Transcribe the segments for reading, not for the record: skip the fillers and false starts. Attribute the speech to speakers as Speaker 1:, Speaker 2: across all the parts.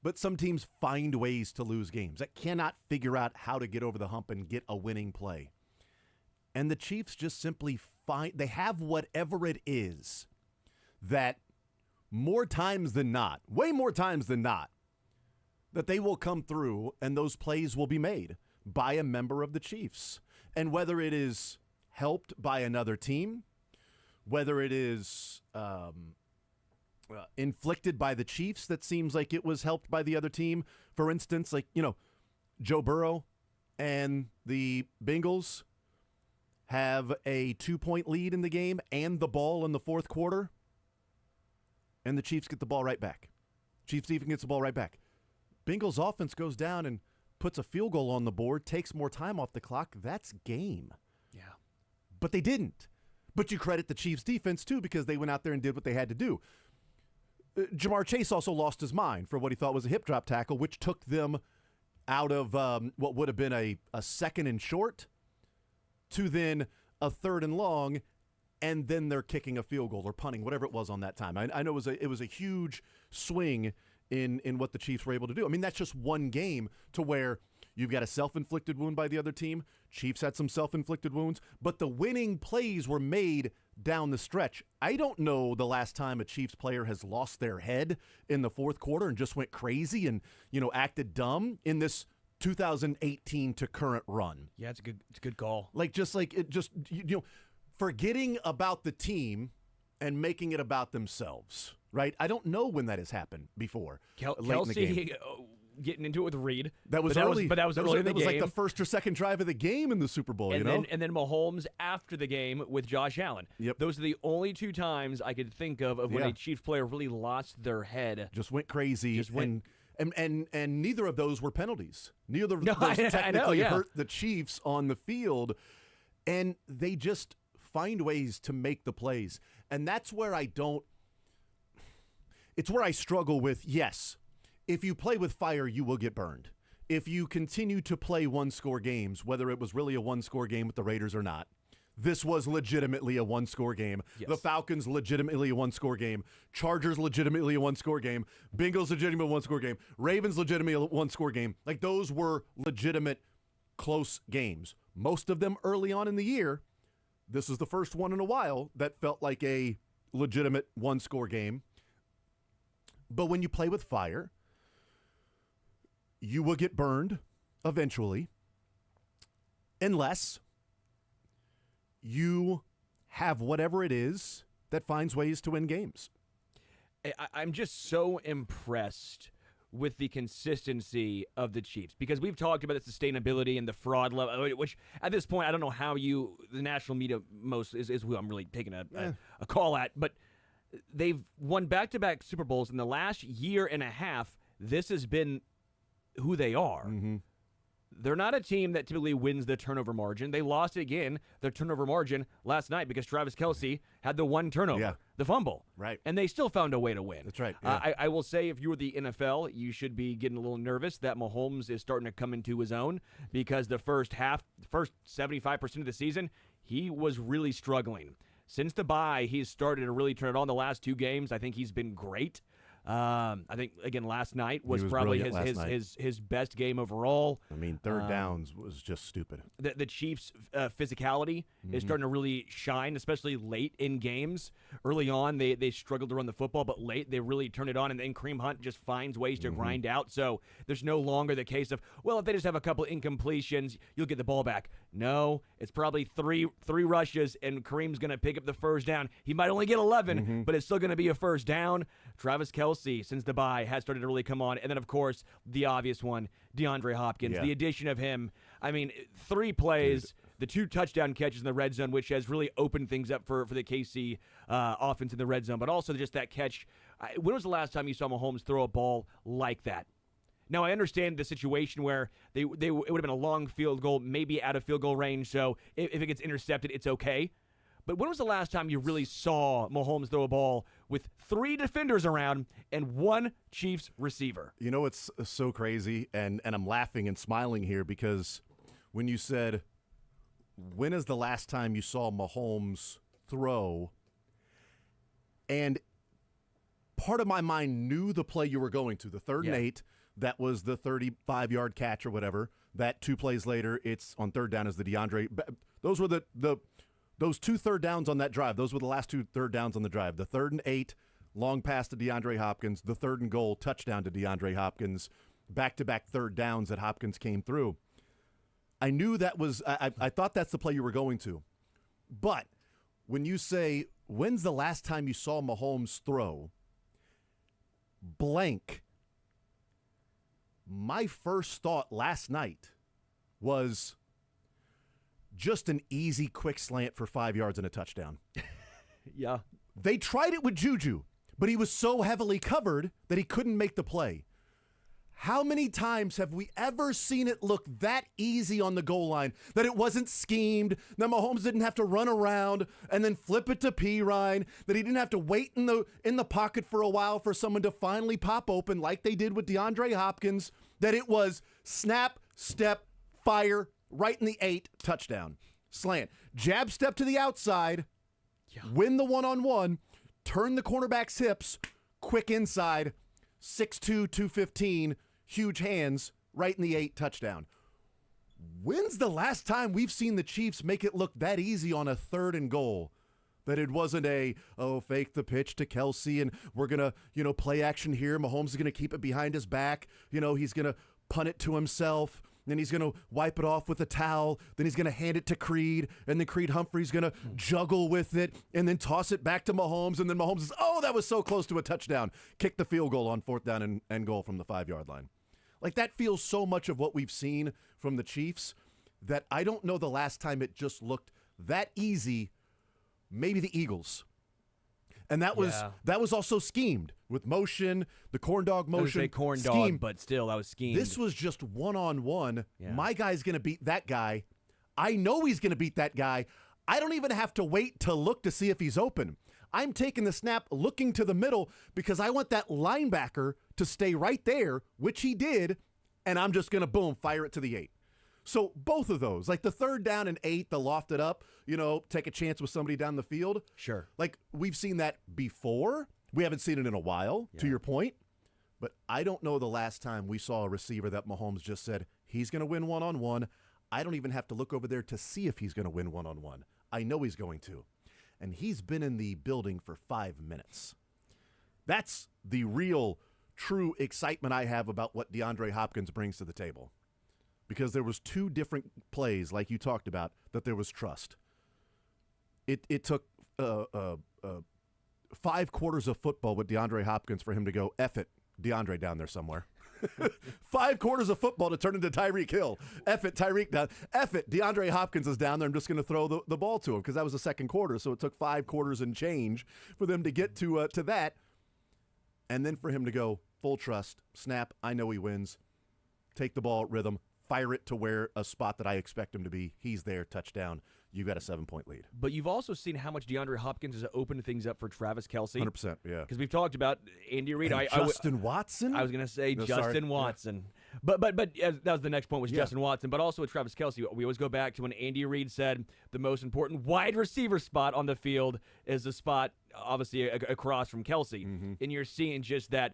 Speaker 1: but some teams find ways to lose games that cannot figure out how to get over the hump and get a winning play. And the Chiefs just simply they have whatever it is that more times than not, way more times than not, that they will come through and those plays will be made by a member of the Chiefs. And whether it is helped by another team, whether it is inflicted by the Chiefs that seems like it was helped by the other team. For instance, like, Joe Burrow and the Bengals have a 2-point lead in the game and the ball in the fourth quarter, and the Chiefs get the ball right back. Chiefs even gets the ball right back. Bengals offense goes down and puts a field goal on the board, takes more time off the clock. That's game.
Speaker 2: Yeah.
Speaker 1: But they didn't. But you credit the Chiefs defense, too, because they went out there and did what they had to do. Jamar Chase also lost his mind for what he thought was a hip drop tackle, which took them out of what would have been a second and short to then a third and long, and then they're kicking a field goal or punting, whatever it was on that time. I know it was a huge swing in what the Chiefs were able to do. I mean, that's just one game to where you've got a self-inflicted wound by the other team. Chiefs had some self-inflicted wounds, but the winning plays were made down the stretch. I don't know the last time a Chiefs player has lost their head in the fourth quarter and just went crazy and, acted dumb in this 2018 to current run.
Speaker 2: Yeah, it's a good call.
Speaker 1: Forgetting about the team and making it about themselves, right? I don't know when that has happened before.
Speaker 2: Kelsey getting into it with Reed.
Speaker 1: That was early.
Speaker 2: But that was early in the game.
Speaker 1: That was like the first or second drive of the game in the Super Bowl,
Speaker 2: and then Mahomes after the game with Josh Allen.
Speaker 1: Yep.
Speaker 2: Those are the only two times I could think of when a Chiefs player really lost their head.
Speaker 1: Just went crazy. And neither of those were penalties. Neither of those
Speaker 2: I
Speaker 1: technically
Speaker 2: know.
Speaker 1: hurt the Chiefs on the field. And they just find ways to make the plays. And that's where it's where I struggle with, yes, if you play with fire, you will get burned. If you continue to play one-score games, whether it was really a one-score game with the Raiders or not, this was legitimately a one-score game.
Speaker 2: Yes.
Speaker 1: The Falcons legitimately a one-score game. Chargers legitimately a one-score game. Bengals legitimately a one-score game. Ravens legitimately a one-score game. Like, those were legitimate close games. Most of them early on in the year. This is the first one in a while that felt like a legitimate one-score game. But when you play with fire, you will get burned eventually, unless you have whatever it is that finds ways to win games.
Speaker 2: I'm just so impressed with the consistency of the Chiefs, because we've talked about the sustainability and the fraud level, which at this point I don't know how the national media most is who I'm really taking a call at, but they've won back-to-back Super Bowls in the last year and a half. This has been who they are.
Speaker 1: Mm-hmm.
Speaker 2: They're not a team that typically wins the turnover margin. They lost again, their turnover margin, last night because Travis Kelce had the one turnover, the fumble.
Speaker 1: Right.
Speaker 2: And they still found a way to win.
Speaker 1: That's right. Yeah.
Speaker 2: I will say, if you were the NFL, you should be getting a little nervous that Mahomes is starting to come into his own, because the first 75% of the season, he was really struggling. Since the bye, he's started to really turn it on. The last two games, I think he's been great. I think, again, last night was probably his best game overall.
Speaker 1: I mean, third downs was just stupid.
Speaker 2: The Chiefs' physicality is starting to really shine, especially late in games. Early on, they struggled to run the football, but late they really turn it on, and then Kareem Hunt just finds ways to grind out. So there's no longer the case of, well, if they just have a couple incompletions, you'll get the ball back. No, it's probably three rushes, and Kareem's going to pick up the first down. He might only get 11, but it's still going to be a first down. Travis Kelce, since the bye, has started to really come on. And then, of course, the obvious one, DeAndre Hopkins. The addition of him. I mean, 3 plays, the 2 touchdown catches in the red zone, which has really opened things up for the KC offense in the red zone. But also just that catch. When was the last time you saw Mahomes throw a ball like that? Now, I understand the situation where it would have been a long field goal, maybe out of field goal range, so if it gets intercepted, it's okay. But when was the last time you really saw Mahomes throw a ball with 3 defenders around and 1 Chiefs receiver?
Speaker 1: You know, it's so crazy, and I'm laughing and smiling here, because when you said, when is the last time you saw Mahomes throw, and part of my mind knew the play you were going to, the 3rd and 8, that was the 35-yard catch or whatever. That 2 plays later, it's on third down as the DeAndre. Those were those 2 third downs on that drive. Those were the last 2 third downs on the drive. The 3rd and 8, long pass to DeAndre Hopkins. The 3rd and goal, touchdown to DeAndre Hopkins. Back-to-back third downs that Hopkins came through. I knew that was I thought that's the play you were going to. But when you say, when's the last time you saw Mahomes throw? Blank. My first thought last night was just an easy, quick slant for 5 yards and a touchdown.
Speaker 2: Yeah.
Speaker 1: They tried it with Juju, but he was so heavily covered that he couldn't make the play. How many times have we ever seen it look that easy on the goal line, that it wasn't schemed, that Mahomes didn't have to run around and then flip it to Pirine, that he didn't have to wait in the pocket for a while for someone to finally pop open like they did with DeAndre Hopkins, that it was snap, step, fire, right in the 8, touchdown, slant, jab step to the outside, win the one-on-one, turn the cornerback's hips, quick inside, 6'2", 215, huge hands, right in the 8, touchdown. When's the last time we've seen the Chiefs make it look that easy on a 3rd and goal? That it wasn't fake the pitch to Kelsey and we're going to, play action here. Mahomes is going to keep it behind his back. He's going to punt it to himself. Then he's going to wipe it off with a towel. Then he's going to hand it to Creed. And then Creed Humphrey's going to juggle with it and then toss it back to Mahomes. And then Mahomes is, that was so close to a touchdown. Kick the field goal on 4th down and goal from the 5-yard line. Like, that feels so much of what we've seen from the Chiefs that I don't know the last time it just looked that easy. Maybe the Eagles. And that was also schemed with motion, the corn dog motion. I was
Speaker 2: going to say corn dog, but still, that was schemed.
Speaker 1: This was just one-on-one. Yeah. My guy's going to beat that guy. I know he's going to beat that guy. I don't even have to wait to look to see if he's open. I'm taking the snap, looking to the middle, because I want that linebacker to stay right there, which he did, and I'm just going to, boom, fire it to the 8. So both of those, like the 3rd down and 8, the loft it up, take a chance with somebody down the field.
Speaker 2: Sure.
Speaker 1: Like, we've seen that before. We haven't seen it in a while, to your point. But I don't know the last time we saw a receiver that Mahomes just said, he's going to win one-on-one. I don't even have to look over there to see if he's going to win one-on-one. I know he's going to. And he's been in the building for 5 minutes. That's the real, true excitement I have about what DeAndre Hopkins brings to the table. Because there was 2 different plays, like you talked about, that there was trust. It took 5 quarters of football with DeAndre Hopkins for him to go, F it, DeAndre down there somewhere. 5 quarters of football to turn into Tyreek Hill. F it, Tyreek down. F it, DeAndre Hopkins is down there. I'm just going to throw the ball to him because that was the 2nd quarter. So it took 5 quarters and change for them to get to that. And then for him to go, full trust, snap, I know he wins. Take the ball, rhythm, fire it to where a spot that I expect him to be. He's there, touchdown. You got a 7-point lead.
Speaker 2: But you've also seen how much DeAndre Hopkins has opened things up for Travis Kelce.
Speaker 1: 100%, yeah.
Speaker 2: Because we've talked about Andy Reid.
Speaker 1: Justin Watson?
Speaker 2: I was going to say Justin Watson. Yeah. But that was the next point was Justin Watson. But also with Travis Kelce, we always go back to when Andy Reid said the most important wide receiver spot on the field is the spot, obviously, across from Kelce. Mm-hmm. And you're seeing just that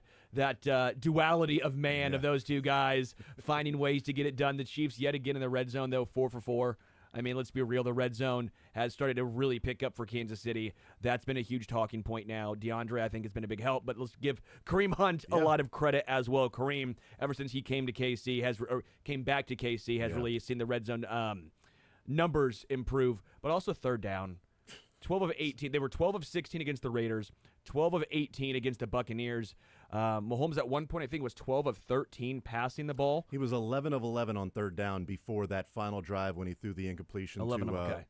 Speaker 2: duality of man of those two guys finding ways to get it done. The Chiefs, yet again in the red zone, though, 4 for 4. I mean, let's be real. The red zone has started to really pick up for Kansas City. That's been a huge talking point now. DeAndre, I think, has been a big help. But let's give Kareem Hunt a lot of credit as well. Kareem, ever since he came back to KC, has really seen the red zone numbers improve. But also 3rd down. 12 of 18. They were 12 of 16 against the Raiders, 12 of 18 against the Buccaneers. Mahomes at one point, I think, was 12 of 13 passing the ball.
Speaker 1: He was 11 of 11 on 3rd down before that final drive when he threw the incompletion to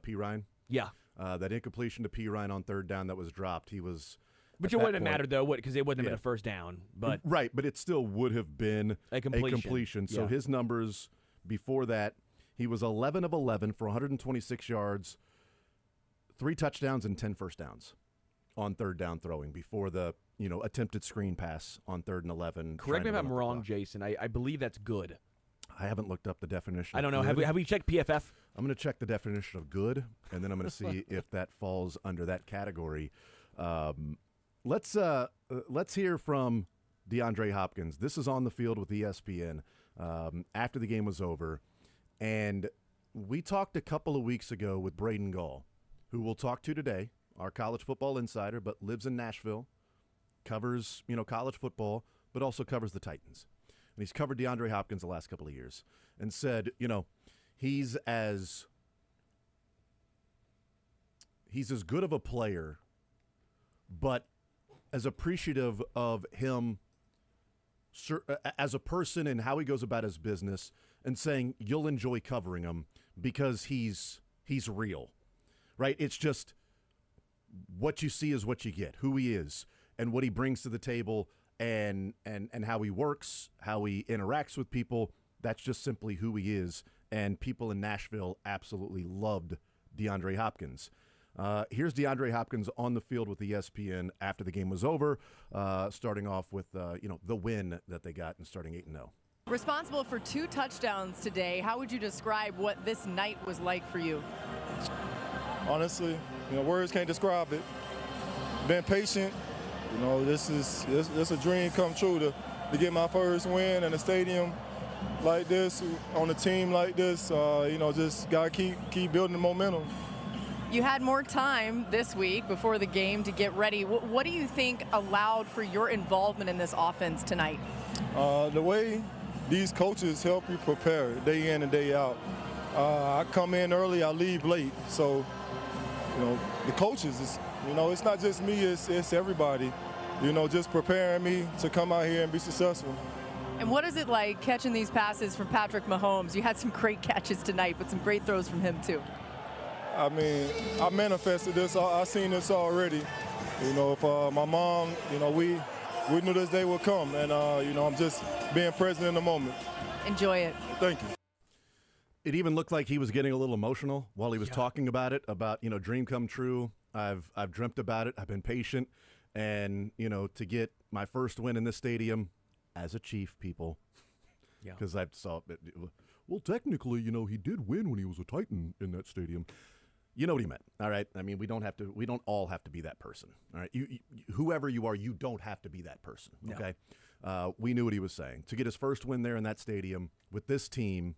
Speaker 1: Pirine.
Speaker 2: Yeah.
Speaker 1: That incompletion to Pirine on 3rd down that was dropped. He was.
Speaker 2: But it wouldn't have mattered, though, because it wouldn't have been a 1st down. But
Speaker 1: right, but it still would have been a completion. So his numbers before that, he was 11 of 11 for 126 yards, 3 touchdowns and 10 first downs on 3rd down throwing before the attempted screen pass on 3rd and 11.
Speaker 2: Correct me if I'm wrong, Jason. I believe that's good.
Speaker 1: I haven't looked up the definition.
Speaker 2: I don't know. Have we checked PFF?
Speaker 1: I'm going to check the definition of good, and then I'm going to see if that falls under that category. Let's hear from DeAndre Hopkins. This is on the field with ESPN after the game was over. And we talked a couple of weeks ago with Braden Gall, who we'll talk to today, our college football insider, but lives in Nashville, covers, college football, but also covers the Titans. And he's covered DeAndre Hopkins the last couple of years and said, he's as good of a player, but as appreciative of him as a person and how he goes about his business, and saying you'll enjoy covering him because he's real, right? It's just what you see is what you get, who he is and what he brings to the table and how he works, how he interacts with people. That's just simply who he is. And people in Nashville absolutely loved DeAndre Hopkins. Here's DeAndre Hopkins on the field with ESPN after the game was over, starting off with, the win that they got and starting 8-0.
Speaker 3: Responsible for 2 touchdowns today. How would you describe what this night was like for you?
Speaker 4: Honestly, words can't describe it. Been patient. This is a dream come true to get my first win in a stadium like this, on a team like this. Just got to keep building the momentum.
Speaker 3: You had more time this week before the game to get ready. What do you think allowed for your involvement in this offense tonight?
Speaker 4: The way these coaches help you prepare day in and day out. I come in early, I leave late. So, the coaches, it's not just me, it's everybody, just preparing me to come out here and be successful.
Speaker 3: And what is it like catching these passes from Patrick Mahomes? You had some great catches tonight, but some great throws from him too.
Speaker 4: I mean, I manifested this. I seen this already. If my mom, we knew this day would come, and I'm just being present in the moment.
Speaker 3: Enjoy it.
Speaker 4: Thank you.
Speaker 1: It even looked like he was getting a little emotional while he was talking about it, about, dream come true. I've dreamt about it. I've been patient. And, to get my first win in this stadium as a Chief, people. Yeah. Because I saw it. Well, technically, he did win when he was a Titan in that stadium. You know what he meant, all right? I mean, we don't all have to be that person, all right? You whoever you are, you don't have to be that person, okay? No. We knew what he was saying. To get his first win there in that stadium with this team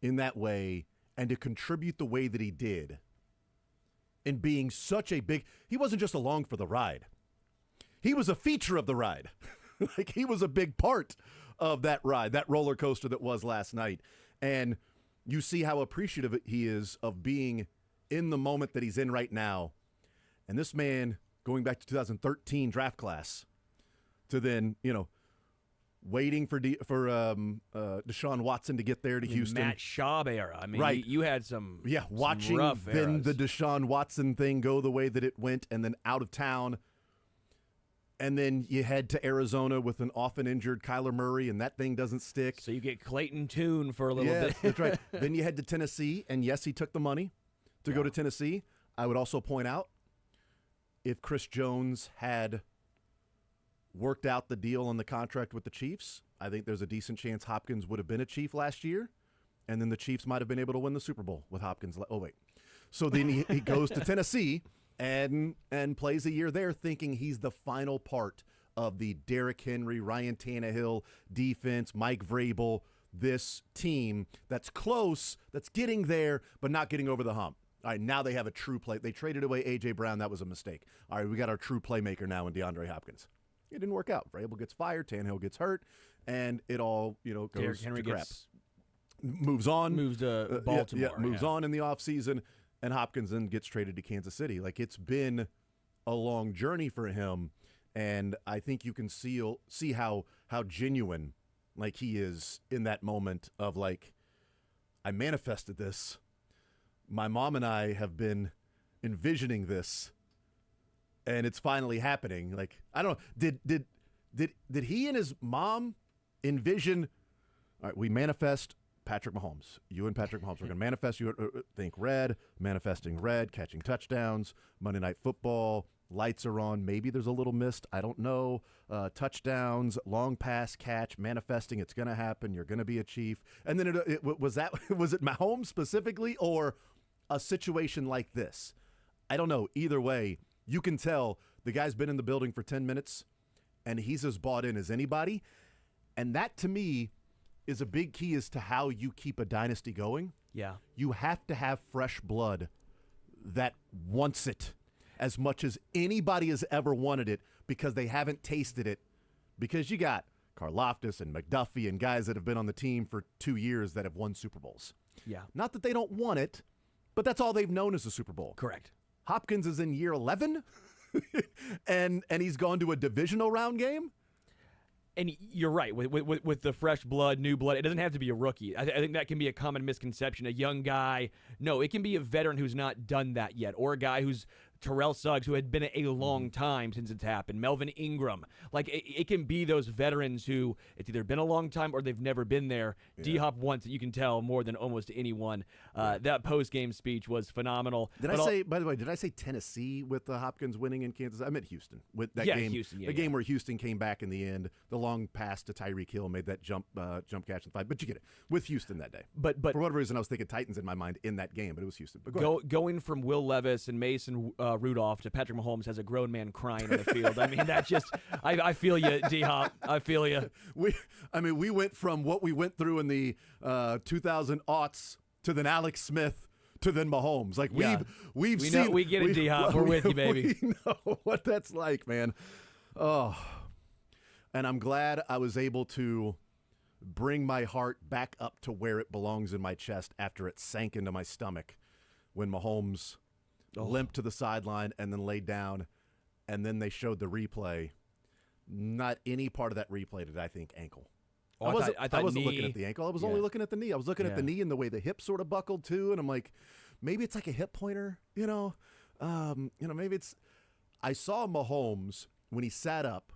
Speaker 1: in that way, and to contribute the way that he did in being such a big – he wasn't just along for the ride. He was a feature of the ride. Like, he was a big part of that ride, that roller coaster that was last night. And you see how appreciative he is of being – in the moment that he's in right now. And this man, going back to 2013 draft class, to then, waiting for Deshaun Watson to get there to Houston.
Speaker 2: Matt Schaub era. I mean,
Speaker 1: right.
Speaker 2: You had some
Speaker 1: watching
Speaker 2: rough
Speaker 1: then
Speaker 2: eras.
Speaker 1: The Deshaun Watson thing go the way that it went, and then out of town. And then you head to Arizona with an often injured Kyler Murray, and that thing doesn't stick.
Speaker 2: So you get Clayton Tune for a little bit.
Speaker 1: That's right. Then you head to Tennessee, and yes, he took the money to go to Tennessee. I would also point out, if Chris Jones had worked out the deal on the contract with the Chiefs, I think there's a decent chance Hopkins would have been a Chief last year, and then the Chiefs might have been able to win the Super Bowl with Hopkins. Oh, wait. So then he goes to Tennessee and plays a year there thinking he's the final part of the Derrick Henry, Ryan Tannehill defense, Mike Vrabel, this team that's close, that's getting there, but not getting over the hump. All right, now they have a true play. They traded away A.J. Brown. That was a mistake. All right, we got our true playmaker now in DeAndre Hopkins. It didn't work out. Vrabel gets fired. Tannehill gets hurt. And it all, goes
Speaker 2: Henry
Speaker 1: to crap.
Speaker 2: Moves to Baltimore.
Speaker 1: Moves on in the offseason. And Hopkins then gets traded to Kansas City. Like, it's been a long journey for him. And I think you can see how genuine, like, he is in that moment of, like, I manifested this. My mom and I have been envisioning this, and it's finally happening. Like, I don't know, did he and his mom envision? All right, we manifest Patrick Mahomes. You and Patrick Mahomes. We're going to manifest you. Think red, manifesting red, catching touchdowns. Monday Night Football. Lights are on. Maybe there's a little mist. I don't know. Touchdowns, long pass catch, manifesting. It's going to happen. You're going to be a Chief. And then was it Mahomes specifically, or a situation like this? I don't know. Either way, you can tell the guy's been in the building for 10 minutes, and he's as bought in as anybody. And that, to me, is a big key as to how you keep a dynasty going.
Speaker 2: Yeah.
Speaker 1: You have to have fresh blood that wants it as much as anybody has ever wanted it because they haven't tasted it. Because you got Karlaftis and McDuffie and guys that have been on the team for 2 years that have won Super Bowls.
Speaker 2: Yeah.
Speaker 1: Not that they don't want it, but that's all they've known is a Super Bowl.
Speaker 2: Correct.
Speaker 1: Hopkins is in year 11, and he's gone to a divisional round game.
Speaker 2: And you're right, with the fresh blood, new blood, it doesn't have to be a rookie. I think that can be a common misconception. A young guy, no, it can be a veteran who's not done that yet, or a guy who's Terrell Suggs, who had been a long time since it's happened, Melvin Ingram. Like, it can be those veterans who it's either been a long time or they've never been there. Yeah. D-Hop wants it, you can tell, more than almost anyone. That post-game speech was phenomenal.
Speaker 1: By the way, did I say Tennessee with Hopkins winning in Kansas? I meant Houston. With that game,
Speaker 2: Houston,
Speaker 1: the game where Houston came back in the end, the long pass to Tyreek Hill made that jump catch and fight. But you get it. With Houston that day. But for whatever reason, I was thinking Titans in my mind in that game, but it was Houston. But
Speaker 2: going from Will Levis and Mason Rudolph to Patrick Mahomes has a grown man crying on the field. I mean, that just, I feel you, D-Hop. I feel you.
Speaker 1: We went from what we went through in the 2000 aughts to then Alex Smith to then Mahomes. Like, we've seen.
Speaker 2: We get it, D-Hop. We're with you, baby.
Speaker 1: We know what that's like, man. Oh. And I'm glad I was able to bring my heart back up to where it belongs in my chest after it sank into my stomach when Mahomes limped to the sideline and then laid down, and then they showed the replay. Not any part of that replay did I think ankle. I wasn't looking at the ankle. I was only looking at the knee. I was looking at the knee and the way the hip sort of buckled too, and I'm like, maybe it's like a hip pointer, maybe it's. I saw Mahomes when he sat up,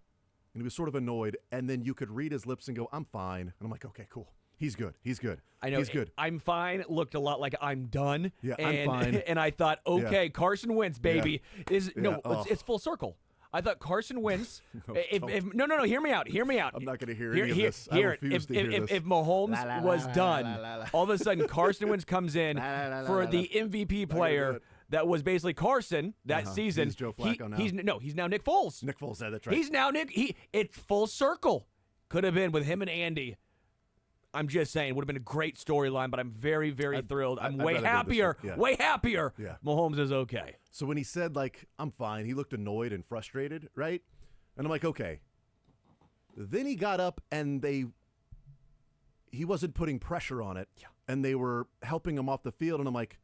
Speaker 1: and he was sort of annoyed, and then you could read his lips and go, "I'm fine," and I'm like, "Okay, cool." He's good. He's good.
Speaker 2: I know.
Speaker 1: He's good.
Speaker 2: I'm fine. Looked a lot like I'm done.
Speaker 1: Yeah, I'm fine.
Speaker 2: And I thought, okay, Carson Wentz, baby, it's full circle. I thought Carson Wentz. No. Hear me out. I'm
Speaker 1: not going to hear any of this. I refuse to hear this.
Speaker 2: If Mahomes was done, all of a sudden Carson Wentz comes in for the MVP player. That was basically Carson that season.
Speaker 1: He's Joe Flacco
Speaker 2: now. He's now Nick Foles.
Speaker 1: Nick Foles, that's right.
Speaker 2: He's now Nick. It's full circle. Could have been with him and Andy. I'm just saying, it would have been a great storyline, but I'm very, very thrilled. I'm way happier. Way happier.
Speaker 1: Yeah.
Speaker 2: Mahomes is okay.
Speaker 1: So when he said, like, I'm fine, he looked annoyed and frustrated, right? And I'm like, okay. Then he got up and he wasn't putting pressure on it, and they were helping him off the field, and I'm like,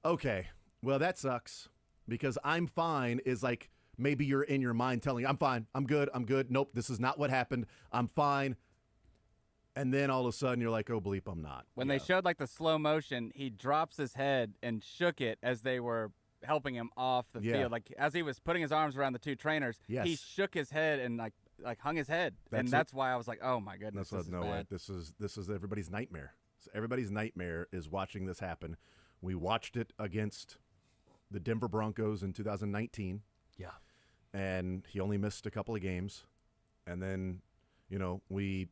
Speaker 1: okay, well, that sucks, because I'm fine is like maybe you're in your mind telling you, I'm fine, I'm good. Nope, this is not what happened. I'm fine. And then all of a sudden you're like, oh, bleep, I'm not.
Speaker 5: When they showed like the slow motion, he drops his head and shook it as they were helping him off the field. Like as he was putting his arms around the two trainers, he shook his head and like hung his head. That's why I was like, oh my goodness, this is bad.
Speaker 1: This is everybody's nightmare. So everybody's nightmare is watching this happen. We watched it against the Denver Broncos in 2019.
Speaker 2: Yeah.
Speaker 1: And he only missed a couple of games. And then, we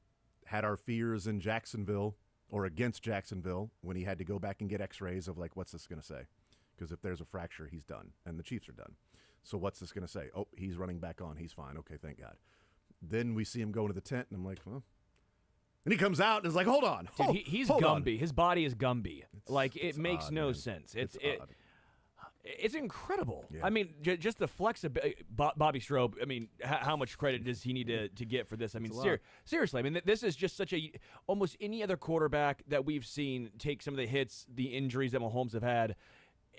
Speaker 1: had our fears in Jacksonville or against Jacksonville when he had to go back and get x-rays of like, what's this going to say? Because if there's a fracture, he's done. And the Chiefs are done. So what's this going to say? Oh, he's running back on. He's fine. Okay, thank God. Then we see him go into the tent, and I'm like, well. And he comes out and is like, hold on.
Speaker 2: Dude, he's Gumby. His body is Gumby. It makes
Speaker 1: odd,
Speaker 2: no
Speaker 1: man.
Speaker 2: sense.
Speaker 1: Odd.
Speaker 2: It's incredible.
Speaker 1: Yeah.
Speaker 2: I mean, just the flexibility. Bobby Strobe, I mean, how much credit does he need to get for this? I mean, seriously, I mean, this is just such almost any other quarterback that we've seen take some of the hits, the injuries that Mahomes have had,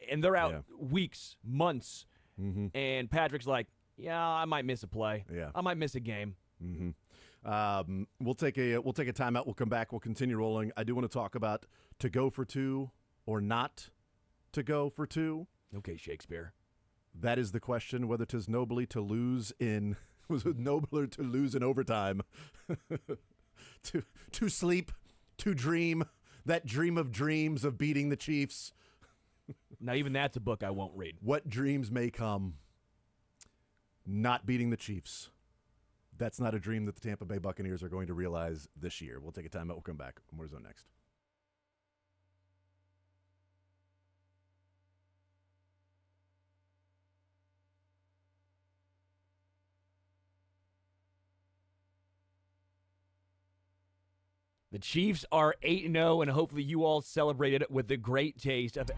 Speaker 2: and they're out weeks, months, and Patrick's like, yeah, I might miss a play.
Speaker 1: Yeah.
Speaker 2: I might miss a game.
Speaker 1: Mm-hmm. We'll take a timeout. We'll come back. We'll continue rolling. I do want to talk about to go for two or not to go for two.
Speaker 2: Okay, Shakespeare.
Speaker 1: That is the question, whether 'tis nobly to lose in was it nobler to lose in overtime. to sleep, to dream, that dream of dreams of beating the Chiefs.
Speaker 2: Now even that's a book I won't read.
Speaker 1: What dreams may come. Not beating the Chiefs. That's not a dream that the Tampa Bay Buccaneers are going to realize this year. We'll take a timeout. We'll come back. More Zone next.
Speaker 2: The Chiefs are 8-0, and hopefully you all celebrated it with the great taste of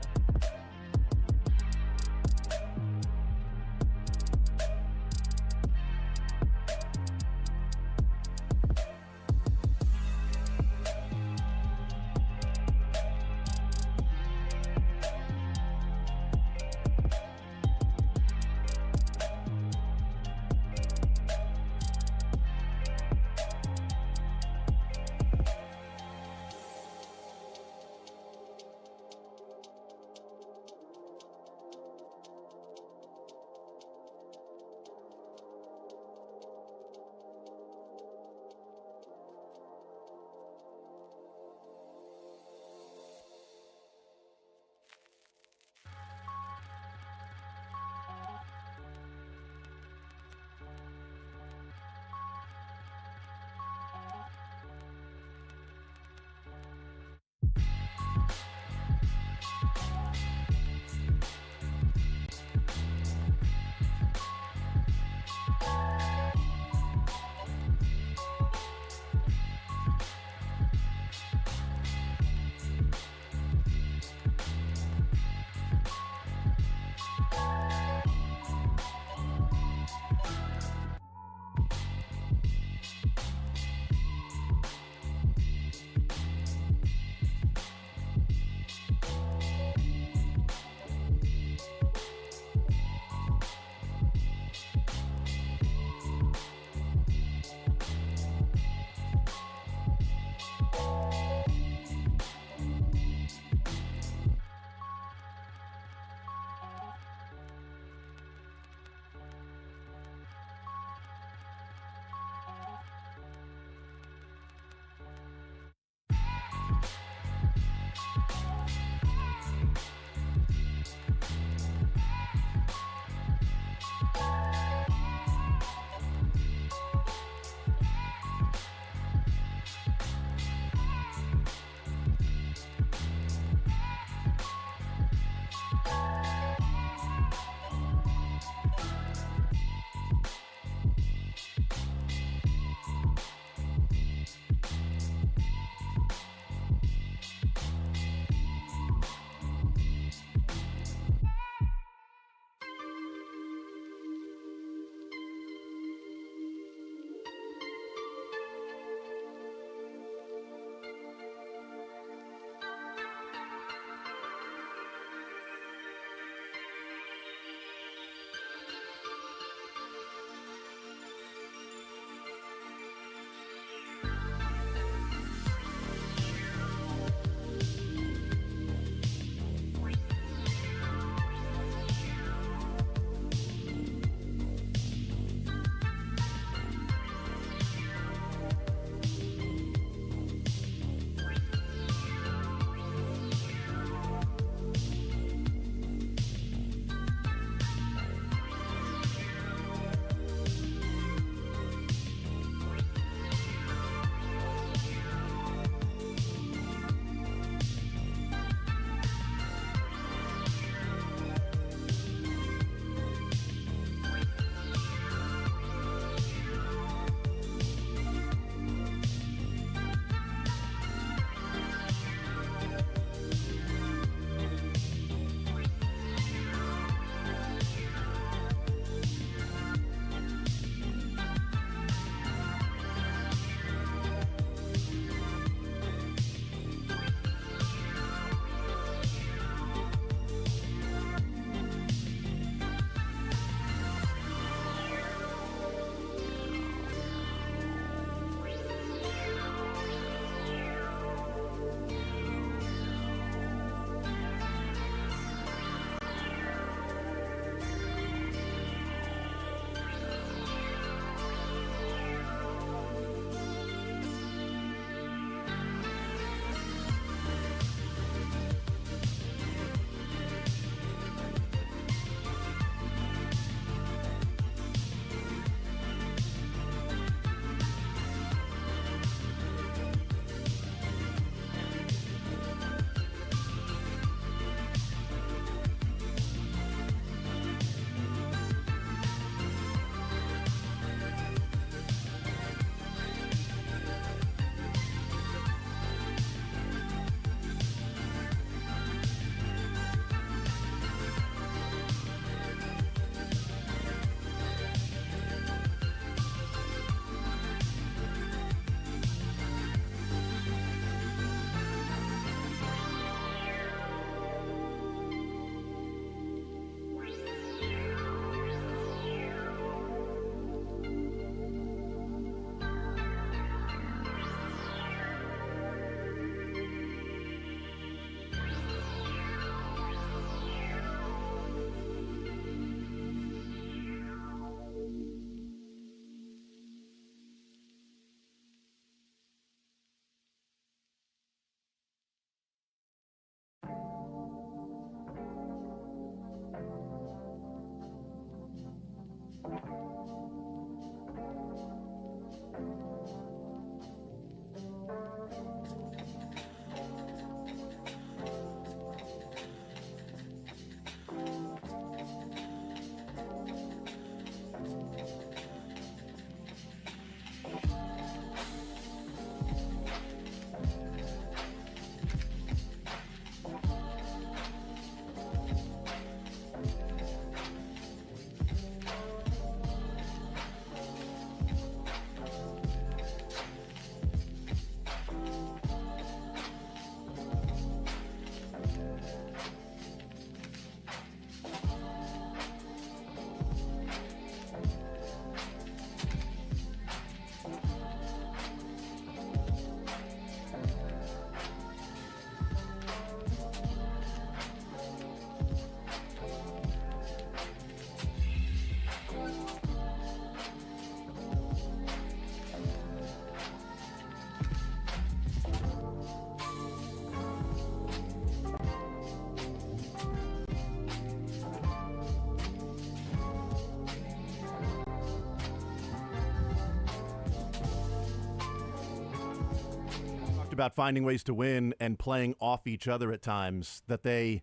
Speaker 1: About finding ways to win and playing off each other at times, that the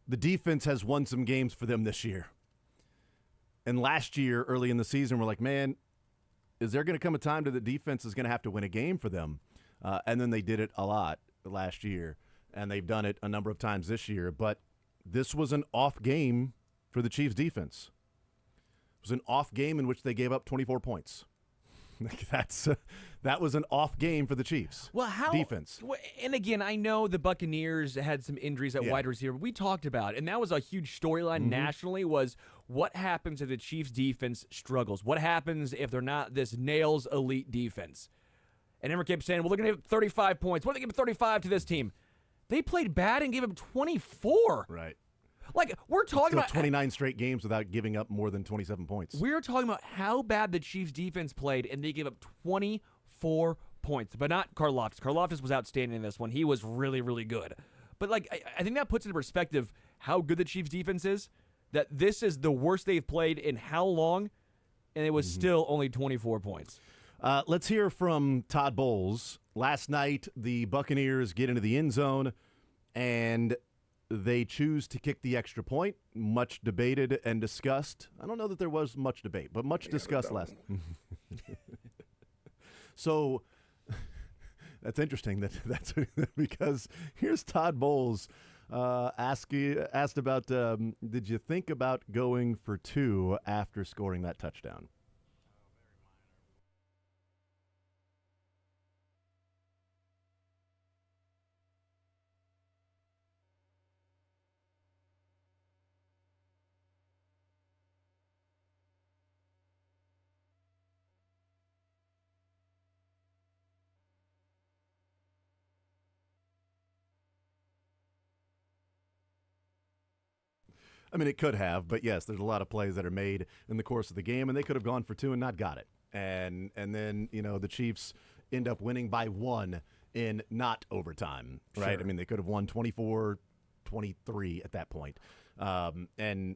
Speaker 1: defense has won some games for them this year. And last year, early in the season, we're like, man, is there going to come a time that the defense is going to have to win a game for them? And then they did it a lot last year, and they've done it a number of times this year. But this was an off game for the Chiefs defense. It was an off game in which they gave up 24 points. That was an off game for the Chiefs.
Speaker 2: Well,
Speaker 1: defense?
Speaker 2: And again, I know the Buccaneers had some injuries at wide receiver. We talked about it, and that was a huge storyline nationally. Was what happens if the Chiefs defense struggles? What happens if they're not this nails elite defense? And everyone kept saying, "Well, they're going to give 35 points. What are they giving 35 to this team?" They played bad and gave them 24.
Speaker 1: Right.
Speaker 2: Like, we're talking about
Speaker 1: 29 straight games without giving up more than 27 points.
Speaker 2: We're talking about how bad the Chiefs defense played, and they gave up 24 points. But not Karlaftis. Karlaftis was outstanding in this one. He was really, really good. But, like, I think that puts into perspective how good the Chiefs defense is, that this is the worst they've played in how long, and it was still only 24 points.
Speaker 1: Let's hear from Todd Bowles. Last night, the Buccaneers get into the end zone, and they choose to kick the extra point. Much debated and discussed. I don't know that there was much debate, but much discussed last. So that's interesting. That's because here's Todd Bowles asked about did you think about going for two after scoring that touchdown? I mean, it could have, but yes, there's a lot of plays that are made in the course of the game, and they could have gone for two and not got it. And then, the Chiefs end up winning by one in not overtime, right?
Speaker 2: Sure.
Speaker 1: I mean, they could have won 24-23 at that point. And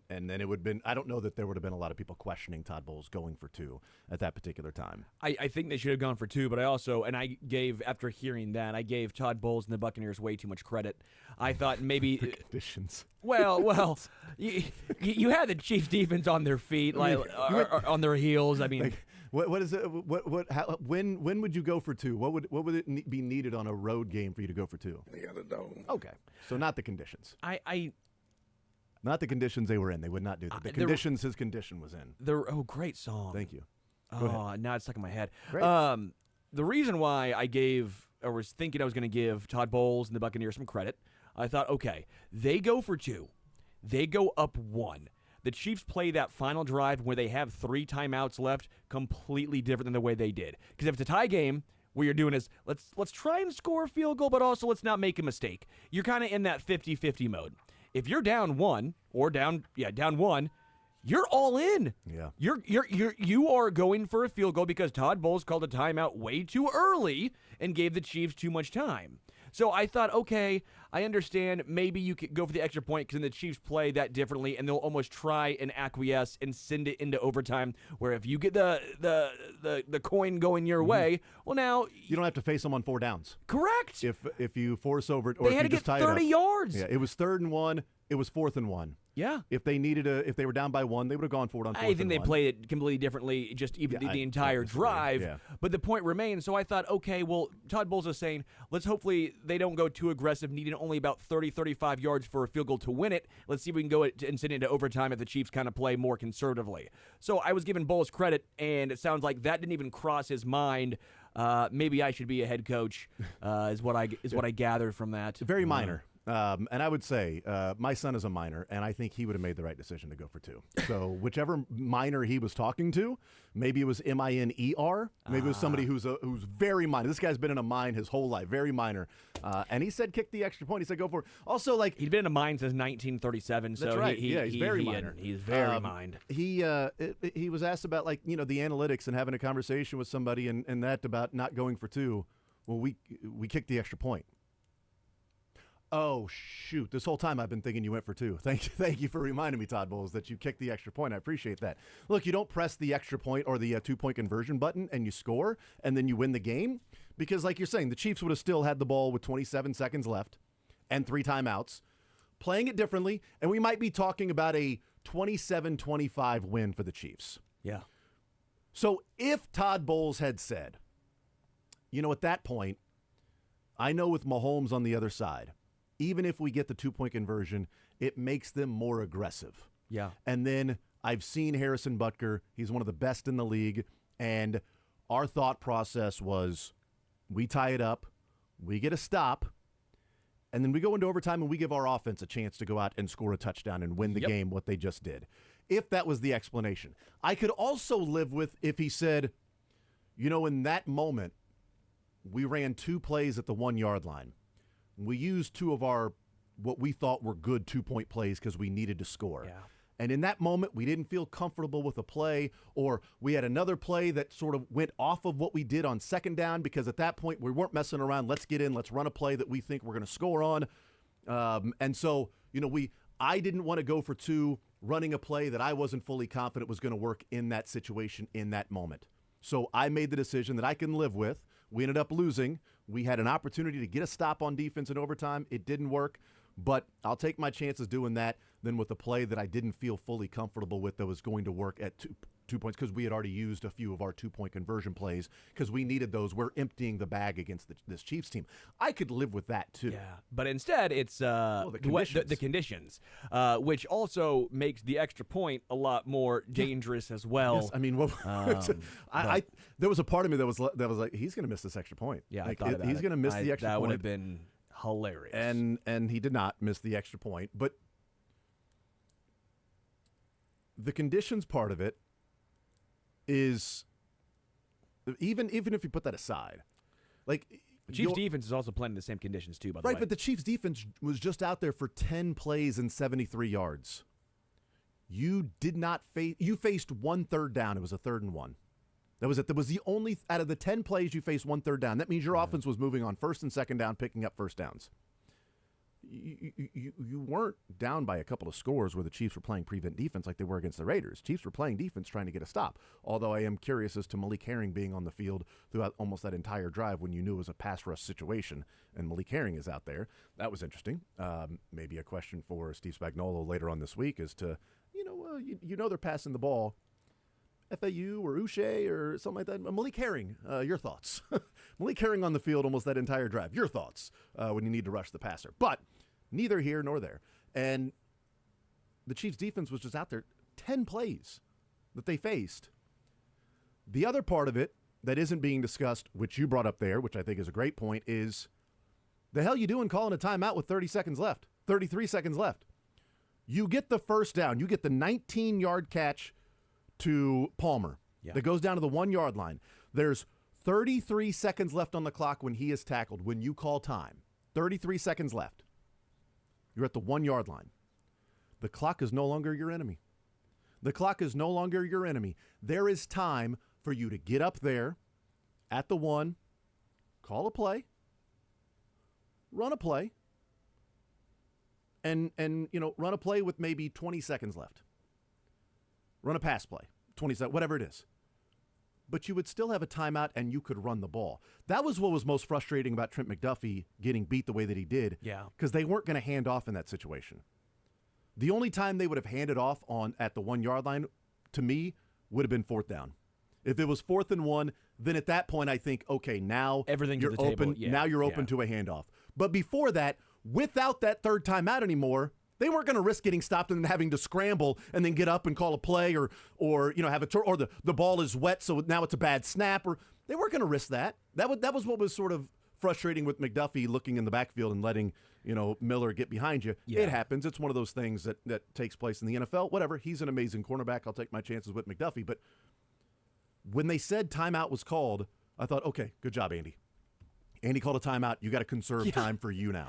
Speaker 1: then it would have been, I don't know that there would have been a lot of people questioning Todd Bowles going for two at that particular time.
Speaker 2: I think they should have gone for two, but after hearing that, I gave Todd Bowles and the Buccaneers way too much credit. I thought maybe
Speaker 1: the conditions.
Speaker 2: Well, you had the Chiefs defense on their feet, on their heels. I mean,
Speaker 1: what is it? When would you go for two? What would it be needed on a road game for you to go for two?
Speaker 6: They got a dog.
Speaker 1: Okay, so not the conditions.
Speaker 2: Not
Speaker 1: the conditions they were in. They would not do that. The conditions his condition was in.
Speaker 2: Great song.
Speaker 1: Thank you. Go ahead.
Speaker 2: Now it's stuck in my head.
Speaker 1: Great.
Speaker 2: The reason why I was thinking I was going to give Todd Bowles and the Buccaneers some credit, I thought, okay, they go for two. They go up one. The Chiefs play that final drive where they have 3 timeouts left completely different than the way they did. Because if it's a tie game, what you're doing is let's try and score a field goal, but also let's not make a mistake. You're kind of in that 50-50 mode. If you're down one, you're all in.
Speaker 1: Yeah.
Speaker 2: You are going for a field goal because Todd Bowles called a timeout way too early and gave the Chiefs too much time. So I thought, okay, I understand maybe you could go for the extra point because then the Chiefs play that differently, and they'll almost try and acquiesce and send it into overtime. Where if you get the coin going your way, well, now
Speaker 1: you don't have to face them on 4 downs.
Speaker 2: Correct.
Speaker 1: If you force over it, or
Speaker 2: they
Speaker 1: if
Speaker 2: had
Speaker 1: you
Speaker 2: to
Speaker 1: just
Speaker 2: get
Speaker 1: tie
Speaker 2: 30
Speaker 1: it up.
Speaker 2: yards.
Speaker 1: Yeah, it was 3rd and 1. It was 4th and 1.
Speaker 2: Yeah.
Speaker 1: If they were down by 1, they would have gone for it on 4th and 1.
Speaker 2: I think they played it completely differently, just even the entire drive.
Speaker 1: Yeah.
Speaker 2: But the point remains. So I thought, okay, well, Todd Bowles is saying, let's hopefully they don't go too aggressive, needing only about 30, 35 yards for a field goal to win it. Let's see if we can go and send it into overtime if the Chiefs kind of play more conservatively. So I was giving Bowles credit, and it sounds like that didn't even cross his mind. Maybe I should be a head coach, is what I gathered from that.
Speaker 1: Very minor. And I would say my son is a minor, and I think he would have made the right decision to go for 2. So whichever minor he was talking to, maybe it was M-I-N-E-R, maybe it was somebody who's very minor. This guy's been in a mine his whole life, very minor. And he said kick the extra point. He said go for it. Also, like
Speaker 2: he'd been in a mine since 1937.
Speaker 1: That's
Speaker 2: so
Speaker 1: right.
Speaker 2: he's
Speaker 1: very minor.
Speaker 2: He's very mined.
Speaker 1: He was asked about the analytics and having a conversation with somebody and that about not going for 2. Well, we kicked the extra point. Oh, shoot. This whole time I've been thinking you went for 2. Thank you for reminding me, Todd Bowles, that you kicked the extra point. I appreciate that. Look, you don't press the extra point or the 2-point conversion button and you score and then you win the game because, like you're saying, the Chiefs would have still had the ball with 27 seconds left and 3 timeouts, playing it differently, and we might be talking about a 27-25 win for the Chiefs.
Speaker 2: Yeah.
Speaker 1: So if Todd Bowles had said, at that point, I know with Mahomes on the other side, even if we get the 2-point conversion, it makes them more aggressive.
Speaker 2: Yeah.
Speaker 1: And then I've seen Harrison Butker. He's one of the best in the league. And our thought process was we tie it up, we get a stop, and then we go into overtime and we give our offense a chance to go out and score a touchdown and win the game, what they just did. If that was the explanation. I could also live with if he said, in that moment, we ran 2 plays at the 1-yard line. We used 2 of our what we thought were good 2-point plays because we needed to score.
Speaker 2: Yeah.
Speaker 1: And in that moment, we didn't feel comfortable with a play, or we had another play that sort of went off of what we did on 2nd down because at that point we weren't messing around. Let's get in. Let's run a play that we think we're going to score on. And so, I didn't want to go for 2 running a play that I wasn't fully confident was going to work in that situation in that moment. So I made the decision that I can live with. We ended up losing. We had an opportunity to get a stop on defense in overtime. It didn't work, but I'll take my chances doing that than with a play that I didn't feel fully comfortable with that was going to work at 2 points because we had already used a few of our 2-point conversion plays because we needed those. We're emptying the bag against this Chiefs team. I could live with that too.
Speaker 2: Yeah, but instead it's the conditions, which also makes the extra point a lot more dangerous as well.
Speaker 1: Yes, I mean, there was a part of me that was like, he's going to miss this extra point.
Speaker 2: Yeah,
Speaker 1: like,
Speaker 2: I thought about
Speaker 1: he's going to miss the extra
Speaker 2: that
Speaker 1: point.
Speaker 2: That would have been hilarious.
Speaker 1: And he did not miss the extra point, but the conditions part of it is even if you put that aside, like
Speaker 2: the Chiefs defense is also playing in the same conditions too, by the way.
Speaker 1: Right, but the Chiefs defense was just out there for 10 plays and 73 yards. You did not face. You faced 1 third down. It was a 3rd and 1. That was it. That was the only out of the 10 plays you faced 1 third down. That means your offense was moving on 1st and 2nd down, picking up first downs. You weren't down by a couple of scores where the Chiefs were playing prevent defense like they were against the Raiders. Chiefs were playing defense trying to get a stop. Although I am curious as to Malik Herring being on the field throughout almost that entire drive when you knew it was a pass rush situation and Malik Herring is out there. That was interesting. Maybe a question for Steve Spagnuolo later on this week as to, they're passing the ball. FAU or Uche or something like that. Malik Herring, your thoughts. Malik Herring on the field almost that entire drive. Your thoughts when you need to rush the passer. But neither here nor there. And the Chiefs' defense was just out there 10 plays that they faced. The other part of it that isn't being discussed, which you brought up there, which I think is a great point, is the hell you doing calling a timeout with 33 seconds left. You get the first down. You get the 19-yard catch to Palmer that goes down to the 1-yard line. There's 33 seconds left on the clock when he is tackled. When you call time, 33 seconds left. You're at the 1-yard line. The clock is no longer your enemy. The clock is no longer your enemy. There is time for you to get up there at the 1, call a play, run a play, and run a play with maybe 20 seconds left. Run a pass play, 20 seconds, whatever it is. But you would still have a timeout and you could run the ball. That was what was most frustrating about Trent McDuffie getting beat the way that he did.
Speaker 2: Yeah.
Speaker 1: Because they weren't going to hand off in that situation. The only time they would have handed off at the 1 yard line, to me, would have been 4th down. If it was 4th and 1, then at that point I think, okay, now
Speaker 2: everything's
Speaker 1: you're
Speaker 2: at the
Speaker 1: open.
Speaker 2: table. Yeah.
Speaker 1: Now you're open to a handoff. But before that, without that 3rd timeout anymore, they weren't going to risk getting stopped and then having to scramble and then get up and call a play or have a or the ball is wet, so now it's a bad snap. Or they weren't going to risk that. That was what was sort of frustrating with McDuffie looking in the backfield and letting Miller get behind you. Yeah. It happens. It's one of those things that takes place in the NFL. Whatever. He's an amazing cornerback. I'll take my chances with McDuffie. But when they said timeout was called, I thought, okay, good job, Andy. Andy called a timeout. You got to conserve time for you now.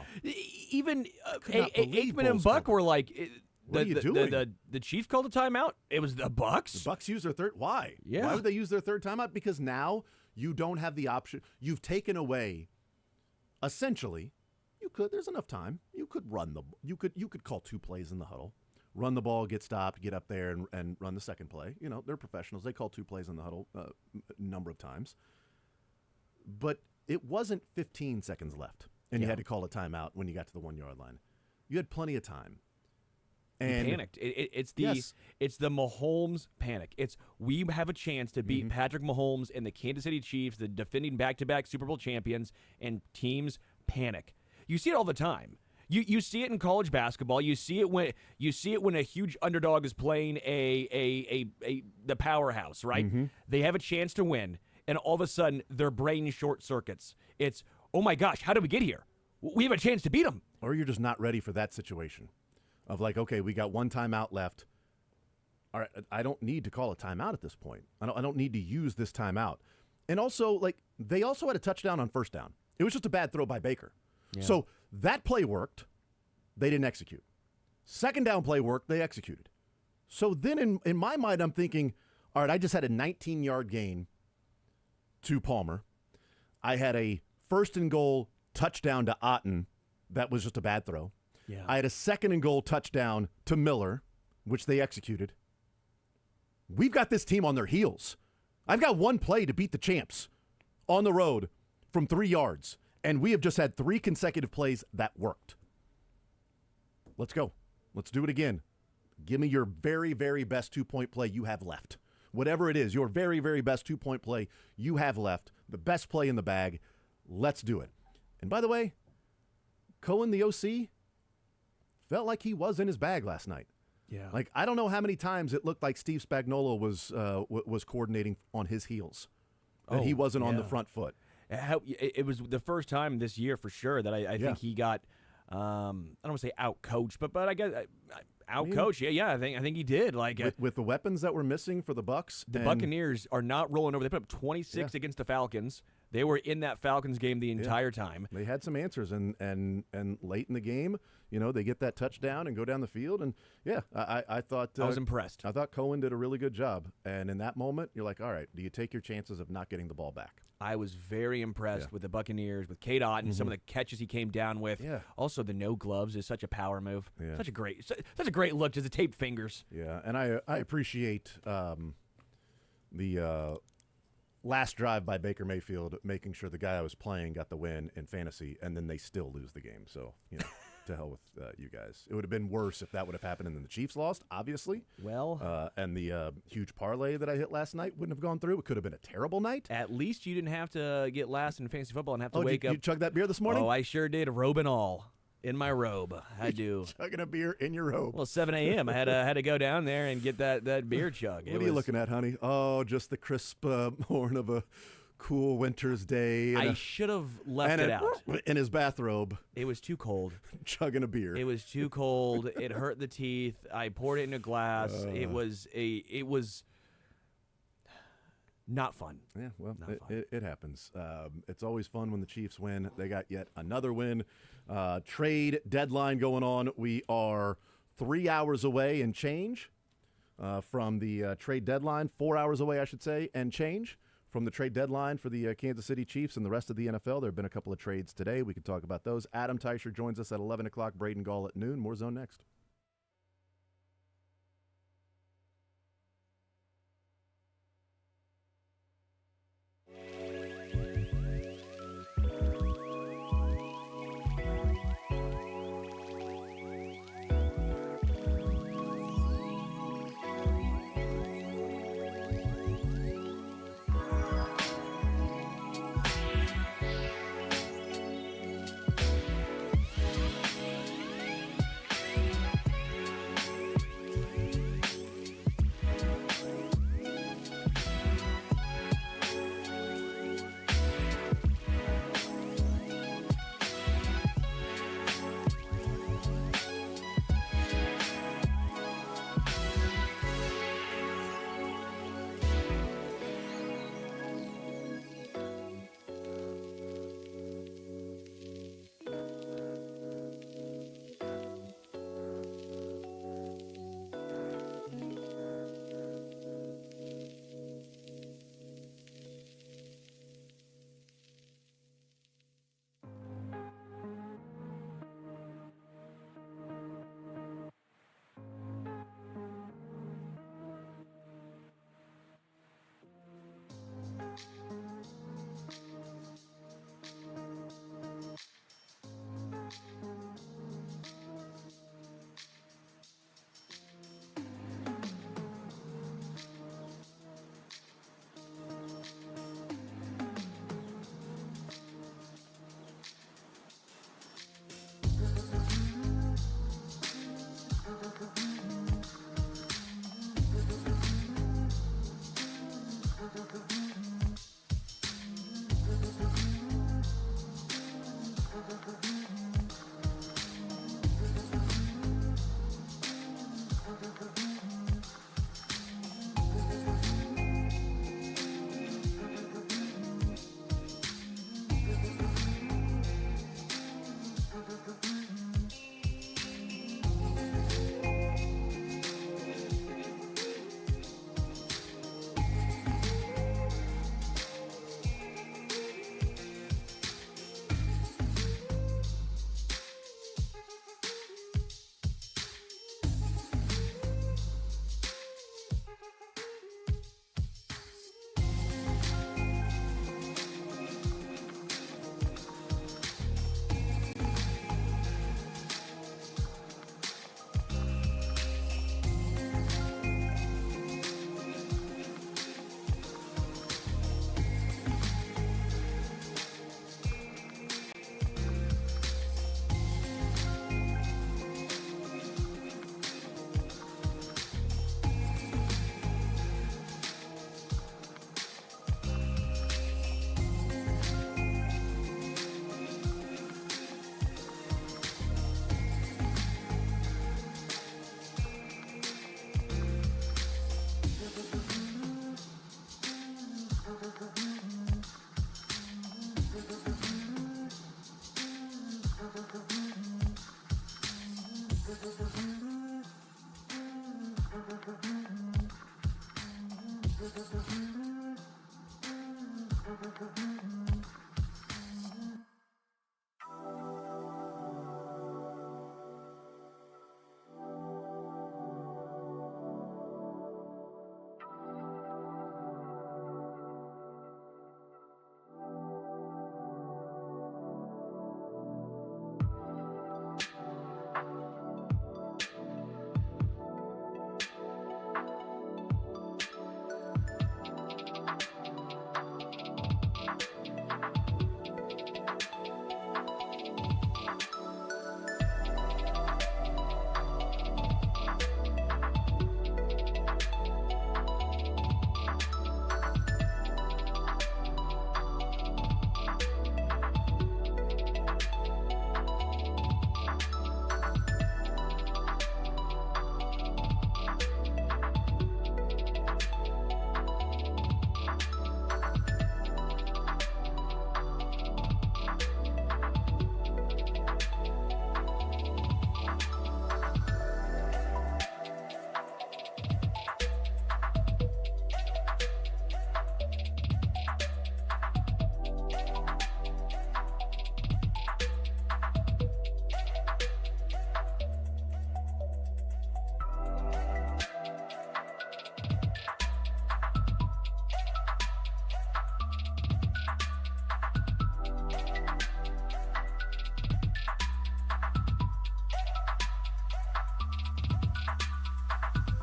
Speaker 2: Even Aikman and Buck were like,
Speaker 1: what are you doing?
Speaker 2: The Chiefs called a timeout. It was the Bucks.
Speaker 1: The Bucks used their 3rd. Why?
Speaker 2: Yeah.
Speaker 1: Why would they use their 3rd timeout? Because now you don't have the option. You've taken away, essentially, you could. There's enough time. You could run you could call 2 plays in the huddle. Run the ball, get stopped, get up there, and run the second play. They're professionals. They call 2 plays in the huddle a number of times. But it wasn't 15 seconds left, and you had to call a timeout when you got to the 1 yard line. You had plenty of time. And
Speaker 2: you panicked. It's the Mahomes panic. It's we have a chance to beat Patrick Mahomes and the Kansas City Chiefs, the defending back-to-back Super Bowl champions, and teams panic. You see it all the time. You see it in college basketball. You see it when a huge underdog is playing the powerhouse, right?
Speaker 1: Mm-hmm.
Speaker 2: They have a chance to win, and all of a sudden their brain short circuits. It's, oh my gosh, how did we get here? We have a chance to beat them.
Speaker 1: Or you're just not ready for that situation of like, okay, we got 1 timeout left. All right, I don't need to call a timeout at this point. I don't need to use this timeout. And also, like, they also had a touchdown on 1st down. It was just a bad throw by Baker. Yeah. So that play worked. They didn't execute. 2nd down play worked. They executed. So then in my mind, I'm thinking, all right, I just had a 19-yard gain to Palmer. I had a 1st and goal touchdown to Otten. That was just a bad throw.
Speaker 2: Yeah.
Speaker 1: I had a 2nd and goal touchdown to Miller, which they executed. We've got this team on their heels. I've got 1 play to beat the champs on the road from 3 yards, and we have just had 3 consecutive plays that worked. Let's go. Let's do it again. Give me your very, very best 2-point play you have left. Whatever it is, your very, very best 2-point play you have left, the best play in the bag. Let's do it. And by the way, Cohen, the OC, felt like he was in his bag last night.
Speaker 2: Yeah.
Speaker 1: Like, I don't know how many times it looked like Steve Spagnuolo was coordinating on his heels. That he wasn't on the front foot.
Speaker 2: It was the first time this year for sure that I think he got, I don't want to say out-coached, but I guess out-coached. Yeah, I think he did. Like
Speaker 1: with the weapons that were missing for the Bucks.
Speaker 2: The Buccaneers are not rolling over. They put up 26 against the Falcons. They were in that Falcons game the entire time.
Speaker 1: They had some answers, and late in the game, they get that touchdown and go down the field, and I thought
Speaker 2: I was impressed.
Speaker 1: I thought Cohen did a really good job, and in that moment, you're like, all right, do you take your chances of not getting the ball back?
Speaker 2: I was very impressed with the Buccaneers, with Cade Otton, some of the catches he came down with.
Speaker 1: Yeah.
Speaker 2: Also, the no gloves is such a power move.
Speaker 1: Yeah.
Speaker 2: Such a great look, just the taped fingers.
Speaker 1: Yeah, and I appreciate the last drive by Baker Mayfield, making sure the guy I was playing got the win in fantasy, and then they still lose the game. So, to hell with you guys. It would have been worse if that would have happened and then the Chiefs lost, obviously.
Speaker 2: Well.
Speaker 1: And the huge parlay that I hit last night wouldn't have gone through. It could have been a terrible night.
Speaker 2: At least you didn't have to get last in fantasy football and have to wake up.
Speaker 1: You chugged that beer this morning?
Speaker 2: Oh, I sure did, robe and all. In my robe, I do.
Speaker 1: Chugging a beer in your robe.
Speaker 2: Well, 7 a.m. I had to go down there and get that beer chug.
Speaker 1: What are you looking at, honey? Oh, just the crisp horn of a cool winter's day.
Speaker 2: I should have left it out.
Speaker 1: In his bathrobe.
Speaker 2: It was too cold.
Speaker 1: Chugging a beer.
Speaker 2: It was too cold. It hurt the teeth. I poured it in a glass. It was not fun.
Speaker 1: Yeah, well, it happens. It's always fun when the Chiefs win. They got yet another win. Trade deadline going on. We are 3 hours away and change from the trade deadline. 4 hours away, I should say, and change from the trade deadline for the Kansas City Chiefs and the rest of the NFL. There have been a couple of trades today. We can talk about those. Adam Teicher joins us at 11 o'clock. Braden Gall at noon. More Zone next.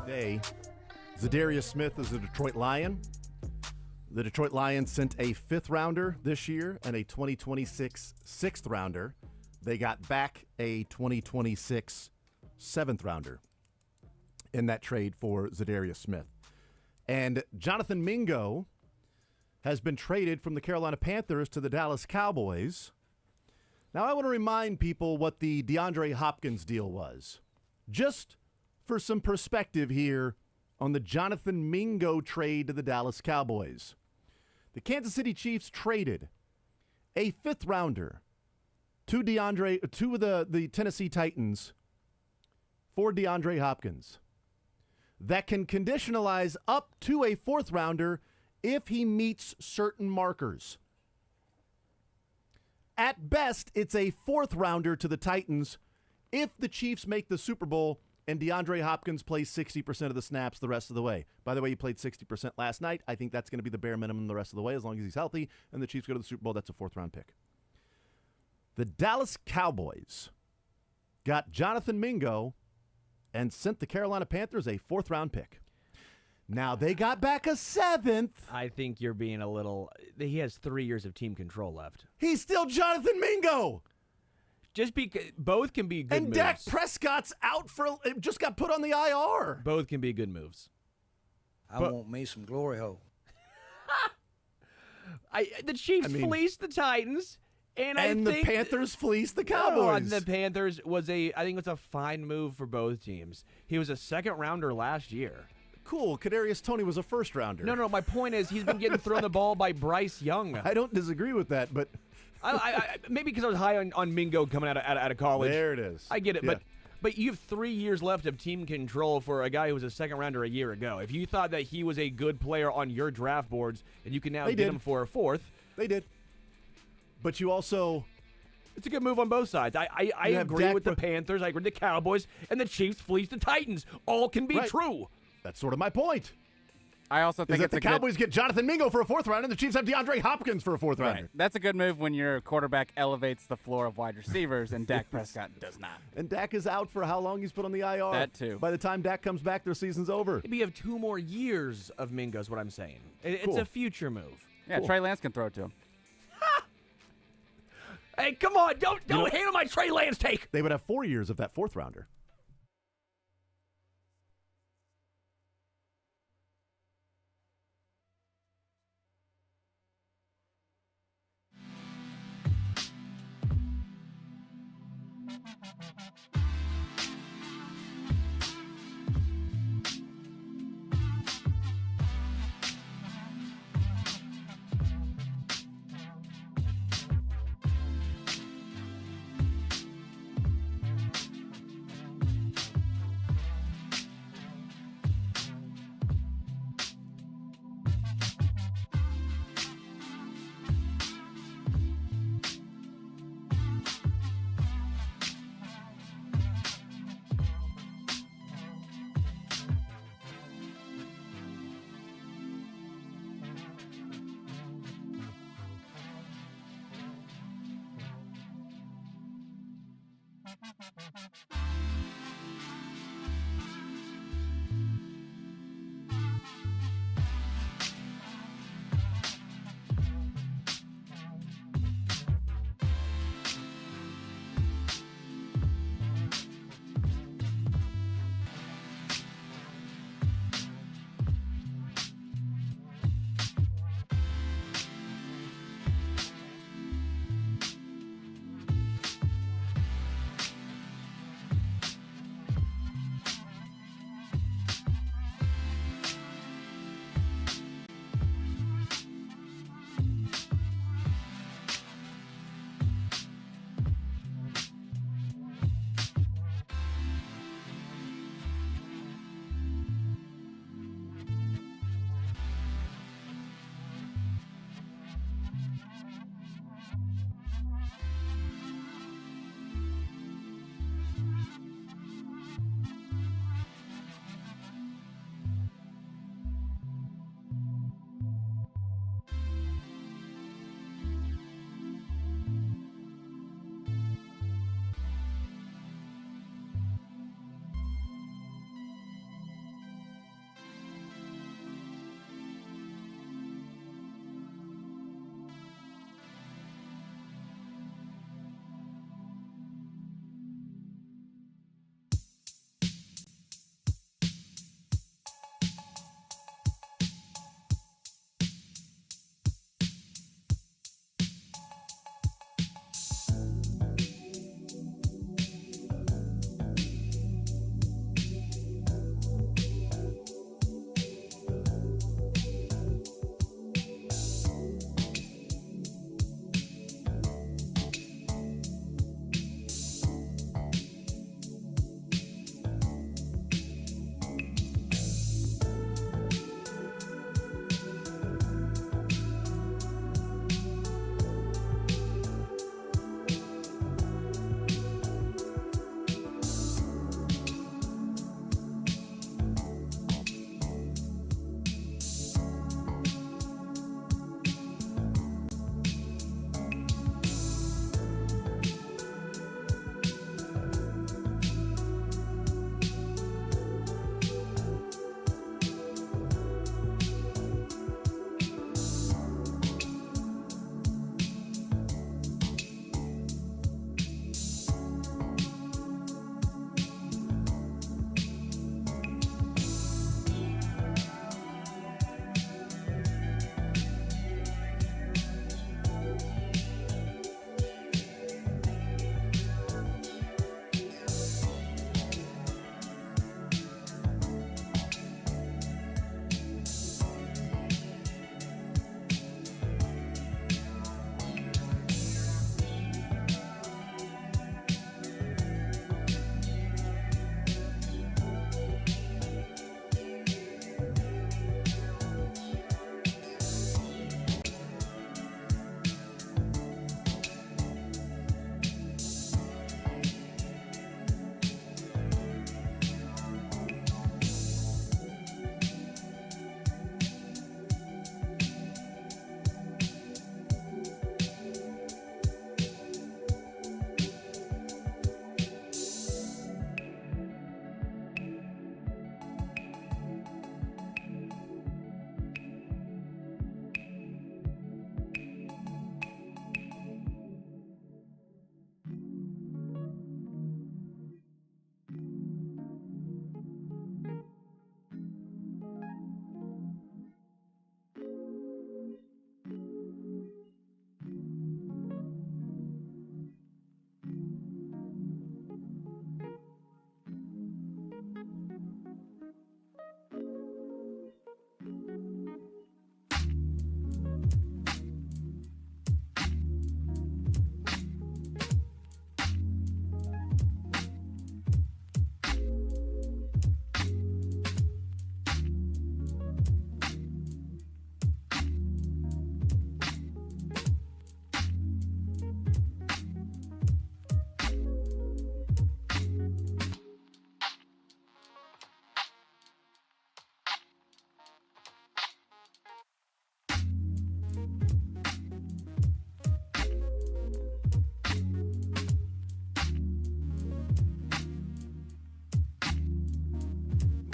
Speaker 1: today. Zadarius Smith is a Detroit Lion. The Detroit Lions sent a 5th rounder this year and a 2026 6th rounder. They got back a 2026 7th rounder in that trade for Zadarius Smith. And Jonathan Mingo has been traded from the Carolina Panthers to the Dallas Cowboys. Now, I want to remind people what the DeAndre Hopkins deal was. Just for some perspective here on the Jonathan Mingo trade to the Dallas Cowboys. The Kansas City Chiefs traded a 5th rounder to the Tennessee Titans for DeAndre Hopkins that can conditionalize up to a 4th rounder if he meets certain markers. At best, it's a 4th rounder to the Titans if the Chiefs make the Super Bowl and DeAndre Hopkins plays 60% of the snaps the rest of the way. By the way, he played 60% last night. I think that's going to be the bare minimum the rest of the way as long as he's healthy and the Chiefs go to the Super Bowl. That's a 4th-round pick. The Dallas Cowboys got Jonathan Mingo and sent the Carolina Panthers a 4th-round pick. Now, they got back a 7th.
Speaker 2: I think you're being a little... He has 3 years of team control left.
Speaker 1: He's still Jonathan Mingo.
Speaker 2: Just because both can be good moves.
Speaker 1: And Dak Prescott's out just got put on the IR.
Speaker 2: Both can be good moves.
Speaker 6: I want me some glory hole.
Speaker 2: The Chiefs fleeced the Titans.
Speaker 1: And the Panthers fleeced the Cowboys.
Speaker 2: The Panthers I think it was a fine move for both teams. He was a 2nd rounder last year.
Speaker 1: Cool. Kadarius Toney was a 1st rounder.
Speaker 2: No. My point is he's been getting thrown the ball by Bryce Young.
Speaker 1: I don't disagree with that, but
Speaker 2: I maybe because I was high on Mingo coming out of college.
Speaker 1: There it is.
Speaker 2: I get it,
Speaker 1: yeah.
Speaker 2: but you have 3 years left of team control for a guy who was a 2nd rounder a year ago. If you thought that he was a good player on your draft boards and you can now get him for a 4th,
Speaker 1: they did. But you also.
Speaker 2: It's a good move on both sides. I agree with the Panthers. I agree with the Cowboys. And the Chiefs fleeced the Titans. All can be true.
Speaker 1: That's sort of my point.
Speaker 5: I also think
Speaker 1: that the Cowboys get Jonathan Mingo for a 4th rounder and the Chiefs have DeAndre Hopkins for a 4th rounder.
Speaker 5: That's a good move when your quarterback elevates the floor of wide receivers and Dak Prescott does not.
Speaker 1: And Dak is out for how long he's put on the IR.
Speaker 5: That too.
Speaker 1: By the time Dak comes back, their season's over.
Speaker 2: Maybe you have 2 more years of Mingo is what I'm saying. It's a future move.
Speaker 5: Yeah, cool. Trey Lance can throw it to him.
Speaker 2: Hey, come on. Don't handle my Trey Lance take.
Speaker 1: They would have 4 years of that 4th rounder.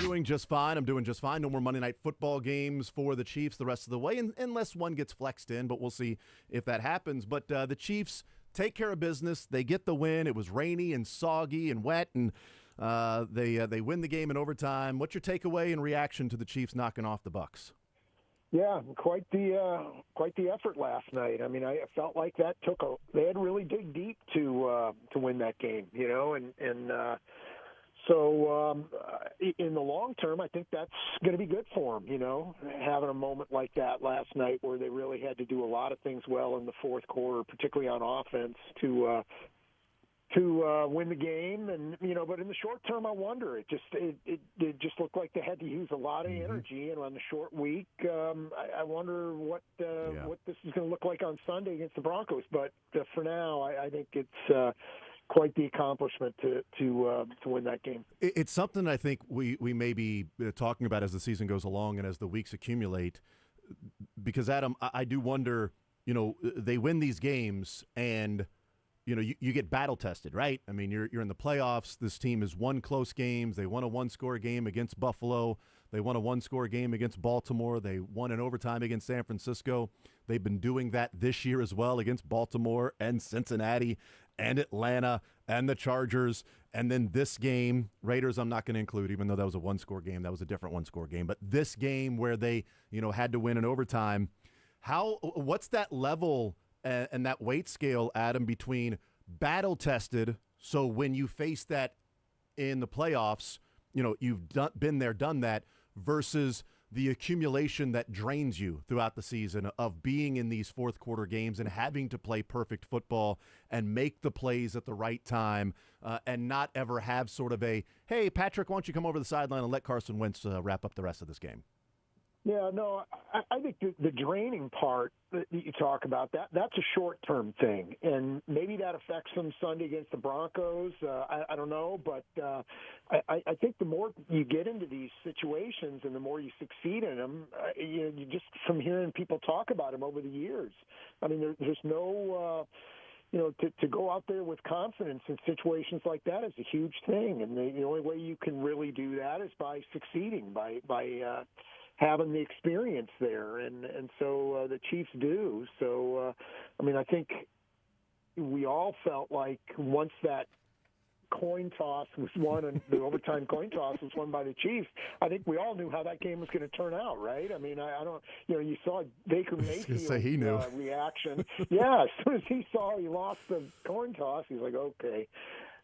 Speaker 1: Doing just fine. I'm doing just fine. No more Monday Night Football games for the Chiefs the rest of the way, unless one gets flexed in, but we'll see if that happens. But the Chiefs take care of business. They get the win. It was rainy and soggy and wet, and they win the game in overtime. What's your takeaway and reaction to the Chiefs knocking off the Bucs?
Speaker 7: Yeah, quite the effort last night. I mean, I felt like they had to really dig deep to win that game, So in the long term, I think that's going to be good for them, having a moment like that last night where they really had to do a lot of things well in the fourth quarter, particularly on offense, to win the game. And, but in the short term, I wonder. It just looked like they had to use a lot of energy. And on the short week, I wonder what this is going to look like on Sunday against the Broncos. But for now, I think it's quite the accomplishment to win that game.
Speaker 1: It's something I think we may be talking about as the season goes along and as the weeks accumulate, because, Adam, I do wonder, they win these games and, you get battle tested, right? I mean, you're in the playoffs. This team has won close games. They won a one-score game against Buffalo. They won a one-score game against Baltimore. They won in overtime against San Francisco. They've been doing that this year as well against Baltimore and Cincinnati and Atlanta and the Chargers. And then this game, Raiders I'm not going to include, even though that was a one-score game. That was a different one-score game. But this game where they, had to win in overtime, what's that level and that weight scale, Adam, between battle-tested, so when you face that in the playoffs, you've been there, done that, versus the accumulation that drains you throughout the season of being in these fourth quarter games and having to play perfect football and make the plays at the right time and not ever have sort of a, hey, Patrick, why don't you come over the sideline and let Carson Wentz wrap up the rest of this game?
Speaker 7: Yeah, no, I think the draining part that you talk about, that's a short-term thing, and maybe that affects them Sunday against the Broncos. I don't know, but I think the more you get into these situations and the more you succeed in them, you just from hearing people talk about them over the years. I mean, there's no to go out there with confidence in situations like that is a huge thing, and the only way you can really do that is by succeeding, by having the experience there, and so the Chiefs do. So, I think we all felt like once that coin toss was won and the overtime coin toss was won by the Chiefs, I think we all knew how that game was going to turn out, right? I mean, I don't, you saw Baker Mayfield's reaction. Yeah, as soon as he saw he lost the coin toss, he's like, okay,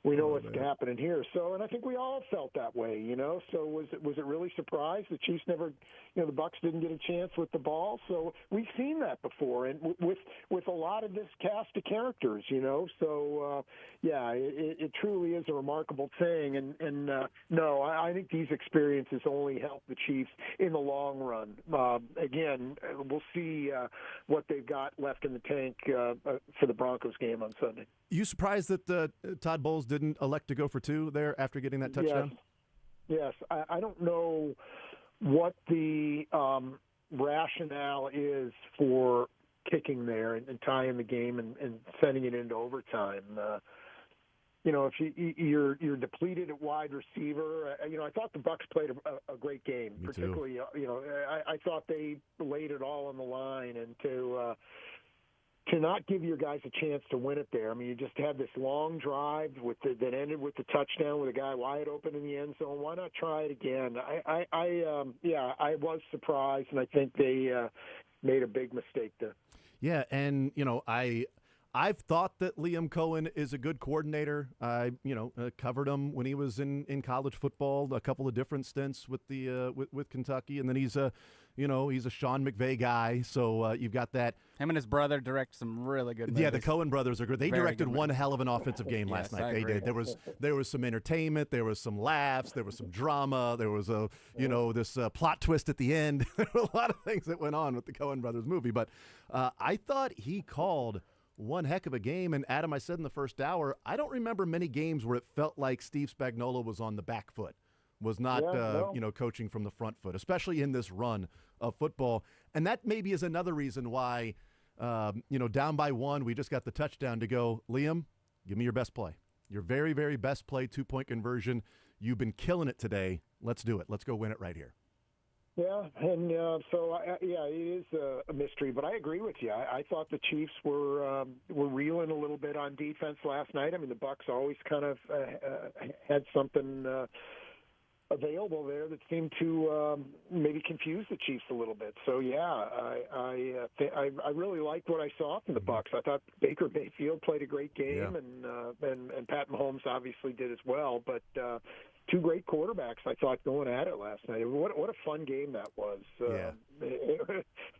Speaker 7: we know what's happening here. So, and I think we all felt that way, So was it really surprised the Chiefs never, the Bucs didn't get a chance with the ball? So we've seen that before, and with a lot of this cast of characters, So it truly is a remarkable thing. And no, I think these experiences only help the Chiefs in the long run. Again, we'll see what they've got left in the tank for the Broncos game on Sunday.
Speaker 1: You surprised that Todd Bowles didn't elect to go for two there after getting that touchdown?
Speaker 7: Yes. I don't know what the rationale is for kicking there and tying the game and sending it into overtime. If you're depleted at wide receiver, I thought the Bucs played a great game.
Speaker 1: Me
Speaker 7: particularly,
Speaker 1: too.
Speaker 7: I thought they laid it all on the line, and to not give your guys a chance to win it there. I mean, you just had this long drive that ended with the touchdown with a guy wide open in the end zone. Why not try it again? I was surprised, and I think they made a big mistake there.
Speaker 1: Yeah, and I've thought that Liam Cohen is a good coordinator. I covered him when he was in college football, a couple of different stints with the with Kentucky, and then he's a Sean McVay guy. So you've got that.
Speaker 5: Him and his brother direct some really good movies.
Speaker 1: Yeah, the Cohen brothers are good. They directed one hell of an offensive game last night. They did. There was some entertainment. There was some laughs. There was some drama. There was this plot twist at the end. There were a lot of things that went on with the Cohen brothers movie. But I thought he called one heck of a game. And Adam, I said in the first hour, I don't remember many games where it felt like Steve Spagnuolo was on the back foot, was not coaching from the front foot, especially in this run of football. And that maybe is another reason why, down by one, we just got the touchdown to go, Liam, give me your best play. Your very, very best play, 2-point conversion. You've been killing it today. Let's do it. Let's go win it right here.
Speaker 7: Yeah, and it is a mystery, but I agree with you. I thought the Chiefs were reeling a little bit on defense last night. I mean, the Bucs always kind of had something available there that seemed to maybe confuse the Chiefs a little bit. So I really liked what I saw from the Bucs. I thought Baker Mayfield played a great game, and Pat Mahomes obviously did as well. But two great quarterbacks, I thought, going at it last night. What a fun game that was.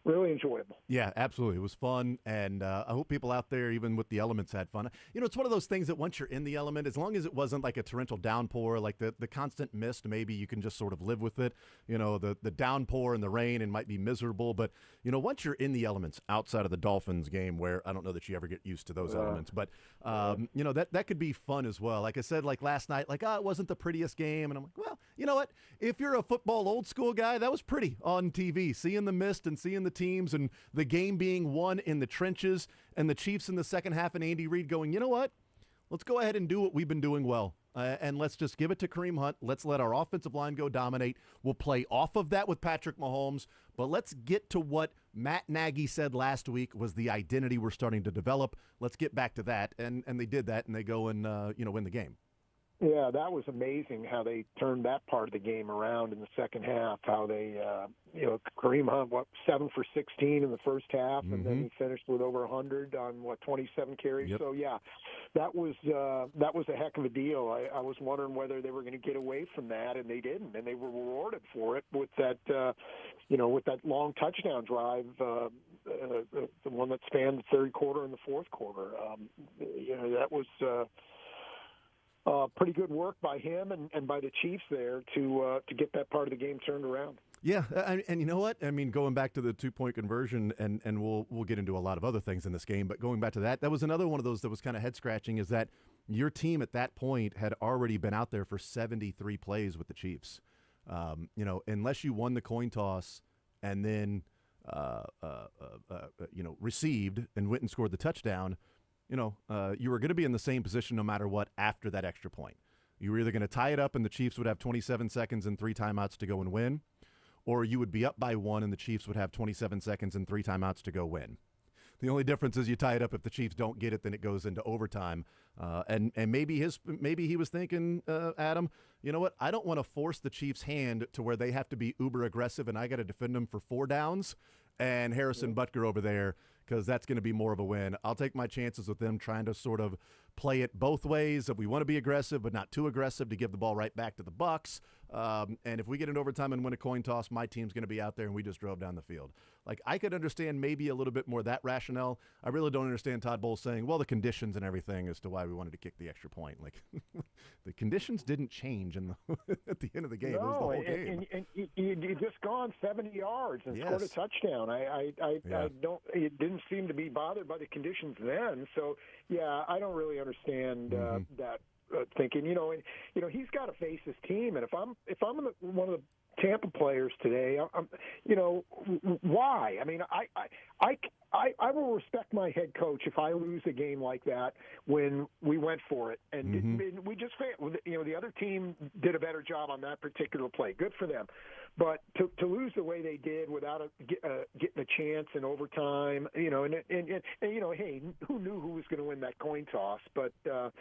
Speaker 7: Really enjoyable.
Speaker 1: Yeah, absolutely. It was fun, and I hope people out there, even with the elements, had fun. You know, it's one of those things that once you're in the element, as long as it wasn't like a torrential downpour, like the constant mist, maybe you can just sort of live with it. You know, the downpour and the rain, and might be miserable. But, you know, once you're in the elements outside of the Dolphins game, where I don't know that you ever get used to those elements, but, you know, that could be fun as well. Like I said, like last night, like, it wasn't the prettiest game. And I'm like, well, you know what? If you're a football old school guy, that was pretty on TV, seeing the mist and seeing the teams and the game being won in the trenches and the Chiefs in the second half and Andy Reid going, you know what? Let's go ahead and do what we've been doing well. And let's just give it to Kareem Hunt. Let's let our offensive line go dominate. We'll play off of that with Patrick Mahomes. But let's get to what Matt Nagy said last week was the identity we're starting to develop. Let's get back to that. And they did that, and they go and, win the game.
Speaker 7: Yeah, that was amazing how they turned that part of the game around in the second half, how they, Kareem Hunt, 7 for 16 in the first half, and then he finished with over 100 on, 27 carries. Yep. So, yeah, that was a heck of a deal. I was wondering whether they were going to get away from that, and they didn't, and they were rewarded for it with that, with that long touchdown drive, the one that spanned the third quarter and the fourth quarter. That was pretty good work by him and by the Chiefs there to get that part of the game turned around.
Speaker 1: Yeah, and you know what? I mean, going back to the 2-point conversion, and we'll get into a lot of other things in this game, but going back to that was another one of those that was kind of head-scratching, is that your team at that point had already been out there for 73 plays with the Chiefs. Unless you won the coin toss and then, received and went and scored the touchdown, you were going to be in the same position no matter what after that extra point. You were either going to tie it up and the Chiefs would have 27 seconds and 3 timeouts to go and win, or you would be up by 1 and the Chiefs would have 27 seconds and 3 timeouts to go win. The only difference is you tie it up. If the Chiefs don't get it, then it goes into overtime. And maybe he was thinking, Adam, you know what? I don't want to force the Chiefs' hand to where they have to be uber aggressive and I got to defend them for 4 downs and Harrison Butker over there, because that's going to be more of a win. I'll take my chances with them trying to sort of play it both ways. If we want to be aggressive but not too aggressive to give the ball right back to the Bucs. And if we get in overtime and win a coin toss, my team's going to be out there and we just drove down the field. Like, I could understand maybe a little bit more that rationale. I really don't understand Todd Bowles saying, well, the conditions and everything as to why we wanted to kick the extra point. Like, the conditions didn't change at the end of the game.
Speaker 7: No,
Speaker 1: it was the whole game.
Speaker 7: And you just gone 70 yards and scored a touchdown. I don't. It didn't seem to be bothered by the conditions then. So yeah, I don't really understand that thinking. He's got to face his team, and if I'm one of the Tampa players today, why? I mean, I will respect my head coach if I lose a game like that when we went for it and we just failed. The other team did a better job on that particular play. Good for them. But to lose the way they did without getting a chance in overtime, hey, who knew who was going to win that coin toss? But the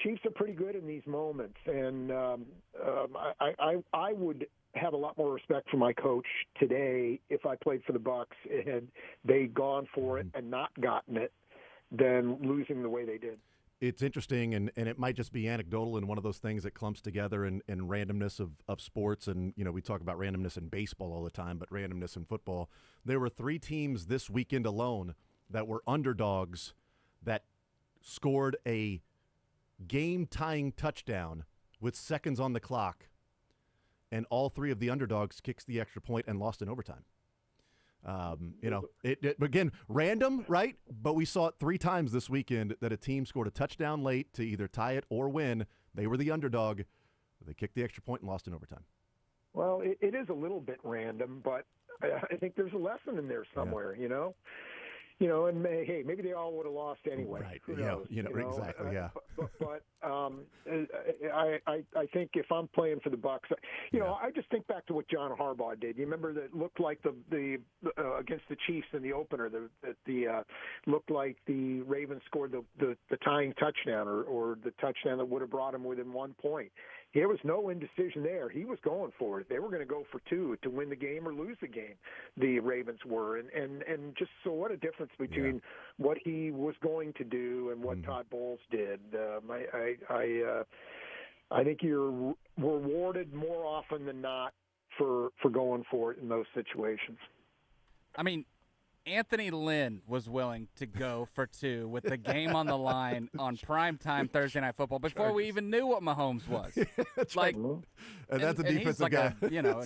Speaker 7: Chiefs are pretty good in these moments, and I would have a lot more respect for my coach today if I played for the Bucs and they'd gone for it and not gotten it than losing the way they did.
Speaker 1: It's interesting, and it might just be anecdotal and one of those things that clumps together in randomness of sports. And, we talk about randomness in baseball all the time, but randomness in football. There were 3 teams this weekend alone that were underdogs that scored a game-tying touchdown with seconds on the clock, and all 3 of the underdogs kicked the extra point and lost in overtime. Again, random, right? But we saw it 3 times this weekend that a team scored a touchdown late to either tie it or win. They were the underdog. They kicked the extra point and lost in overtime.
Speaker 7: Well, it is a little bit random, but I think there's a lesson in there somewhere, and hey, maybe they all would have lost anyway.
Speaker 1: Right.
Speaker 7: Who knows?
Speaker 1: Exactly. Yeah.
Speaker 7: But I think if I'm playing for the Bucs, I just think back to what John Harbaugh did. You remember that it looked like the against the Chiefs in the opener, that looked like the Ravens scored the tying touchdown or the touchdown that would have brought him within 1 point. There was no indecision there. He was going for it. They were going to go for 2 to win the game or lose the game. The Ravens were, and just so what a difference between what he was going to do and what Todd Bowles did. I think you're rewarded more often than not for going for it in those situations.
Speaker 5: I mean, Anthony Lynn was willing to go for 2 with the game on the line on primetime Thursday Night Football before we even knew what Mahomes was.
Speaker 1: That's
Speaker 5: like,
Speaker 1: right. And that's a defensive
Speaker 5: like
Speaker 1: guy.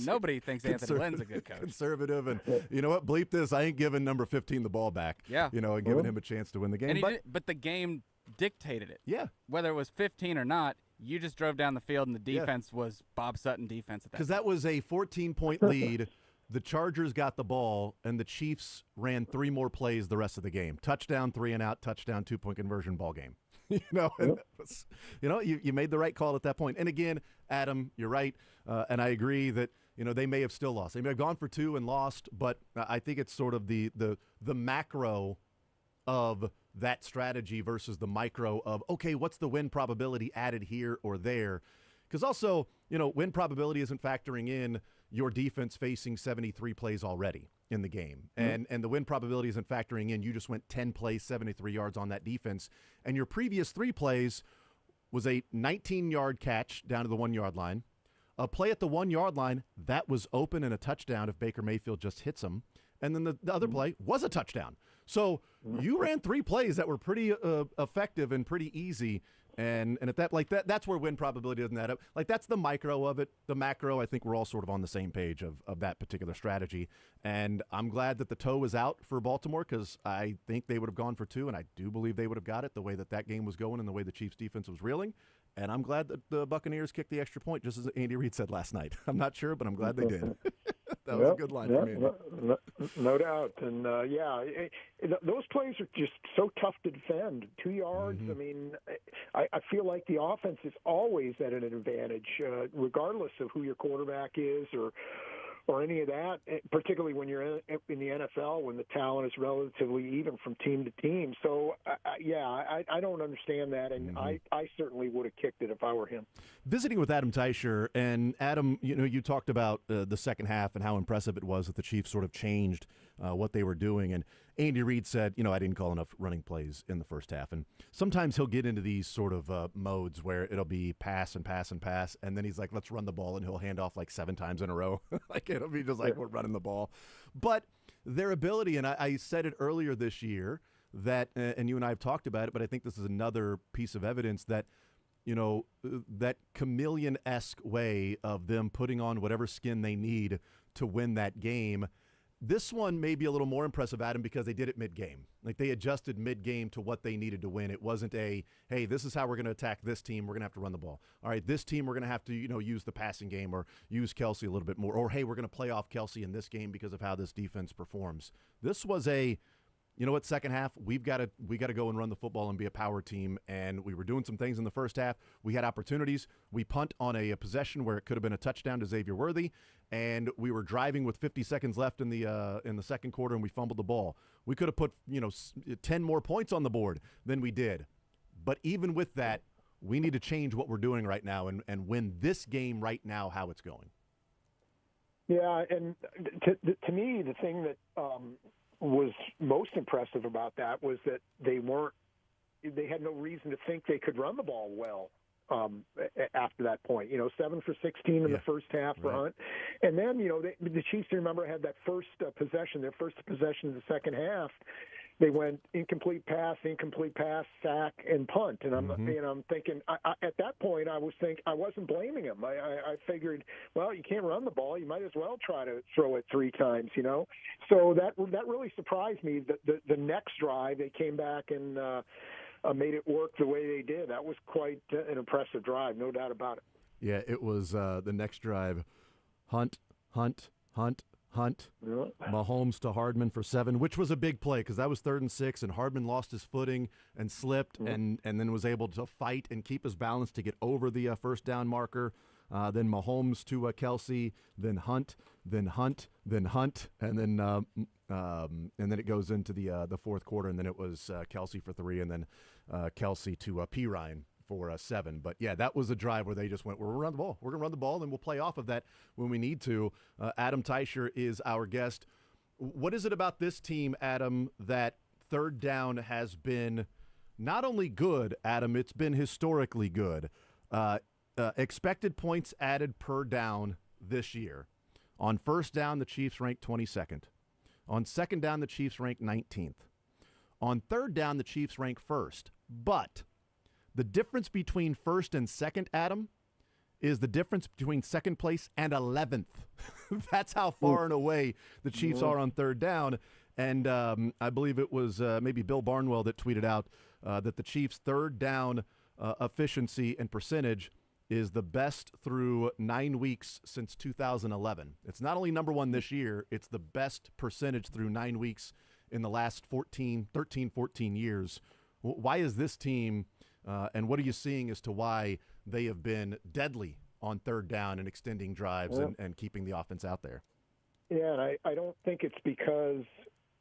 Speaker 5: Nobody thinks Anthony Lynn's a good coach.
Speaker 1: Conservative, and you know what? Bleep this. I ain't giving number 15 the ball back.
Speaker 5: Yeah.
Speaker 1: And giving him a chance to win the game.
Speaker 5: But the game dictated it.
Speaker 1: Yeah.
Speaker 5: Whether it was 15 or not, you just drove down the field, and the defense was Bob Sutton defense at that.
Speaker 1: Because that was a 14-point lead. The Chargers got the ball, and the Chiefs ran 3 more plays the rest of the game. Touchdown, 3 and out, touchdown, 2-point conversion, ball game. You made the right call at that point. And again, Adam, you're right, and I agree that they may have still lost. They may have gone for 2 and lost, but I think it's sort of the macro of that strategy versus the micro of, okay, what's the win probability added here or there? Because also, win probability isn't factoring in your defense facing 73 plays already in the game. And the win probability isn't factoring in you just went 10 plays, 73 yards on that defense. And your previous 3 plays was a 19-yard catch down to the 1-yard line, a play at the 1-yard line that was open and a touchdown if Baker Mayfield just hits him, and then the other play was a touchdown. So you ran 3 plays that were pretty effective and pretty easy. And at that's where win probability doesn't add up. Like, that's the micro of it. The macro, I think we're all sort of on the same page of that particular strategy. And I'm glad that the toe was out for Baltimore, because I think they would have gone for 2, and I do believe they would have got it the way that game was going and the way the Chiefs defense was reeling. And I'm glad that the Buccaneers kicked the extra point, just as Andy Reid said last night. I'm not sure, but I'm glad they did. That was a good line from Andy.
Speaker 7: No doubt. And, those plays are just so tough to defend. 2 yards, I mean, I feel like the offense is always at an advantage, regardless of who your quarterback is or any of that, particularly when you're in the NFL, when the talent is relatively even from team to team. So, I don't understand that, and I certainly would have kicked it if I were him.
Speaker 1: Visiting with Adam Teicher, and Adam, you talked about the second half and how impressive it was that the Chiefs sort of changed what they were doing, and Andy Reid said, I didn't call enough running plays in the first half, and sometimes he'll get into these sort of modes where it'll be pass and pass and pass, and then he's like, let's run the ball, and he'll hand off like 7 times in a row. Like, it'll be just like, we're running the ball. But their ability, and I said it earlier this year, that, and you and I have talked about it, but I think this is another piece of evidence that, that chameleon-esque way of them putting on whatever skin they need to win that game. This one may be a little more impressive, Adam, because they did it mid-game. Like, they adjusted mid-game to what they needed to win. It wasn't hey, this is how we're going to attack this team. We're going to have to run the ball. All right, this team, we're going to have to, use the passing game or use Kelsey a little bit more. Or, hey, we're going to play off Kelsey in this game because of how this defense performs. This was second half, we got to go and run the football and be a power team, and we were doing some things in the first half. We had opportunities. We punt on a possession where it could have been a touchdown to Xavier Worthy, and we were driving with 50 seconds left in the second quarter, and we fumbled the ball. We could have put 10 more points on the board than we did. But even with that, we need to change what we're doing right now and win this game right now how it's going.
Speaker 7: Yeah, and to me, the thing that was most impressive about that was that they had no reason to think they could run the ball well after that point. 7 for 16 in the first half for Hunt. And then, the Chiefs, remember, had that first possession, their first possession in the second half. They went incomplete pass, sack, and punt. And I'm thinking, at that point, I wasn't blaming him. I figured, well, you can't run the ball. You might as well try to throw it 3 times, So that really surprised me. The next drive, they came back and made it work the way they did. That was quite an impressive drive, no doubt about it.
Speaker 1: Yeah, it was the next drive. Hunt, Hunt, Mahomes to Hardman for 7, which was a big play because that was 3rd and 6, and Hardman lost his footing and slipped and then was able to fight and keep his balance to get over the first down marker. Then Mahomes to Kelsey, then Hunt, then Hunt, then Hunt, and then it goes into the fourth quarter, and then it was Kelsey for 3, and then Kelsey to P. Ryan for 7. But, yeah, that was a drive where they just went, we're going to run the ball. We're going to run the ball, and we'll play off of that when we need to. Adam Teicher is our guest. What is it about this team, Adam, that third down has been not only good, Adam, it's been historically good. Expected points added per down this year. On first down, the Chiefs ranked 22nd. On second down, the Chiefs ranked 19th. On third down, the Chiefs rank first. But the difference between first and second, Adam, is the difference between second place and 11th. That's how far and away the Chiefs are on third down. And I believe it was maybe Bill Barnwell that tweeted out that the Chiefs' third down efficiency and percentage is the best through 9 weeks since 2011. It's not only number one this year, it's the best percentage through 9 weeks in the last 13, 14 years. Why is this team, and what are you seeing as to why they have been deadly on third down and extending drives and keeping the offense out there?
Speaker 7: Yeah, and I don't think it's because,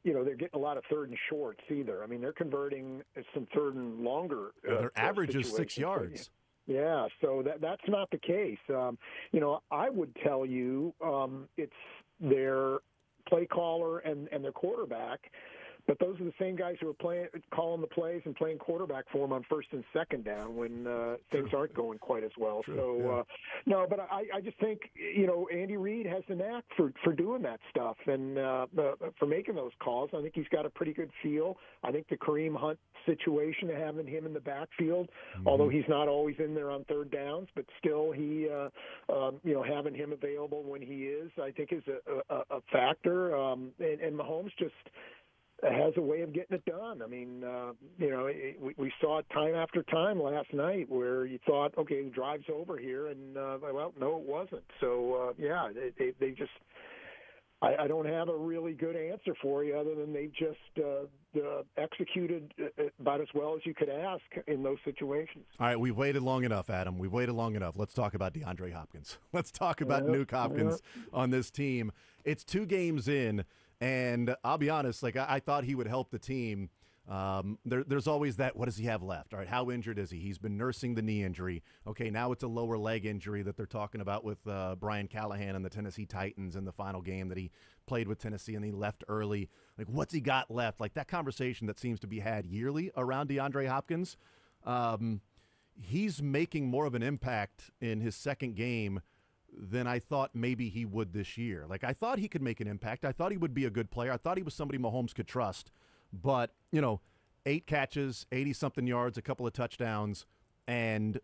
Speaker 7: they're getting a lot of third and shorts either. I mean, they're converting some third and longer.
Speaker 1: Their average is 6 yards.
Speaker 7: Yeah, so that's not the case. I would tell you it's their play caller and their quarterback, but those are the same guys who are calling the plays and playing quarterback for them on first and second down when things aren't going quite as well.
Speaker 1: True.
Speaker 7: So, no, but I just think, Andy Reid has the knack for doing that stuff and for making those calls. I think he's got a pretty good feel. I think the Kareem Hunt situation, having him in the backfield, although he's not always in there on third downs, but still he, having him available when he is, I think is a factor. And Mahomes just has a way of getting it done. I mean, we saw it time after time last night where you thought, okay, the drive's over here, and well, no, it wasn't. So they just. I don't have a really good answer for you other than they've just executed about as well as you could ask in those situations.
Speaker 1: All right, we've waited long enough, Adam. We've waited long enough. Let's talk about DeAndre Hopkins. Let's talk about Nuke Hopkins on this team. It's 2 games in, and I'll be honest, I thought he would help the team. There's always that, what does he have left? All right, how injured is he? He's been nursing the knee injury. Okay, now it's a lower leg injury that they're talking about with Brian Callahan and the Tennessee Titans in the final game that he played with Tennessee and he left early. What's he got left? That conversation that seems to be had yearly around DeAndre Hopkins. He's making more of an impact in his second game than I thought maybe he would this year. I thought he could make an impact. I thought he would be a good player. I thought he was somebody Mahomes could trust. But, 8 catches, 80-something yards, a couple of touchdowns, and,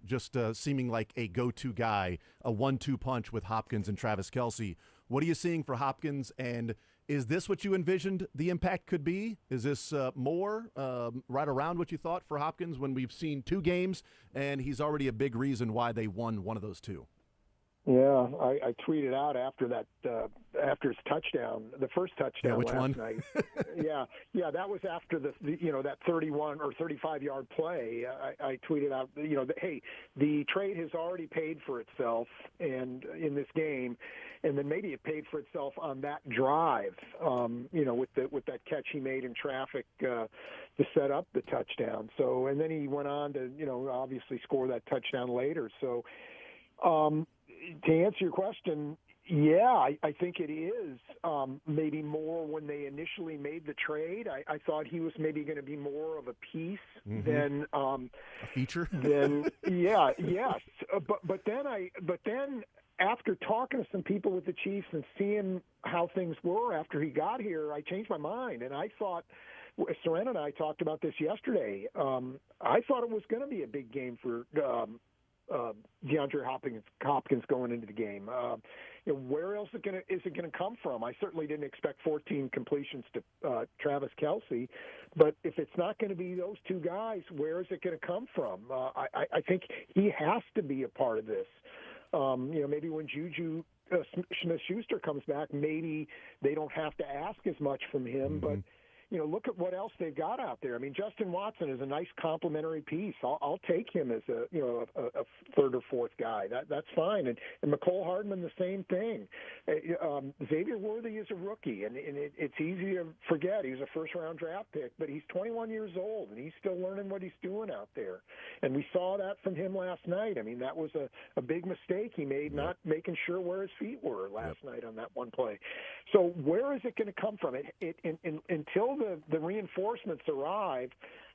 Speaker 1: just seeming like a go-to guy, a 1-2 punch with Hopkins and Travis Kelce. What are you seeing for Hopkins, and is this what you envisioned the impact could be? Is this more right around what you thought for Hopkins when we've seen 2 games, and he's already a big reason why they won one of those 2?
Speaker 7: Yeah, I tweeted out after after his touchdown, the first touchdown last night. yeah, that was after that 31 or 35-yard play. I tweeted out, hey, the trade has already paid for itself, and in this game, and then maybe it paid for itself on that drive, with that catch he made in traffic to set up the touchdown. So, and then he went on to, obviously score that touchdown later. So. To answer your question, yeah, I think it is maybe more when they initially made the trade. I thought he was maybe going to be more of a piece than
Speaker 1: a feature.
Speaker 7: Yes. But then after talking to some people with the Chiefs and seeing how things were after he got here, I changed my mind, and I thought. Serena and I talked about this yesterday. I thought it was going to be a big game for. DeAndre Hopkins going into the game. Where else is it going to come from? I certainly didn't expect 14 completions to Travis Kelce, but if it's not going to be those 2 guys, where is it going to come from? I think he has to be a part of this. Maybe when Juju Smith-Schuster comes back, maybe they don't have to ask as much from him, but look at what else they've got out there. I mean, Justin Watson is a nice complementary piece. I'll take him as a third or fourth guy. That's fine. And McCole Hardman, the same thing. Xavier Worthy is a rookie, and it's easy to forget he's a first-round draft pick, but he's 21 years old, and he's still learning what he's doing out there. And we saw that from him last night. I mean, that was a big mistake he made, not making sure where his feet were last night on that one play. So where is it going to come from? Until the reinforcements arrive,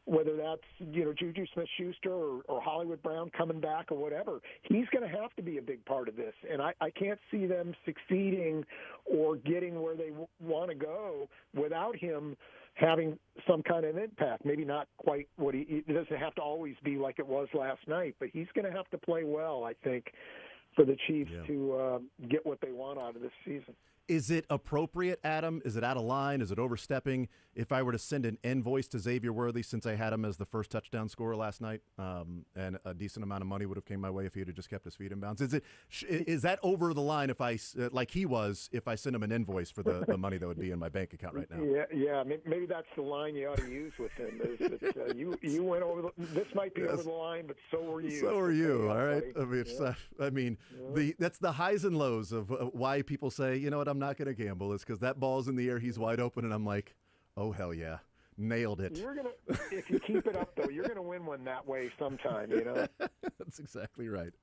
Speaker 7: whether that's Juju Smith-Schuster or Hollywood Brown coming back or whatever, he's going to have to be a big part of this. And I can't see them succeeding or getting where they want to go without him having some kind of impact. Maybe not quite what it doesn't have to always be like it was last night, but he's going to have to play well, I think, for the Chiefs to get what they want out of this season.
Speaker 1: Is it appropriate, Adam? Is it out of line? Is it overstepping if I were to send an invoice to Xavier Worthy, since I had him as the first touchdown scorer last night, and a decent amount of money would have came my way if he had just kept his feet in bounds? Is that over the line if I, like he was, if I send him an invoice for the money that would be in my bank account right now?
Speaker 7: Yeah. Maybe that's the line you ought to use with him. Is that, you went over this might be over the line, but so were you.
Speaker 1: So are you. All right. I mean, that's the highs and lows of why people say, you know what, I'm not going to gamble. It's because that ball's in the air, he's wide open, and I'm like, oh hell yeah, nailed it.
Speaker 7: If you keep it up though, you're gonna win one that way sometime.
Speaker 1: That's exactly right.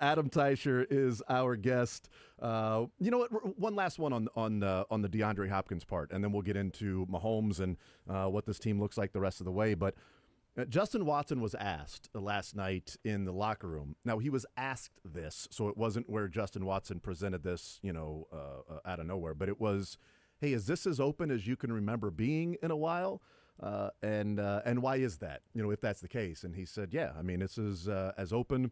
Speaker 1: Adam Teicher is our guest. You know what? One last one on the DeAndre Hopkins part, and then we'll get into Mahomes and what this team looks like the rest of the way. But Justin Watson was asked last night in the locker room. Now, he was asked this, so it wasn't where Justin Watson presented this, out of nowhere. But it was, hey, is this as open as you can remember being in a while? And why is that, if that's the case? And he said, yeah, I mean, this is as open,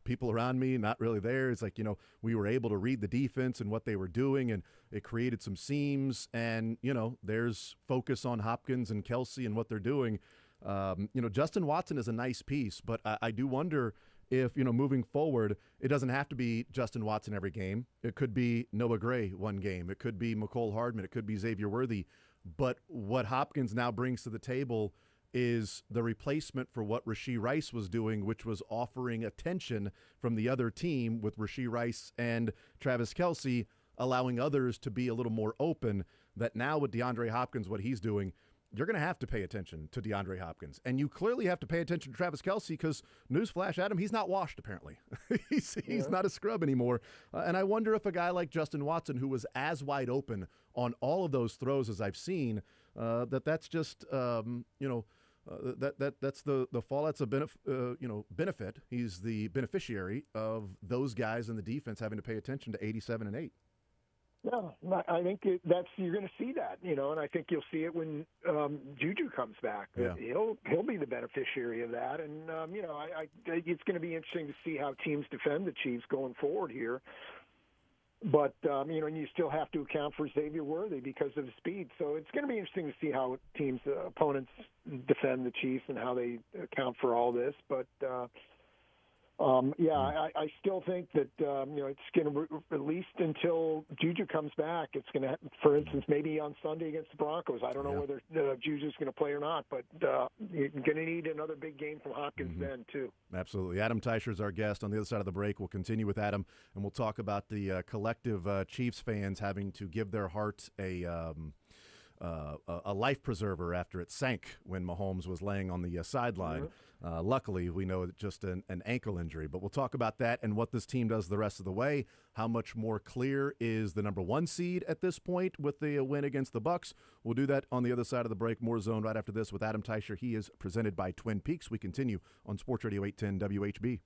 Speaker 1: people around me, not really there. It's like, we were able to read the defense and what they were doing, and it created some seams. And, there's focus on Hopkins and Kelsey and what they're doing. Justin Watson is a nice piece, but I do wonder if, moving forward, it doesn't have to be Justin Watson every game. It could be Noah Gray one game. It could be McCole Hardman. It could be Xavier Worthy. But what Hopkins now brings to the table is the replacement for what Rashee Rice was doing, which was offering attention from the other team with Rashee Rice and Travis Kelce, allowing others to be a little more open. That now with DeAndre Hopkins, what he's doing, you're going to have to pay attention to DeAndre Hopkins. And you clearly have to pay attention to Travis Kelce because, newsflash, Adam, he's not washed, apparently. he's not a scrub anymore. And I wonder if a guy like Justin Watson, who was as wide open on all of those throws as I've seen, that's just, that's the fallout's a benefit. He's the beneficiary of those guys in the defense having to pay attention to 87 and 8.
Speaker 7: Yeah, I think you're going to see that, and I think you'll see it when Juju comes back.
Speaker 1: Yeah.
Speaker 7: He'll be the beneficiary of that, and it's going to be interesting to see how teams defend the Chiefs going forward here. But and you still have to account for Xavier Worthy because of his speed. So it's going to be interesting to see how opponents defend the Chiefs and how they account for all this. But I still think that it's going to at least until Juju comes back. It's going to, for instance, maybe on Sunday against the Broncos. I don't know whether Juju's going to play or not, but you're going to need another big game from Hopkins then too. Absolutely.
Speaker 1: Adam Teicher is our guest. On the other side of the break, we'll continue with Adam, and we'll talk about the collective Chiefs fans having to give their heart a life preserver after it sank when Mahomes was laying on the sideline. Luckily, we know it's just an ankle injury, but we'll talk about that and what this team does the rest of the way. How much more clear is the number 1 seed at this point with the win against the Bucs? We'll do that on the other side of the break. More Zone right after this with Adam Teicher. He is presented by Twin Peaks. We continue on Sports Radio 810 WHB.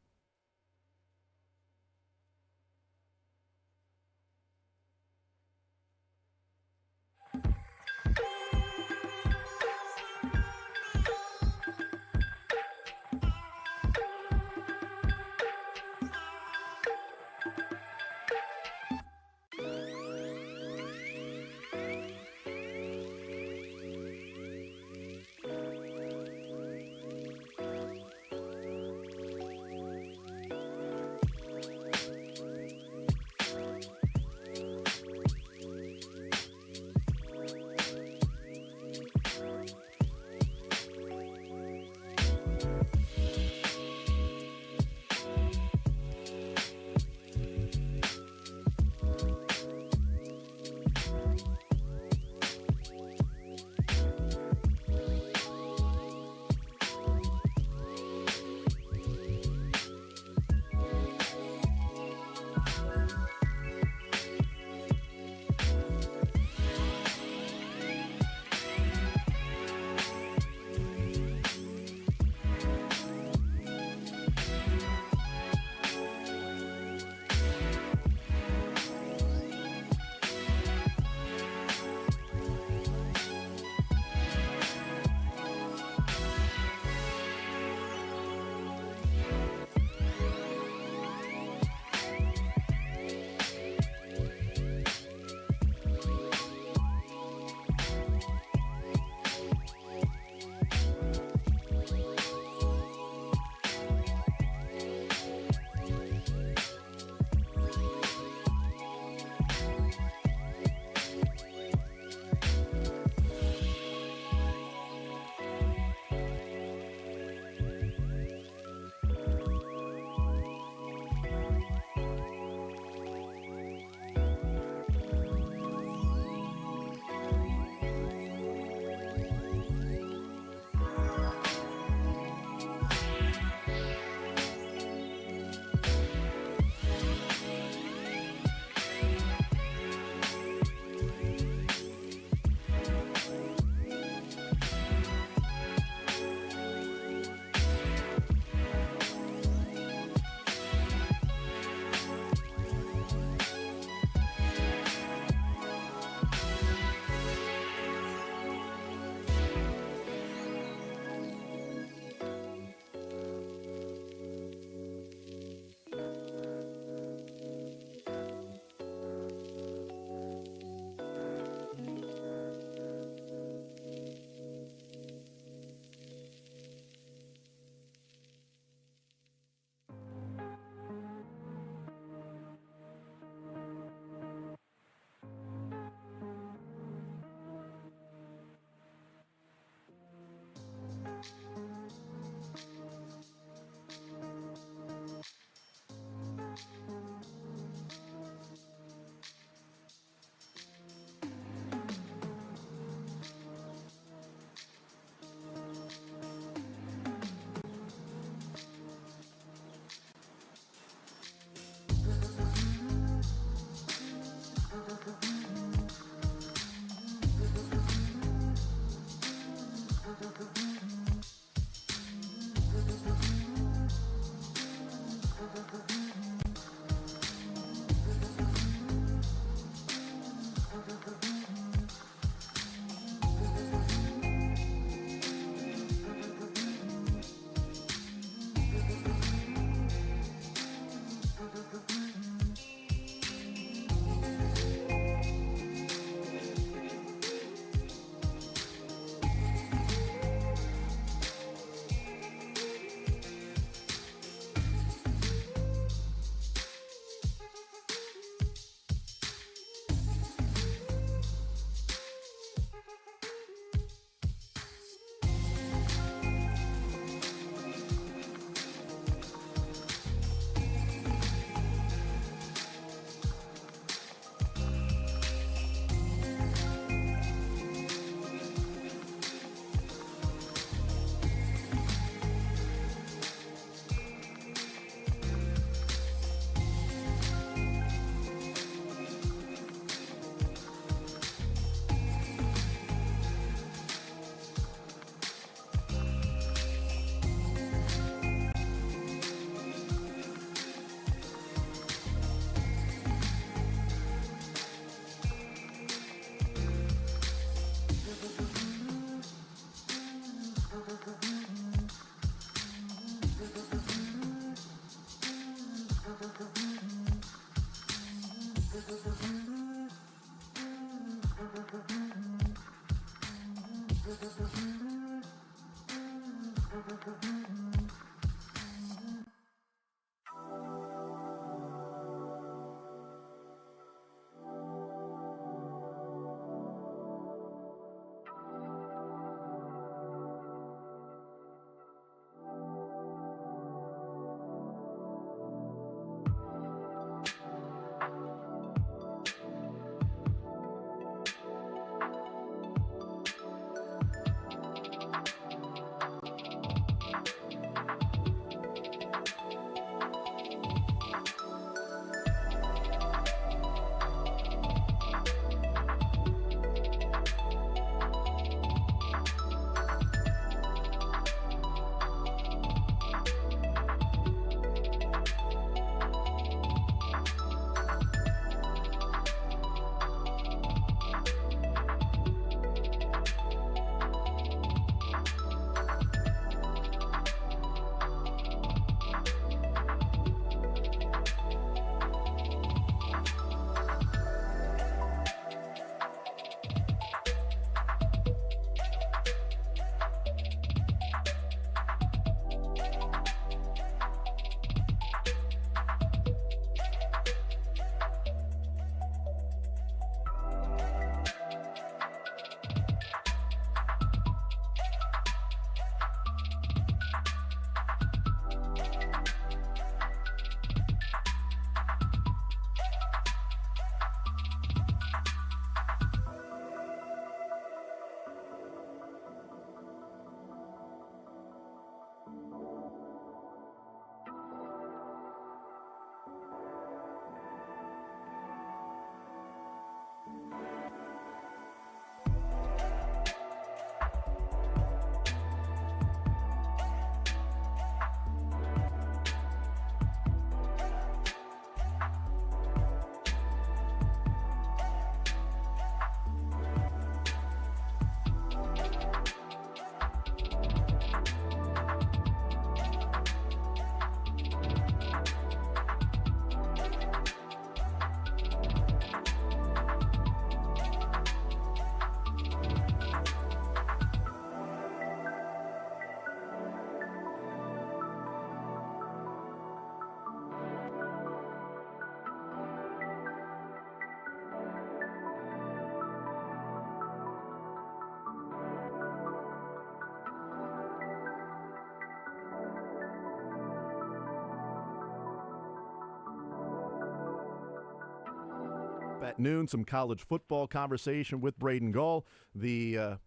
Speaker 1: up at noon, some college football conversation with Braden Gall. The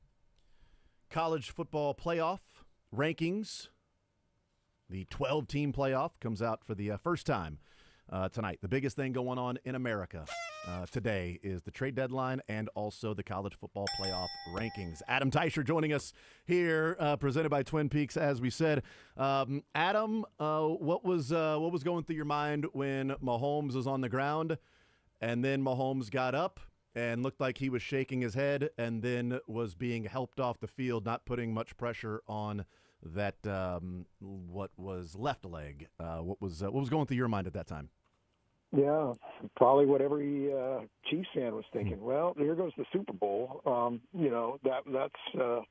Speaker 1: college football playoff rankings, the 12-team playoff, comes out for the first time tonight. The biggest thing going on in America today is the trade deadline and also the college football playoff rankings. Adam Teicher joining us here, presented by Twin Peaks, as we said. Adam, what was going through your mind when Mahomes was on the ground, and then Mahomes got up and looked like he was shaking his head, and then was being helped off the field, not putting much pressure on that what was left leg? What was going through your mind at that time?
Speaker 7: Yeah, probably what every Chiefs fan was thinking. Well, here goes the Super Bowl. That's.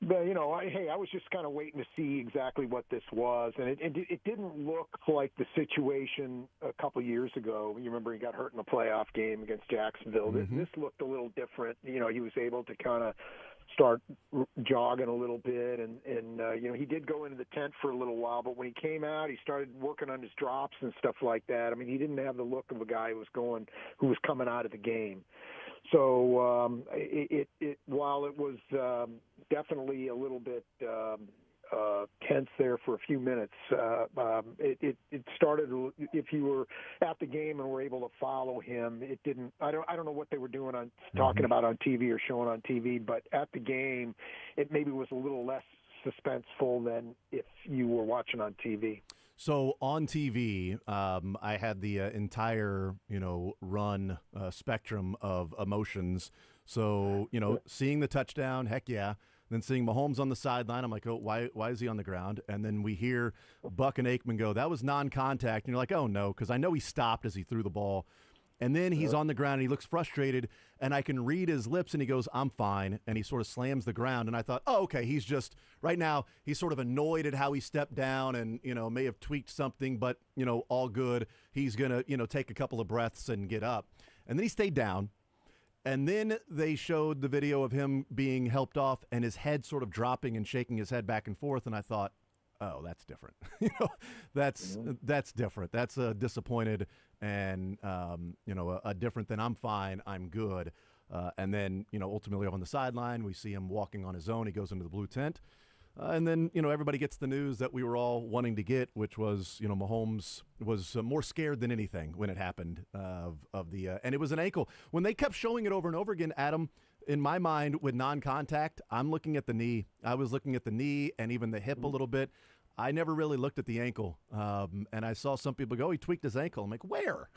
Speaker 7: But, I was just kind of waiting to see exactly what this was, and it didn't look like the situation a couple years ago. You remember he got hurt in the playoff game against Jacksonville. Mm-hmm. This looked a little different. He was able to kind of start jogging a little bit, and he did go into the tent for a little while, but when he came out, he started working on his drops and stuff like that. I mean, he didn't have the look of a guy who was coming out of the game. So while it was definitely a little bit tense there for a few minutes, it started. If you were at the game and were able to follow him, it didn't. I don't know what they were doing talking about on TV or showing on TV, but at the game, it maybe was a little less suspenseful than if you were watching on TV.
Speaker 1: So on TV, I had the entire, run spectrum of emotions. So, seeing the touchdown, heck yeah. Then seeing Mahomes on the sideline, I'm like, oh, why is he on the ground? And then we hear Buck and Aikman go, that was non-contact. And you're like, oh, no, because I know he stopped as he threw the ball. And then he's on the ground, and he looks frustrated, and I can read his lips, and he goes, I'm fine, and he sort of slams the ground. And I thought, oh, okay, he's just – right now he's sort of annoyed at how he stepped down and, may have tweaked something, but, all good. He's going to, take a couple of breaths and get up. And then he stayed down, and then they showed the video of him being helped off and his head sort of dropping and shaking his head back and forth, and I thought, oh, that's different. That's different. That's disappointed and, a different than I'm fine, I'm good. And then, ultimately on the sideline, we see him walking on his own. He goes into the blue tent. And then, everybody gets the news that we were all wanting to get, which was, Mahomes was more scared than anything when it happened and it was an ankle. When they kept showing it over and over again, Adam, in my mind, with non-contact, I'm looking at the knee. I was looking at the knee and even the hip a little bit. I never really looked at the ankle, and I saw some people go, he tweaked his ankle. I'm like, where?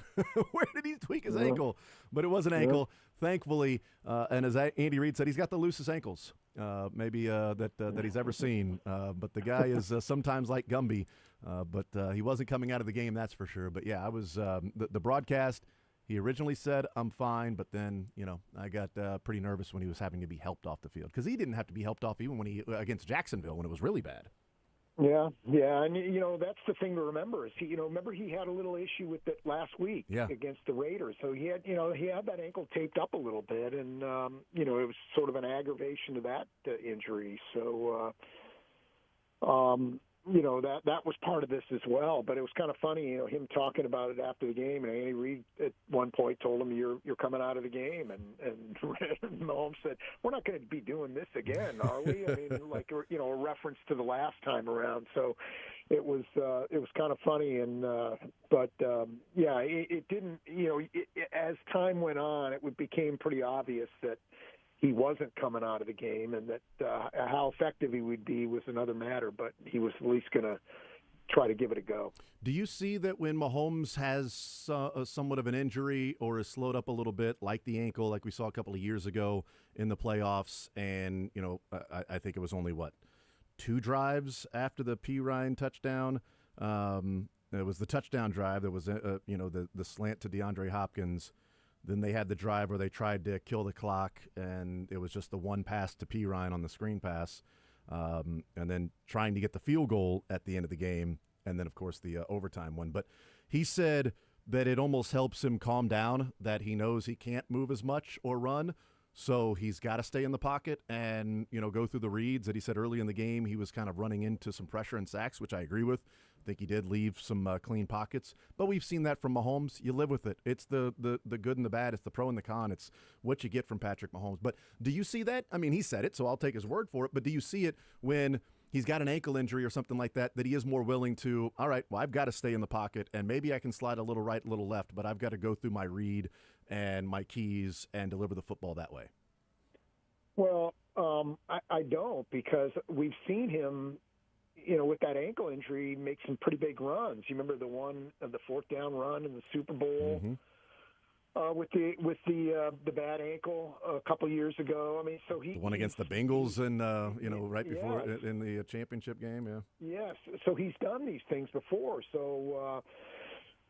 Speaker 1: Where did he tweak his ankle? But it was an ankle, thankfully, and as Andy Reid said, he's got the loosest ankles maybe that he's ever seen. But the guy is sometimes like Gumby, but he wasn't coming out of the game, that's for sure. But, yeah, I was the broadcast, he originally said, I'm fine, but then, I got pretty nervous when he was having to be helped off the field because he didn't have to be helped off even when against Jacksonville when it was really bad.
Speaker 7: Yeah, and that's the thing to remember is remember he had a little issue with it last week against the Raiders. So he had that ankle taped up a little bit, and it was sort of an aggravation to that injury. So that was part of this as well. But it was kind of funny, him talking about it after the game. And Andy Reid at one point told him, "You're coming out of the game." And Holmes said, "We're not going to be doing this again, are we?" I mean, like a reference to the last time around. So it was kind of funny. And it didn't. As time went on, it became pretty obvious that he wasn't coming out of the game, and that how effective he would be was another matter, but he was at least going to try to give it a go.
Speaker 1: Do you see that when Mahomes has somewhat of an injury or is slowed up a little bit, like the ankle, like we saw a couple of years ago in the playoffs, and, I think it was only, 2 drives after the P. Ryan touchdown? It was the touchdown drive. There was, the slant to DeAndre Hopkins. Then they had the drive where they tried to kill the clock, and it was just the one pass to P. Ryan on the screen pass, and then trying to get the field goal at the end of the game, and then, of course, the overtime one. But he said that it almost helps him calm down, that he knows he can't move as much or run. So he's got to stay in the pocket and, go through the reads that he said early in the game. He was kind of running into some pressure and sacks, which I agree with. I think he did leave some clean pockets. But we've seen that from Mahomes. You live with it. It's the good and the bad. It's the pro and the con. It's what you get from Patrick Mahomes. But do you see that? I mean, he said it, so I'll take his word for it. But do you see it when he's got an ankle injury or something like that he is more willing to, all right, well, I've got to stay in the pocket, and maybe I can slide a little right, a little left, but I've got to go through my read and my keys and deliver the football that way?
Speaker 7: Well, I don't, because we've seen him, with that ankle injury, make some pretty big runs. You remember the fourth down run in the Super Bowl with the bad ankle a couple years ago. I mean, so the
Speaker 1: one against the Bengals and right before in the championship game. Yeah.
Speaker 7: Yes. So he's done these things before. So.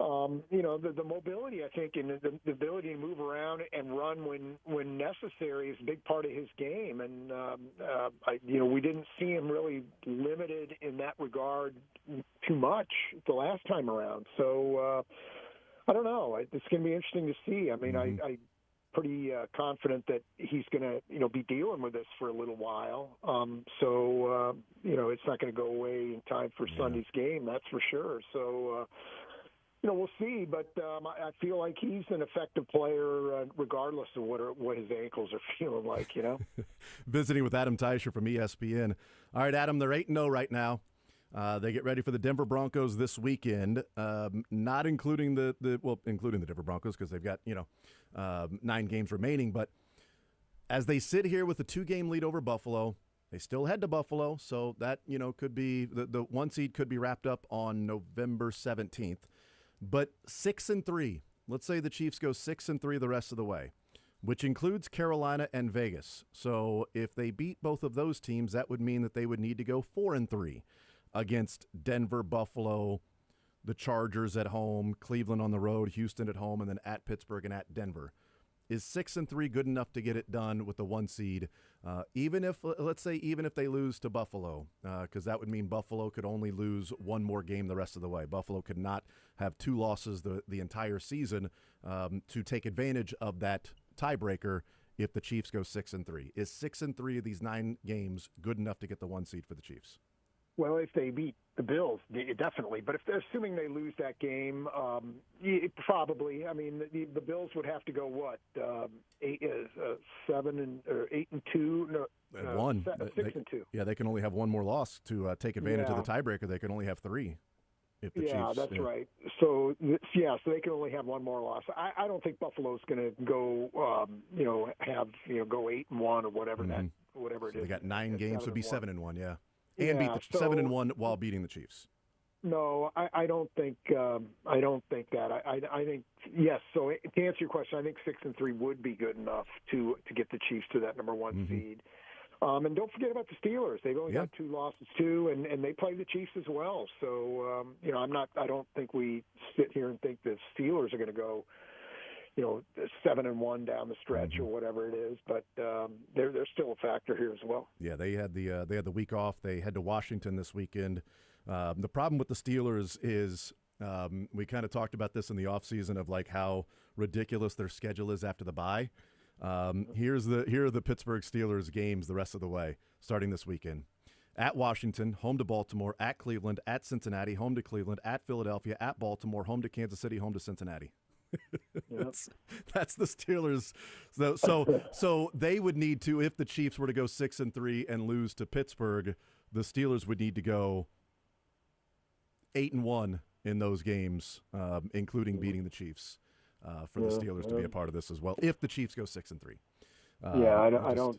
Speaker 7: The mobility, I think, and the ability to move around and run when necessary is a big part of his game. And, we didn't see him really limited in that regard too much the last time around. So, I don't know. It's going to be interesting to see. I mean, I'm pretty confident that he's going to, be dealing with this for a little while. It's not going to go away in time for Sunday's game, that's for sure. So, we'll see, but I feel like he's an effective player regardless of what his ankles are feeling like,
Speaker 1: Visiting with Adam Teicher from ESPN. All right, Adam, they're 8-0 right now. They get ready for the Denver Broncos this weekend, not including including the Denver Broncos because they've got, 9 games remaining. But as they sit here with a 2-game lead over Buffalo, they still head to Buffalo, so that, could be the 1 seed could be wrapped up on November 17th. But 6-3, let's say the Chiefs go 6-3 the rest of the way, which includes Carolina and Vegas. So if they beat both of those teams, that would mean that they would need to go 4-3 against Denver, Buffalo, the Chargers at home, Cleveland on the road, Houston at home, and then at Pittsburgh and at Denver. Is 6-3 good enough to get it done with the 1 seed? Even if they lose to Buffalo, because that would mean Buffalo could only lose 1 more game the rest of the way. Buffalo could not have 2 losses the entire season to take advantage of that tiebreaker if the Chiefs go 6-3. Is 6-3 of these 9 games good enough to get the 1 seed for the Chiefs?
Speaker 7: Well, if they beat the Bills, definitely. But if they're assuming they lose that game, probably. I mean, the Bills would have to go what 7-2, no,
Speaker 1: and 1,
Speaker 7: 6-2.
Speaker 1: Yeah, they can only have 1 more loss to take advantage of the tiebreaker. They can only have 3. If the Chiefs,
Speaker 7: that's right. So so they can only have 1 more loss. I don't think Buffalo's going to go, go 8-1 or whatever whatever it is.
Speaker 1: They got 9 games, would be 7-1, yeah. And beat the 7-1 while beating the Chiefs.
Speaker 7: No, I don't think that. I think yes. So to answer your question, I think 6-3 would be good enough to get the Chiefs to that number 1 seed. And don't forget about the Steelers. They've only got 2 losses too, and they play the Chiefs as well. So I don't think we sit here and think the Steelers are going to go 7-1 down the stretch or whatever it is, but they're still a factor here as well.
Speaker 1: Yeah, they had the week off. They head to Washington this weekend. The problem with the Steelers is we kind of talked about this in the offseason of like how ridiculous their schedule is after the bye. Here are the Pittsburgh Steelers games the rest of the way, starting this weekend. At Washington, home to Baltimore, at Cleveland, at Cincinnati, home to Cleveland, at Philadelphia, at Baltimore, home to Kansas City, home to Cincinnati. That's the Steelers. So they would need to, if the Chiefs were to go 6-3 and lose to Pittsburgh, the Steelers would need to go 8-1 in those games, including beating the Chiefs, for the Steelers to be a part of this as well. If the Chiefs go 6-3.
Speaker 7: I don't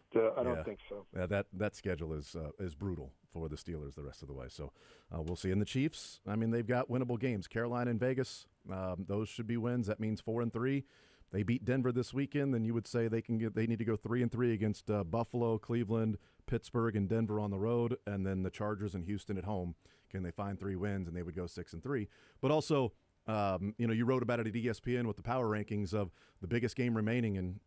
Speaker 7: think so.
Speaker 1: Yeah, that schedule is brutal for the Steelers the rest of the way. So we'll see. And the Chiefs, I mean, they've got winnable games. Carolina and Vegas, those should be wins. That means 4-3. They beat Denver this weekend, then you would say they need to go 3-3 against Buffalo, Cleveland, Pittsburgh, and Denver on the road, and then the Chargers and Houston at home. Can they find 3 wins, and they would go 6-3? But also, you wrote about it at ESPN with the power rankings of the biggest game remaining, and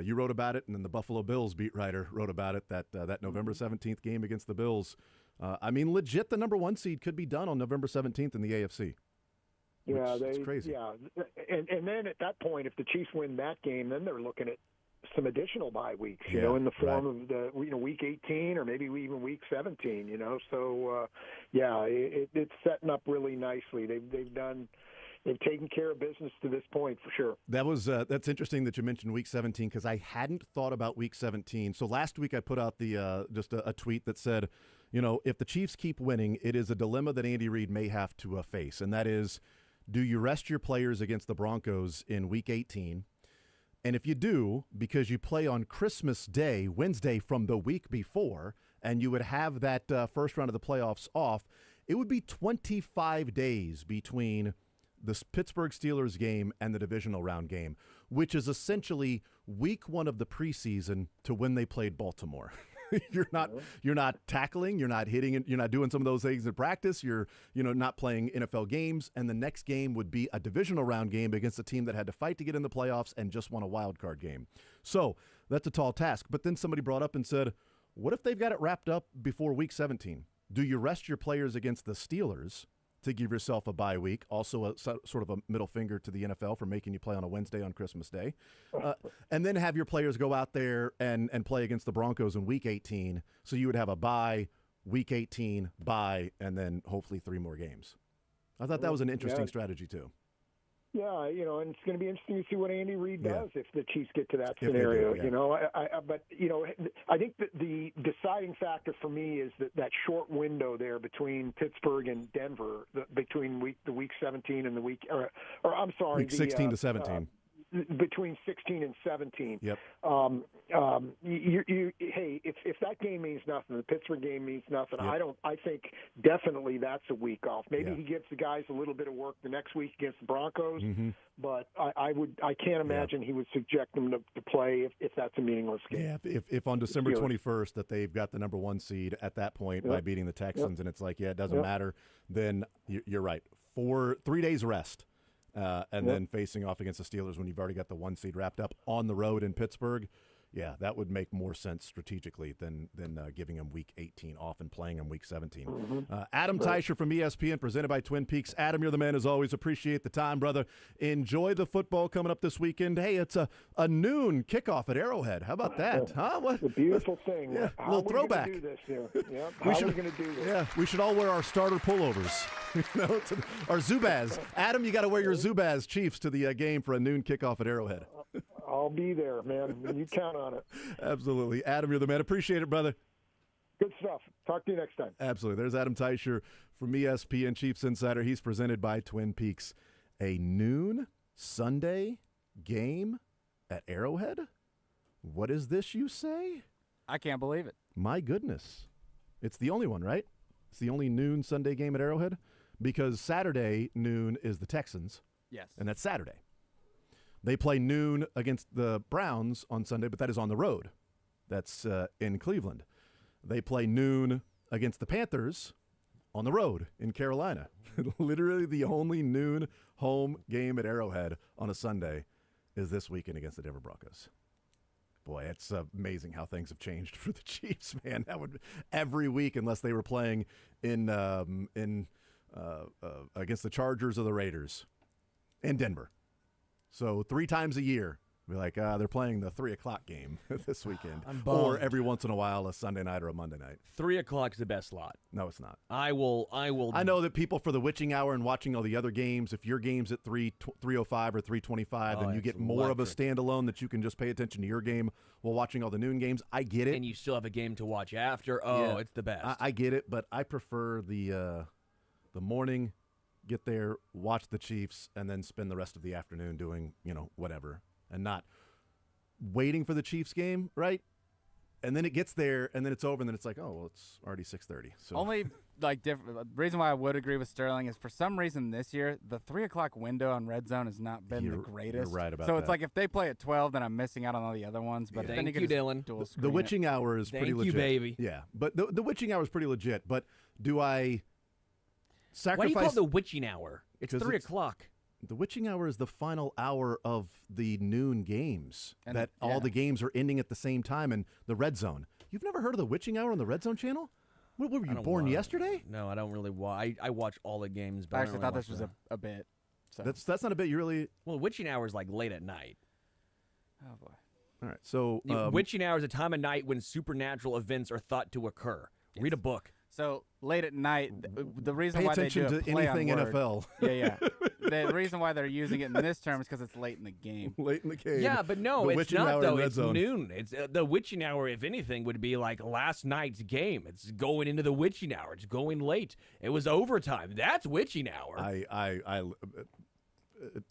Speaker 1: you wrote about it, and then the Buffalo Bills beat writer wrote about it, that November 17th game against the Bills. Legit, the number 1 seed could be done on November 17th in the AFC.
Speaker 7: Yeah,
Speaker 1: it's crazy.
Speaker 7: Yeah, and then at that point, if the Chiefs win that game, then they're looking at some additional bye weeks, in the form of the week 18 or maybe even week 17. So it's setting up really nicely. They've taken care of business to this point for sure.
Speaker 1: That's interesting that you mentioned week 17 because I hadn't thought about week 17. So last week I put out the just a tweet that said, if the Chiefs keep winning, it is a dilemma that Andy Reid may have to face, and that is, do you rest your players against the Broncos in week 18? And if you do, because you play on Christmas Day, Wednesday from the week before, and you would have that first round of the playoffs off, it would be 25 days between the Pittsburgh Steelers game and the divisional round game, which is essentially week 1 of the preseason to when they played Baltimore. You're not tackling, you're not hitting, you're not doing some of those things in practice. You're not playing NFL games, and the next game would be a divisional round game against a team that had to fight to get in the playoffs and just won a wild card game. So that's a tall task. But then somebody brought up and said, what if they've got it wrapped up before week 17? Do you rest your players against the Steelers to give yourself a bye week, also a sort of a middle finger to the NFL for making you play on a Wednesday on Christmas Day, and then have your players go out there and play against the Broncos in week 18, so you would have a bye, week 18, bye, and then hopefully 3 more games. I thought that was an interesting strategy too.
Speaker 7: Yeah, and it's going to be interesting to see what Andy Reid does if the Chiefs get to that scenario. I think that the deciding factor for me is that short window there between Pittsburgh and Denver, between week 17 and the week, or I'm sorry,
Speaker 1: week 16 to 17.
Speaker 7: Between 16 and 17.
Speaker 1: Yep.
Speaker 7: If that game means nothing, the Pittsburgh game means nothing. Yep. I think definitely that's a week off. Maybe he gives the guys a little bit of work the next week against the Broncos, but I can't imagine he would subject them to play if that's a meaningless game.
Speaker 1: Yeah. If on December 21st that they've got the number 1 seed at that point by beating the Texans, and it's like, it doesn't matter, then you're right. 3 days rest. And then facing off against the Steelers when you've already got the 1 seed wrapped up on the road in Pittsburgh, that would make more sense strategically than giving them week 18 off and playing them week 17. Adam Teicher from ESPN, presented by Twin Peaks. Adam, you're the man as always. Appreciate the time, brother. Enjoy the football coming up this weekend. Hey, it's a noon kickoff at Arrowhead. How about that? Huh? What?
Speaker 7: It's a beautiful thing.
Speaker 1: Yeah,
Speaker 7: How
Speaker 1: little throwback.
Speaker 7: Are we going to do this here? How are we going to do this?
Speaker 1: Yeah, we should all wear our starter pullovers. Our Zubaz. Adam, you got to wear your Zubaz Chiefs to the game for a noon kickoff at Arrowhead.
Speaker 7: I'll be there, man. You count on it.
Speaker 1: Absolutely. Adam, you're the man. Appreciate it, brother.
Speaker 7: Good stuff. Talk to you next time.
Speaker 1: Absolutely. There's Adam Teicher from ESPN Chiefs Insider. He's presented by Twin Peaks. A noon Sunday game at Arrowhead? What is this, you say?
Speaker 5: I can't believe it.
Speaker 1: My goodness. It's the only one, right? It's the only noon Sunday game at Arrowhead? Because Saturday noon is the Texans.
Speaker 5: Yes.
Speaker 1: And that's Saturday. They play noon against the Browns on Sunday, but that is on the road. That's in Cleveland. They play noon against the Panthers on the road in Carolina. Literally the only noon home game at Arrowhead on a Sunday is this weekend against the Denver Broncos. Boy, it's amazing how things have changed for the Chiefs, man. That would every week, unless they were playing in against the Chargers or the Raiders in Denver. So 3 times a year, we're like, they're playing the 3 o'clock game this weekend. Or every once in a while, a Sunday night or a Monday night.
Speaker 2: 3 o'clock is the best slot.
Speaker 1: No, it's not.
Speaker 2: I will.
Speaker 1: I know that people for the witching hour and watching all the other games, if your game's at 3:05 or 3:25, then you get more of a standalone that you can just pay attention to your game while watching all the noon games. I get it.
Speaker 2: And you still have a game to watch after. Oh, it's the best.
Speaker 1: I get it, but I prefer the morning. Get there, watch the Chiefs, and then spend the rest of the afternoon doing, whatever, and not waiting for the Chiefs game, right? And then it gets there, and then it's over, and then it's like, oh, well, it's already 6:30. So
Speaker 5: only reason why I would agree with Sterling is for some reason this year the 3 o'clock window on Red Zone has not been the greatest.
Speaker 1: You're right about
Speaker 5: so
Speaker 1: that.
Speaker 5: it's like if they play at 12, then I'm missing out on all the other ones. But then
Speaker 2: Thank you, Dylan.
Speaker 1: The witching hour is pretty legit.
Speaker 2: Thank you, baby.
Speaker 1: Yeah, but the witching hour is pretty legit. But do I sacrifice?
Speaker 2: Why do you call it the witching hour? It's 3 o'clock.
Speaker 1: The witching hour is the final hour of the noon games. And all the games are ending at the same time in the Red Zone. You've never heard of the witching hour on the Red Zone channel? What were you born yesterday?
Speaker 2: No, I don't really watch. I watch all the games. But
Speaker 5: I actually thought this was a bit. So.
Speaker 1: That's not a bit. You really.
Speaker 2: Well, witching hour is like late at night.
Speaker 5: Oh boy.
Speaker 1: All right. So
Speaker 2: witching hour is a time of night when supernatural events are thought to occur. Yes. Read a book.
Speaker 5: So late at night, the reason
Speaker 1: pay
Speaker 5: why they
Speaker 1: attention
Speaker 5: do a
Speaker 1: to
Speaker 5: play
Speaker 1: anything
Speaker 5: on word,
Speaker 1: NFL.
Speaker 5: Yeah. The reason why they're using it in this term is because it's late in the game.
Speaker 1: Late in the game.
Speaker 2: Yeah, but no,
Speaker 1: the
Speaker 2: it's
Speaker 1: witching
Speaker 2: not
Speaker 1: hour
Speaker 2: though.
Speaker 1: in Red
Speaker 2: It's
Speaker 1: Zone.
Speaker 2: noon. It's the witching hour. If anything, would be like last night's game. It's going into the witching hour. It's going late. It was overtime. That's witching hour.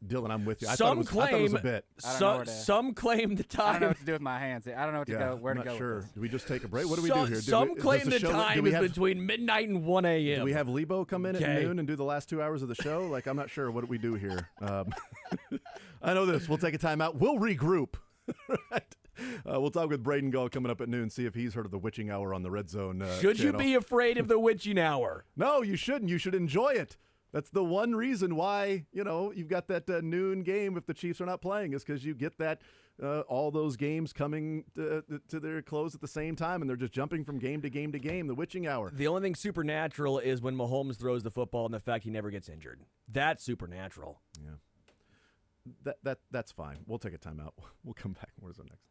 Speaker 1: Dylan, I'm with you. I
Speaker 2: Some
Speaker 1: thought it was a bit.
Speaker 2: Some claim the time.
Speaker 5: I don't know what to do with my hands. I don't know what to go. Where
Speaker 1: I'm
Speaker 5: to
Speaker 1: not
Speaker 5: go?
Speaker 1: sure.
Speaker 5: With this.
Speaker 1: Do we just take a break? What do we do here?
Speaker 2: Some claim the time is between midnight and 1 a.m.
Speaker 1: Do we have Lebo come in at noon and do the last 2 hours of the show? Like, I'm not sure. What do we do here? I know this. We'll take a timeout. We'll regroup. Right. We'll talk with Braden Gall coming up at noon, see if he's heard of the witching hour on the Red Zone
Speaker 2: Should
Speaker 1: channel.
Speaker 2: you be afraid of the witching hour?
Speaker 1: No, you shouldn't. You should enjoy it. That's the one reason why, you've got that noon game if the Chiefs are not playing is because you get that all those games coming to their close at the same time, and they're just jumping from game to game to game, the witching hour.
Speaker 2: The only thing supernatural is when Mahomes throws the football and the fact he never gets injured. That's supernatural.
Speaker 1: Yeah. That's fine. We'll take a timeout. We'll come back. Where's our next?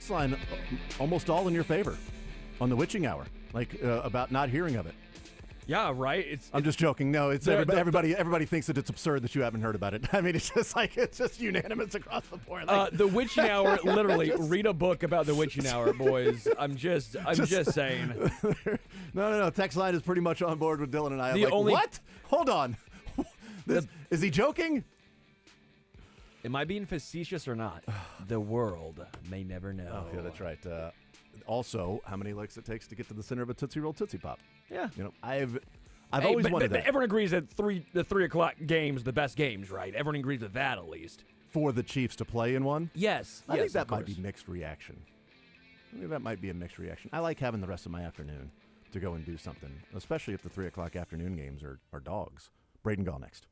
Speaker 1: text line almost all in your favor on the witching hour, about not hearing of it.
Speaker 2: Yeah, right.
Speaker 1: I'm just joking. No, it's everybody thinks that it's absurd that you haven't heard about it. I mean, it's just unanimous across the board.
Speaker 2: The witching hour, literally, read a book about the witching hour, boys. I'm just saying.
Speaker 1: No. Text line is pretty much on board with Dylan and I. What? Hold on. Is he joking?
Speaker 2: Am I being facetious or not? The world may never know.
Speaker 1: Oh, yeah, that's right. Also, how many licks it takes to get to the center of a Tootsie Roll Tootsie Pop.
Speaker 2: Yeah.
Speaker 1: I've always wanted that.
Speaker 2: But everyone agrees that the 3 o'clock games, the best games, right? Everyone agrees with that at least.
Speaker 1: For the Chiefs to play in one?
Speaker 2: Yes.
Speaker 1: I think that might be mixed reaction. I think that might be a mixed reaction. I like having the rest of my afternoon to go and do something, especially if the 3 o'clock afternoon games are dogs. Braden Gall next.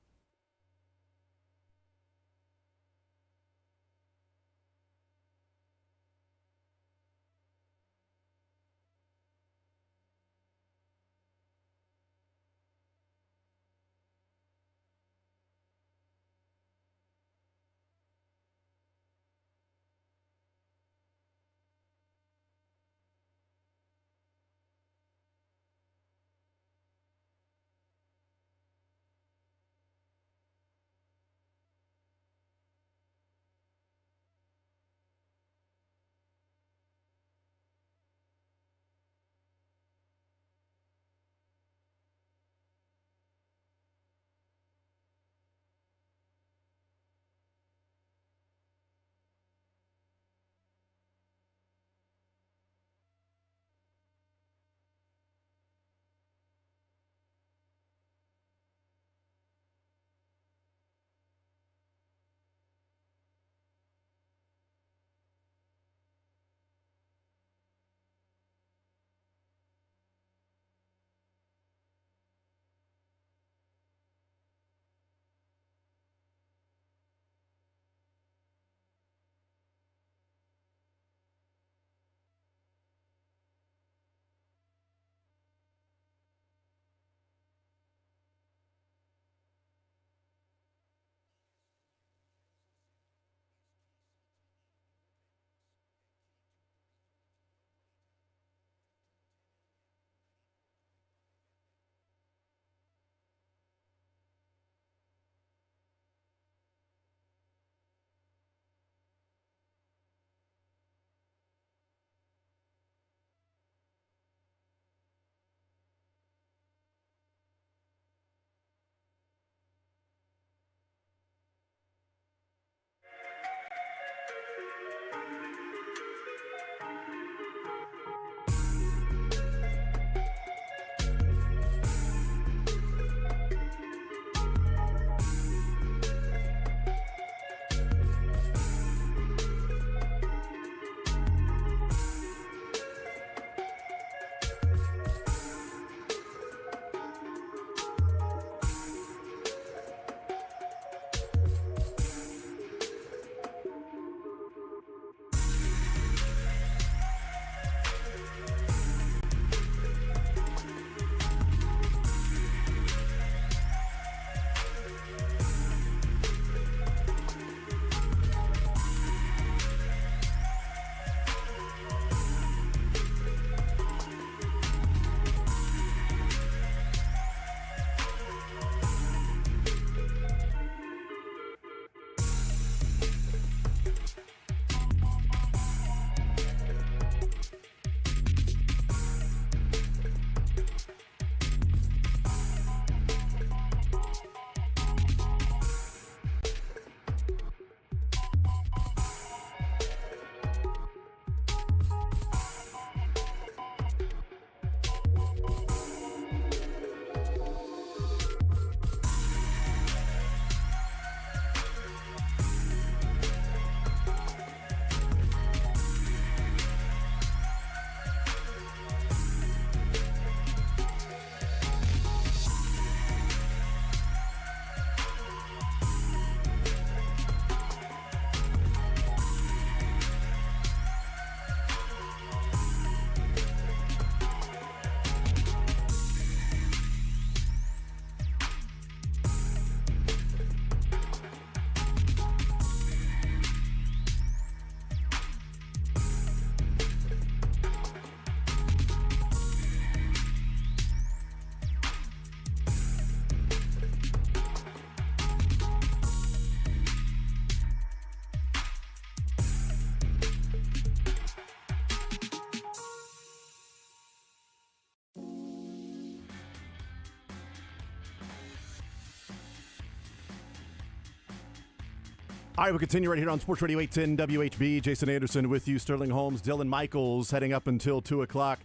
Speaker 1: All right, we'll continue right here on Sports Radio 810 WHB. Jason Anderson with you, Sterling Holmes, Dylan Michaels heading up until 2 o'clock.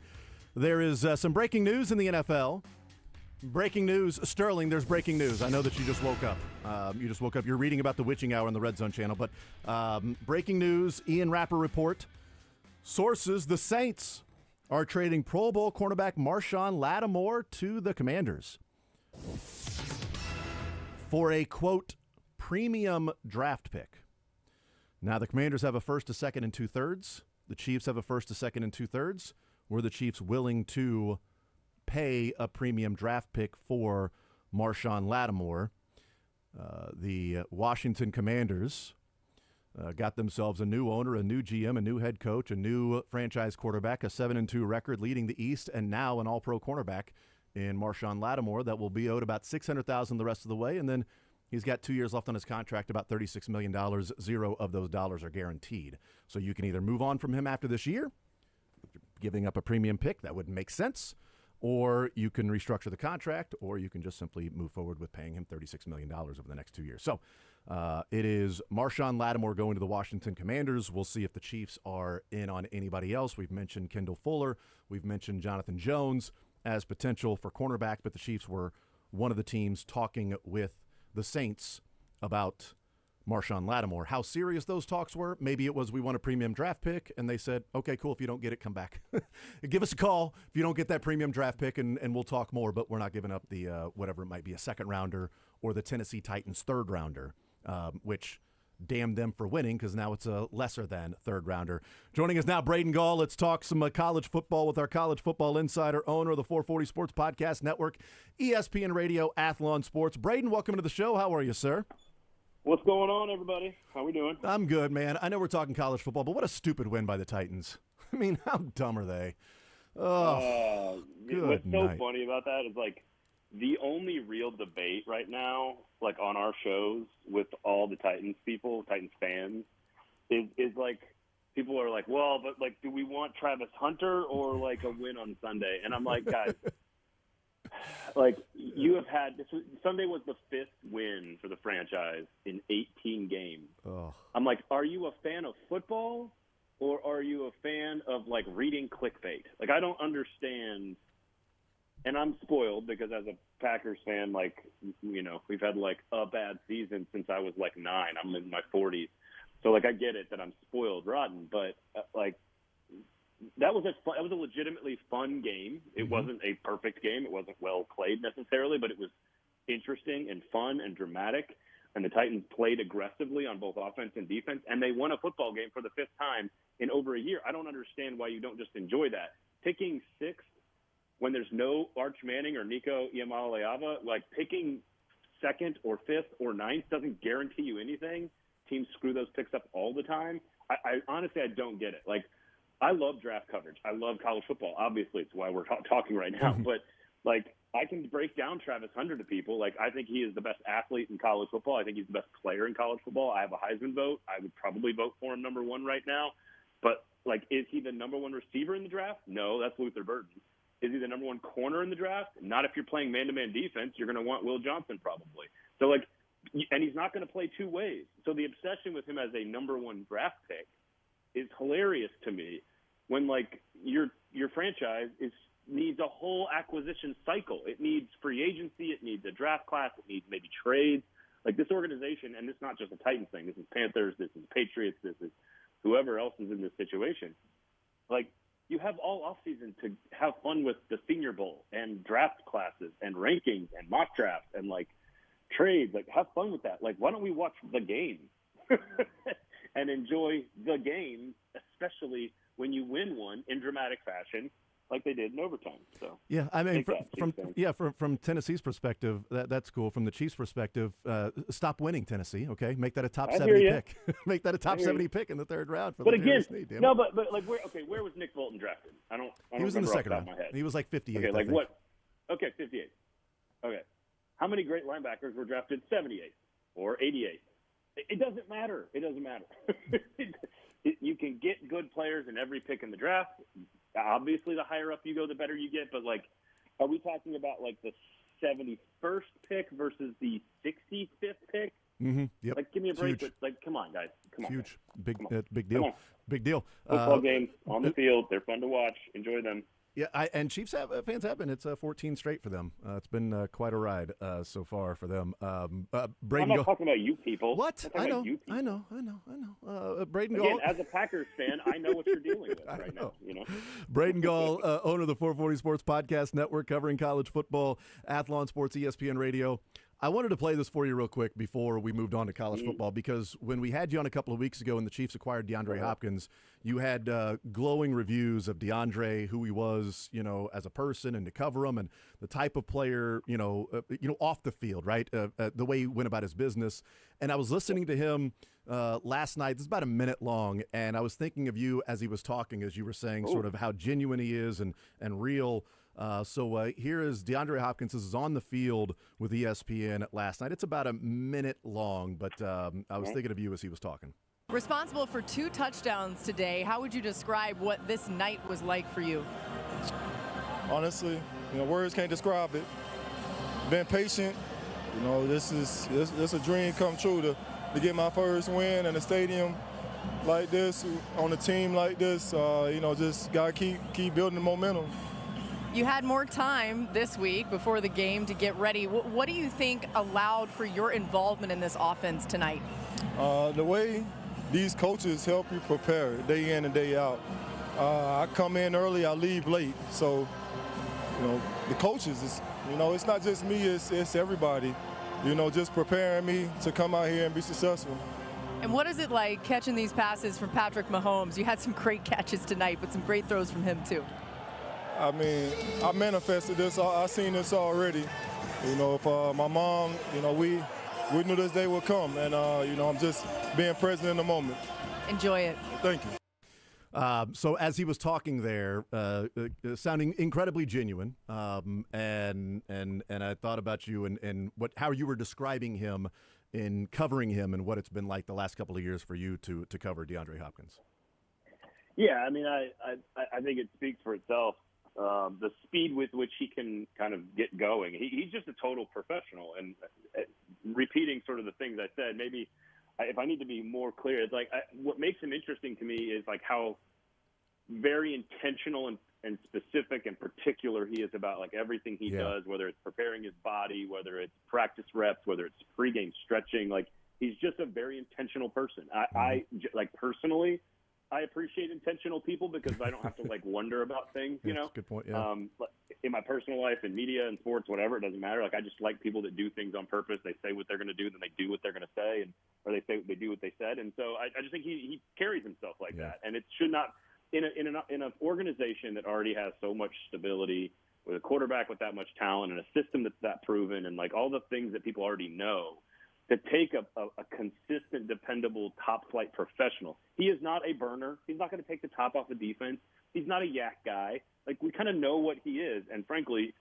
Speaker 1: There is some breaking news in the NFL. Breaking news, Sterling, there's breaking news. I know that you just woke up. You're reading about the witching hour on the Red Zone channel. But breaking news, Ian Rapper report. Sources, the Saints are trading Pro Bowl cornerback Marshawn Lattimore to the Commanders for a, quote, premium draft pick. Now, the Commanders have a first, a second, and 2/3. The Chiefs have a first, a second, and 2/3. Were the Chiefs willing to pay a premium draft pick for Marshawn Lattimore? The Washington Commanders got themselves a new owner, a new GM, a new head coach, a new franchise quarterback, a 7-2 record leading the East, and now an all-pro cornerback in Marshawn Lattimore that will be owed about $600,000 the rest of the way, and then he's got 2 years left on his contract, about $36 million. 0 of those dollars are guaranteed. So you can either move on from him after this year, giving up a premium pick, that wouldn't make sense, or you can restructure the contract, or you can just simply move forward with paying him $36 million over the next 2 years. So it is Marshawn Lattimore going to the Washington Commanders. We'll see if the Chiefs are in on anybody else. We've mentioned Kendall Fuller. We've mentioned Jonathan Jones as potential for cornerback, but the Chiefs were one of the teams talking with the Saints about Marshawn Lattimore. How serious those talks were, maybe it was we want a premium draft pick, and they said, okay, cool, if you don't get it, come back. Give us a call if you don't get that premium draft pick, and we'll talk more, but we're not giving up the whatever it might be, a second-rounder or the Tennessee Titans third-rounder, which damn them for winning because now it's a lesser-than third-rounder. Joining us now, Braden Gall. Let's talk some college football with our college football insider, owner of the 440 Sports Podcast Network, ESPN Radio, Athlon Sports. Braden, welcome to the show. How are you, sir?
Speaker 8: What's going on, everybody? How we doing?
Speaker 1: I'm good, man. I know we're talking college football, but what a stupid win by the Titans. I mean, how dumb are they? Oh, good
Speaker 8: what's so
Speaker 1: night.
Speaker 8: funny about that is, like, the only real debate right now, like, on our shows with all the Titans people, Titans fans, is like, people are like, well, but, like, do we want Travis Hunter or, like, a win on Sunday? And I'm like, guys, like, you have had Sunday was the 5th win for the franchise in 18 games.
Speaker 1: Oh.
Speaker 8: I'm like, are you a fan of football or are you a fan of, like, reading clickbait? Like, I don't understand. And I'm spoiled because as a Packers fan, like, you know, we've had, like, a bad season since I was, like, 9. I'm in my 40s. So, like, I get it that I'm spoiled rotten, but, like, that was a legitimately fun game. It wasn't a perfect game. It wasn't well played necessarily, but it was interesting and fun and dramatic. And the Titans played aggressively on both offense and defense, and they won a football game for the 5th time in over a year. I don't understand why you don't just enjoy that. Picking 6th when there's no Arch Manning or Nico Iamaleava, like picking 2nd or 5th or 9th doesn't guarantee you anything. Teams screw those picks up all the time. I honestly, I don't get it. Like, I love draft coverage. I love college football. Obviously, it's why we're talking right now. But, like, I can break down Travis Hunter to people. Like, I think he is the best athlete in college football. I think he's the best player in college football. I have a Heisman vote. I would probably vote for him number 1 right now. But, like, is he the number 1 receiver in the draft? No, that's Luther Burden. Is he the number 1 corner in the draft? Not if you're playing man-to-man defense. You're going to want Will Johnson probably. So, like, and he's not going to play 2 ways. So the obsession with him as a number 1 draft pick is hilarious to me when, like, your franchise needs a whole acquisition cycle. It needs free agency. It needs a draft class. It needs maybe trades. Like, this organization, and it's not just a Titans thing. This is Panthers. This is Patriots. This is whoever else is in this situation. Like, you have all offseason to have fun with the Senior Bowl and draft classes and rankings and mock drafts and, like, trades. Like, have fun with that. Like, why don't we watch the game and enjoy the game, especially when you win one in dramatic fashion like they did in overtime. So
Speaker 1: yeah, I mean, from Tennessee's perspective, that's cool. From the Chiefs' perspective, stop winning, Tennessee. Okay, make that a top 70 pick. Make that a top 70 pick in the 3rd round. For
Speaker 8: but
Speaker 1: the
Speaker 8: again,
Speaker 1: Sneed,
Speaker 8: no, but like where was Nick Bolton drafted? I don't
Speaker 1: he was in the 2nd round.
Speaker 8: My head.
Speaker 1: He was like 58.
Speaker 8: Okay, like what? Okay, 58. Okay, how many great linebackers were drafted 78 or 88? It doesn't matter. It doesn't matter. You can get good players in every pick in the draft. Obviously, the higher up you go, the better you get. But, like, are we talking about, like, the 71st pick versus the 65th pick?
Speaker 1: Mm-hmm. Yep.
Speaker 8: Like, give me a break.
Speaker 1: Huge.
Speaker 8: But, like, come on, guys. Come on.
Speaker 1: Huge.
Speaker 8: Guys.
Speaker 1: Big deal. Big deal.
Speaker 8: Football games on the field. They're fun to watch. Enjoy them.
Speaker 1: Yeah, and Chiefs fans have been. It's 14 straight for them. It's been quite a ride so far for them. Braden,
Speaker 8: I'm not talking about you people.
Speaker 1: What?
Speaker 8: I know.
Speaker 1: I know. Braden
Speaker 8: Again,
Speaker 1: Gall.
Speaker 8: as a Packers fan, I know what you're dealing with right now. You know.
Speaker 1: Braden Gall, owner of the 440 Sports Podcast Network, covering college football, Athlon Sports, ESPN Radio. I wanted to play this for you real quick before we moved on to college football, because when we had you on a couple of weeks ago and the Chiefs acquired DeAndre Hopkins, you had glowing reviews of DeAndre, who he was, as a person and to cover him, and the type of player, off the field, right? The way he went about his business. And I was listening to him last night. This is about a minute long, and I was thinking of you as he was talking, as you were saying sort of how genuine he is and real. So here is DeAndre Hopkins. This is on the field with ESPN last night. It's about a minute long, but I was thinking of you as he was talking.
Speaker 3: Responsible for 2 touchdowns today. How would you describe what this night was like for you?
Speaker 4: Honestly, words can't describe it. Been patient. This is a dream come true to get my first win in a stadium like this, on a team like this. Just got to keep building the momentum.
Speaker 3: You had more time this week before the game to get ready. What do you think allowed for your involvement in this offense tonight?
Speaker 4: The way these coaches help you prepare day in and day out. I come in early, I leave late. So, the coaches, it's not just me, it's everybody, just preparing me to come out here and be successful.
Speaker 3: And what is it like catching these passes from Patrick Mahomes? You had some great catches tonight, but some great throws from him too.
Speaker 4: I mean, I manifested this. I seen this already. If my mom, we knew this day would come, and I'm just being present in the moment.
Speaker 3: Enjoy it.
Speaker 4: Thank you.
Speaker 1: So as he was talking there, sounding incredibly genuine, and I thought about you and how you were describing him in covering him and what it's been like the last couple of years for you to cover DeAndre Hopkins.
Speaker 8: Yeah, I mean, I think it speaks for itself. The speed with which he can kind of get going. He's just a total professional. And repeating sort of the things I said, maybe if I need to be more clear, it's like what makes him interesting to me is like how very intentional and specific and particular he is about like everything he does, whether it's preparing his body, whether it's practice reps, whether it's pregame stretching. Like he's just a very intentional person. I like personally, I appreciate intentional people because I don't have to like wonder about things,
Speaker 1: Good point. Yeah.
Speaker 8: In my personal life, in media and sports, whatever, it doesn't matter. Like I just like people that do things on purpose. They say what they're going to do, then they do what they're going to say, or they do what they said. And so I just think he carries himself like that. And it should not in an organization that already has so much stability, with a quarterback with that much talent and a system that's that proven, and like all the things that people already know. To take a consistent, dependable, top-flight professional. He is not a burner. He's not going to take the top off the defense. He's not a yak guy. Like, we kind of know what he is. And, frankly,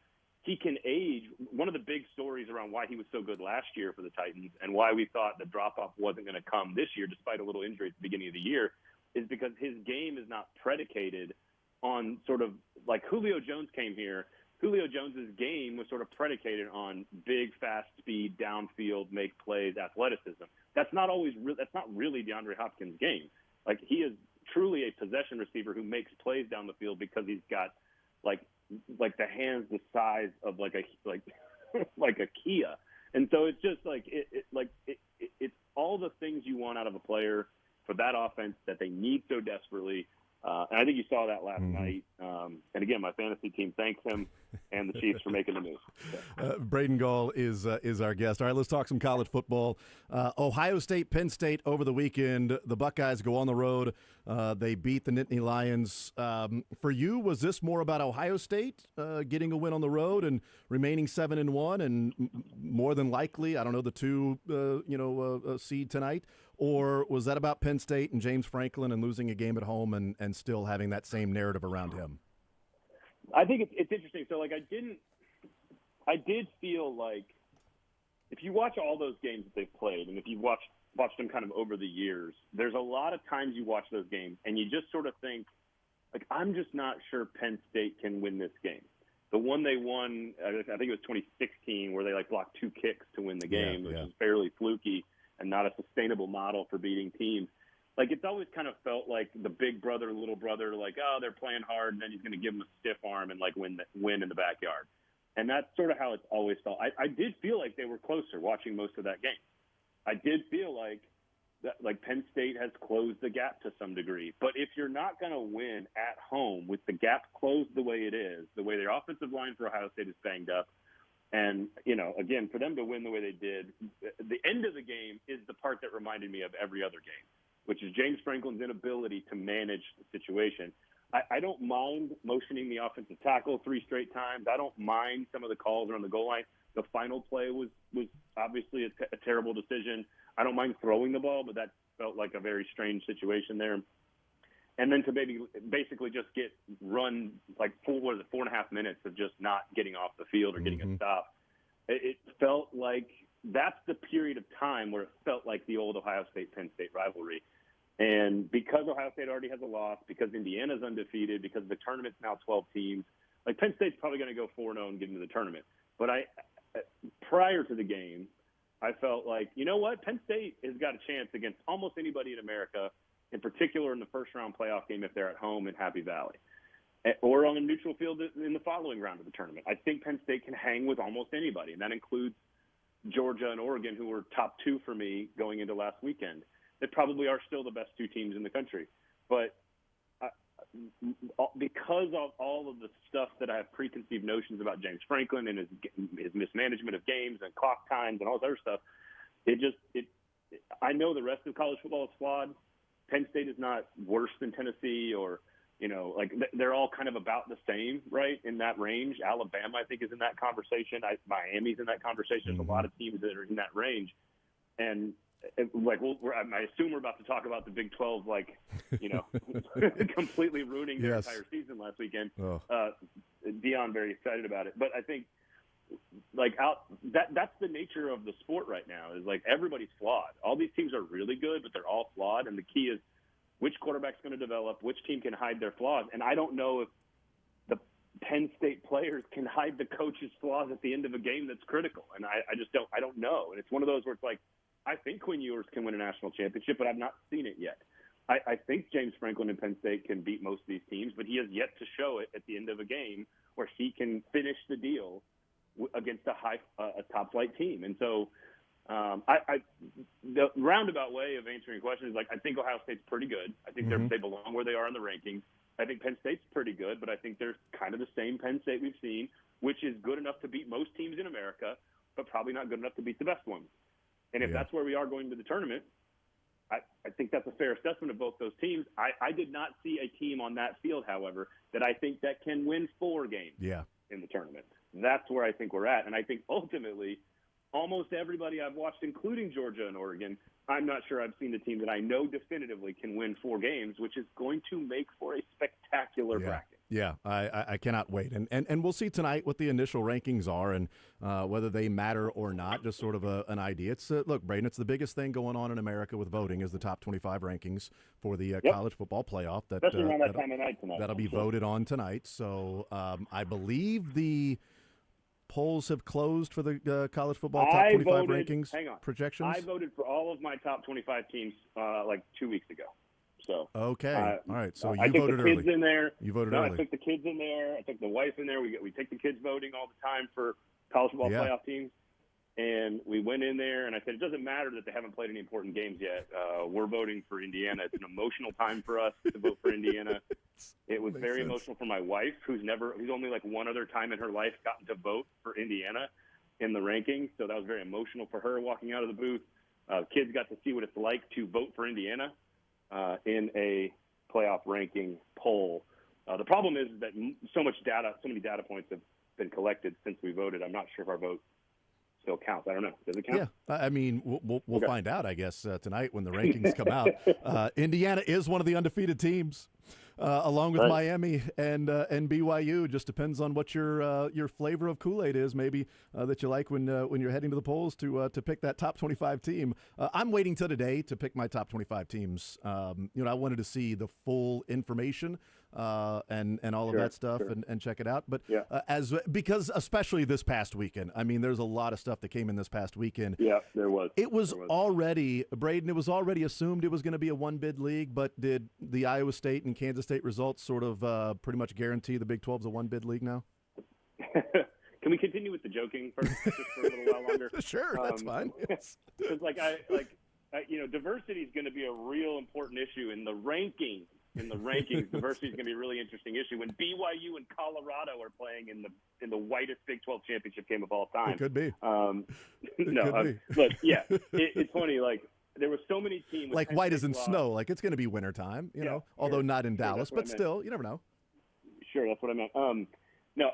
Speaker 8: he can age. One of the big stories around why he was so good last year for the Titans and why we thought the drop-off wasn't going to come this year, despite a little injury at the beginning of the year, is because his game is not predicated on sort of like Julio Jones came here. Julio Jones's game was sort of predicated on big, fast speed, downfield, make plays, athleticism. That's not always that's not really DeAndre Hopkins' game. Like he is truly a possession receiver who makes plays down the field because he's got like the hands the size of like a Kia. And so it's just like it's all the things you want out of a player for that offense that they need so desperately. And I think you saw that last night. And again, my fantasy team thanks him and the Chiefs for making the move. So.
Speaker 1: Braden Gall is our guest. All right, let's talk some college football. Ohio State, Penn State over the weekend. The Buckeyes go on the road. They beat the Nittany Lions. For you, was this more about Ohio State getting a win on the road and remaining 7-1 and more than likely, I don't know, the 2 seed tonight? Or was that about Penn State and James Franklin and losing a game at home and still having that same narrative around him?
Speaker 8: I think it's interesting. So, like, I did feel like if you watch all those games that they've played, and if you've watched them kind of over the years, there's a lot of times you watch those games and you just sort of think, like, I'm just not sure Penn State can win this game. The one they won, I think it was 2016, where they, like, blocked 2 kicks to win the game, which was fairly fluky. And and not a sustainable model for beating teams. Like, it's always kind of felt like the big brother, little brother, like, oh, they're playing hard, and then he's going to give them a stiff arm and, like, win in the backyard. And that's sort of how it's always felt. I did feel like they were closer watching most of that game. I did feel like Penn State has closed the gap to some degree. But if you're not going to win at home with the gap closed the way it is, the way their offensive line for Ohio State is banged up, and, again, for them to win the way they did, the end of the game is the part that reminded me of every other game, which is James Franklin's inability to manage the situation. I don't mind motioning the offensive tackle 3 straight times. I don't mind some of the calls around the goal line. The final play was obviously a terrible decision. I don't mind throwing the ball, but that felt like a very strange situation there. And then to basically just get run like 4.5 minutes of just not getting off the field or getting a stop. It felt like that's the period of time where it felt like the old Ohio State-Penn State rivalry. And because Ohio State already has a loss, because Indiana's undefeated, because the tournament's now 12 teams, like Penn State's probably going to go 4-0 and get into the tournament. But prior to the game, I felt like, you know what? Penn State has got a chance against almost anybody in America, in particular in the first-round playoff game if they're at home in Happy Valley, or on a neutral field in the following round of the tournament. I think Penn State can hang with almost anybody, and that includes Georgia and Oregon, who were top 2 for me going into last weekend. They probably are still the best 2 teams in the country. But because of all of the stuff that I have preconceived notions about James Franklin and his mismanagement of games and clock times and all this other stuff, I know the rest of college football is flawed. Penn State is not worse than Tennessee or, they're all kind of about the same, right, in that range. Alabama, I think, is in that conversation. Miami's in that conversation. There's a lot of teams that are in that range. And I assume we're about to talk about the Big 12, completely ruining their entire season last weekend. Oh. Dion very excited about it, but I think that's the nature of the sport right now. Is like everybody's flawed. All these teams are really good, but they're all flawed, and the key is which quarterback's going to develop, which team can hide their flaws, and I don't know if the Penn State players can hide the coach's flaws at the end of a game that's critical, and I just don't. I don't know, and it's one of those where it's like, I think Quinn Ewers can win a national championship, but I've not seen it yet. I think James Franklin and Penn State can beat most of these teams, but he has yet to show it at the end of a game where he can finish the deal against a top-flight team. And so the roundabout way of answering your question is, I think Ohio State's pretty good. I think they belong where they are in the rankings. I think Penn State's pretty good, but I think they're kind of the same Penn State we've seen, which is good enough to beat most teams in America, but probably not good enough to beat the best ones. And if that's where we are going to the tournament, I think that's a fair assessment of both those teams. I did not see a team on that field, however, that I think that can win 4 games in the tournament. That's where I think we're at. And I think ultimately almost everybody I've watched, including Georgia and Oregon, I'm not sure I've seen the team that I know definitively can win 4 games, which is going to make for a spectacular bracket.
Speaker 1: Yeah, I cannot wait. And we'll see tonight what the initial rankings are and whether they matter or not, just sort of an idea. It's look, Braden, it's the biggest thing going on in America with voting is the top 25 rankings for the college football playoff.
Speaker 8: Especially around that time of night tonight.
Speaker 1: That'll be voted on tonight. So I believe the polls have closed for the college football top 25 rankings projections.
Speaker 8: I voted for all of my top 25 teams 2 weeks ago. So
Speaker 1: okay, all right. So you
Speaker 8: I took
Speaker 1: voted
Speaker 8: the kids
Speaker 1: early.
Speaker 8: In there.
Speaker 1: You voted early.
Speaker 8: I took the kids in there. I took the wife in there. We take the kids voting all the time for college football playoff teams. And we went in there, and I said, it doesn't matter that they haven't played any important games yet. We're voting for Indiana. It's an emotional time for us to vote for Indiana. It was very emotional for my wife, who's only one other time in her life gotten to vote for Indiana in the rankings. So that was very emotional for her walking out of the booth. Kids got to see what it's like to vote for Indiana in a playoff ranking poll. The problem is that so many data points have been collected since we voted. I'm not sure if our vote still counts. I don't know. Does it count?
Speaker 1: Yeah, I mean, we'll find out, I guess, tonight when the rankings come out. Indiana is one of the undefeated teams, along with Miami and BYU. Just depends on what your flavor of Kool-Aid is, maybe that you like when you're heading to the polls to pick that top 25 team. I'm waiting till today to pick my top 25 teams. I wanted to see the full information and all of that stuff and check it out. But because especially this past weekend, I mean, there's a lot of stuff that came in this past weekend.
Speaker 8: Yeah, there was.
Speaker 1: It was already, Braden, it was already assumed it was going to be a one-bid league, but did the Iowa State and Kansas State results sort of pretty much guarantee the Big 12's a one-bid league now?
Speaker 8: Can we continue with the joking first, just for a little while longer?
Speaker 1: Sure, that's fine. Yes.
Speaker 8: Because diversity is going to be a real important issue in the rankings. Diversity is going to be a really interesting issue when BYU and Colorado are playing in the whitest Big 12 championship game of all time.
Speaker 1: It could be.
Speaker 8: But yeah, it's funny. Like there were so many teams.
Speaker 1: Like white as in snow. Like it's going to be wintertime, you know, although not in Dallas, but still, you never know.
Speaker 8: Sure, that's what I meant. No,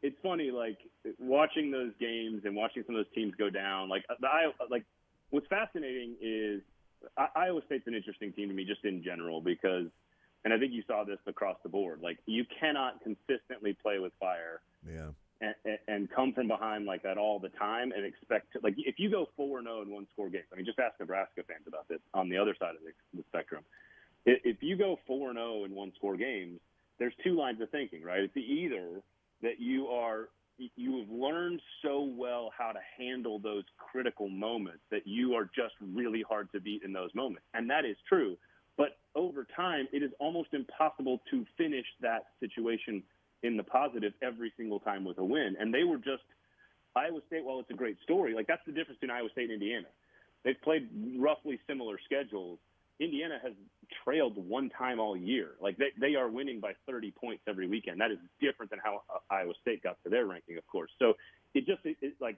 Speaker 8: it's funny, like, watching those games and watching some of those teams go down. What's fascinating is Iowa State's an interesting team to me just in general because, and I think you saw this across the board, like, you cannot consistently play with fire and come from behind like that all the time and expect to, like, if you go 4-0 in one-score games, I mean, just ask Nebraska fans about this on the other side of the spectrum. If you go 4-0 in one-score games, there's two lines of thinking, right? It's either that you have learned so well how to handle those critical moments that you are just really hard to beat in those moments. And that is true. But over time, it is almost impossible to finish that situation in the positive every single time with a win. And they were just – Iowa State, while it's a great story, like that's the difference between Iowa State and Indiana. They've played roughly similar schedules. Indiana has trailed one time all year. Like they are winning by 30 points every weekend. That is different than how Iowa State got to their ranking, of course. So it like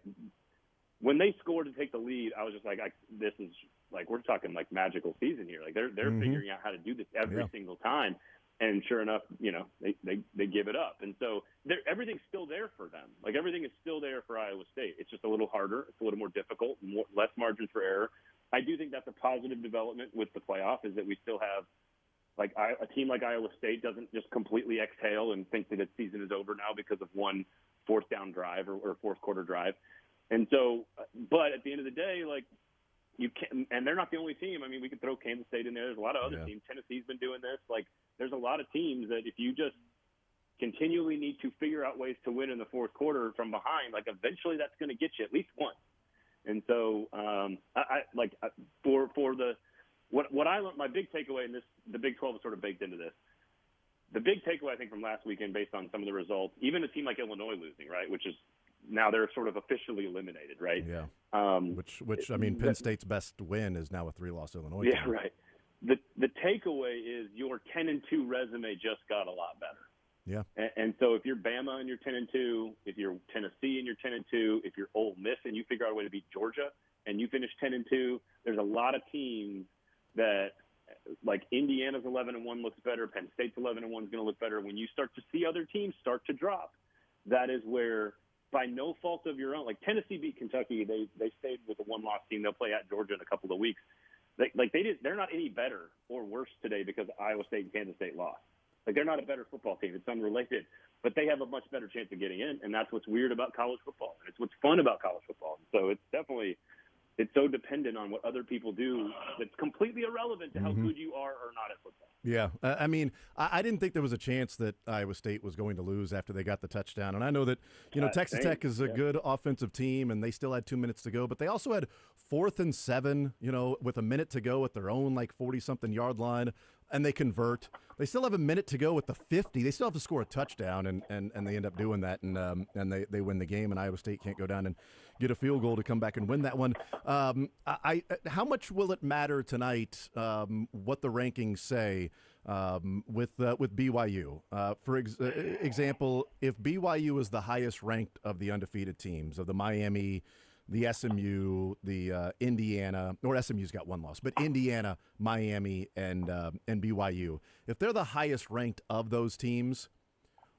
Speaker 8: when they scored to take the lead, I was just like, this is like, we're talking like magical season here. Like they're figuring out how to do this every single time. And sure enough, you know, they give it up. And so everything's still there for them. Like everything is still there for Iowa State. It's just a little harder. It's a little more difficult, less margin for error. I do think that's a positive development with the playoff is that we still have like a team like Iowa State doesn't just completely exhale and think that its season is over now because of one fourth down drive or fourth quarter drive. And so, but at the end of the day, like you can, and they're not the only team. I mean, we could throw Kansas State in there. There's a lot of other teams. Tennessee's been doing this. Like there's a lot of teams that if you just continually need to figure out ways to win in the fourth quarter from behind, like eventually that's going to get you at least once. And so, what I learned, my big takeaway in this, the Big 12 is sort of baked into this. The big takeaway I think from last weekend, based on some of the results, even a team like Illinois losing, right, which is now they're sort of officially eliminated, right?
Speaker 1: Yeah. Which I mean, Penn State's best win is now a 3-loss Illinois team.
Speaker 8: Yeah, right. The takeaway is your 10-2 resume just got a lot better.
Speaker 1: Yeah.
Speaker 8: And so if you're Bama and you're 10-2, if you're Tennessee and you're 10-2, if you're Ole Miss and you figure out a way to beat Georgia and you finish 10-2, there's a lot of teams that like Indiana's 11-1 looks better, Penn State's 11-1 is going to look better. When you start to see other teams start to drop, that is where by no fault of your own, like Tennessee beat Kentucky, they stayed with a one-loss team. They'll play at Georgia in a couple of weeks. They're not any better or worse today because Iowa State and Kansas State lost. Like they're not a better football team. It's unrelated, but they have a much better chance of getting in, and that's what's weird about college football. And it's what's fun about college football. So it's so dependent on what other people do that's completely irrelevant to how good you are or not at football.
Speaker 1: Yeah. I mean, I didn't think there was a chance that Iowa State was going to lose after they got the touchdown. And I know that, you know, Texas Tech is a good offensive team, and they still had 2 minutes to go. But they also had 4th and 7, you know, with a minute to go at their own, like, 40-something yard line, and they convert. They still have a minute to go at the 50. They still have to score a touchdown, and they end up doing that, and they win the game, and Iowa State can't go down and get a field goal to come back and win that one. How much will it matter tonight what the rankings say with BYU? For example, if BYU is the highest ranked of the undefeated teams, of the Miami, the SMU, the Indiana, or SMU's got one loss, but Indiana, Miami, and BYU, if they're the highest ranked of those teams,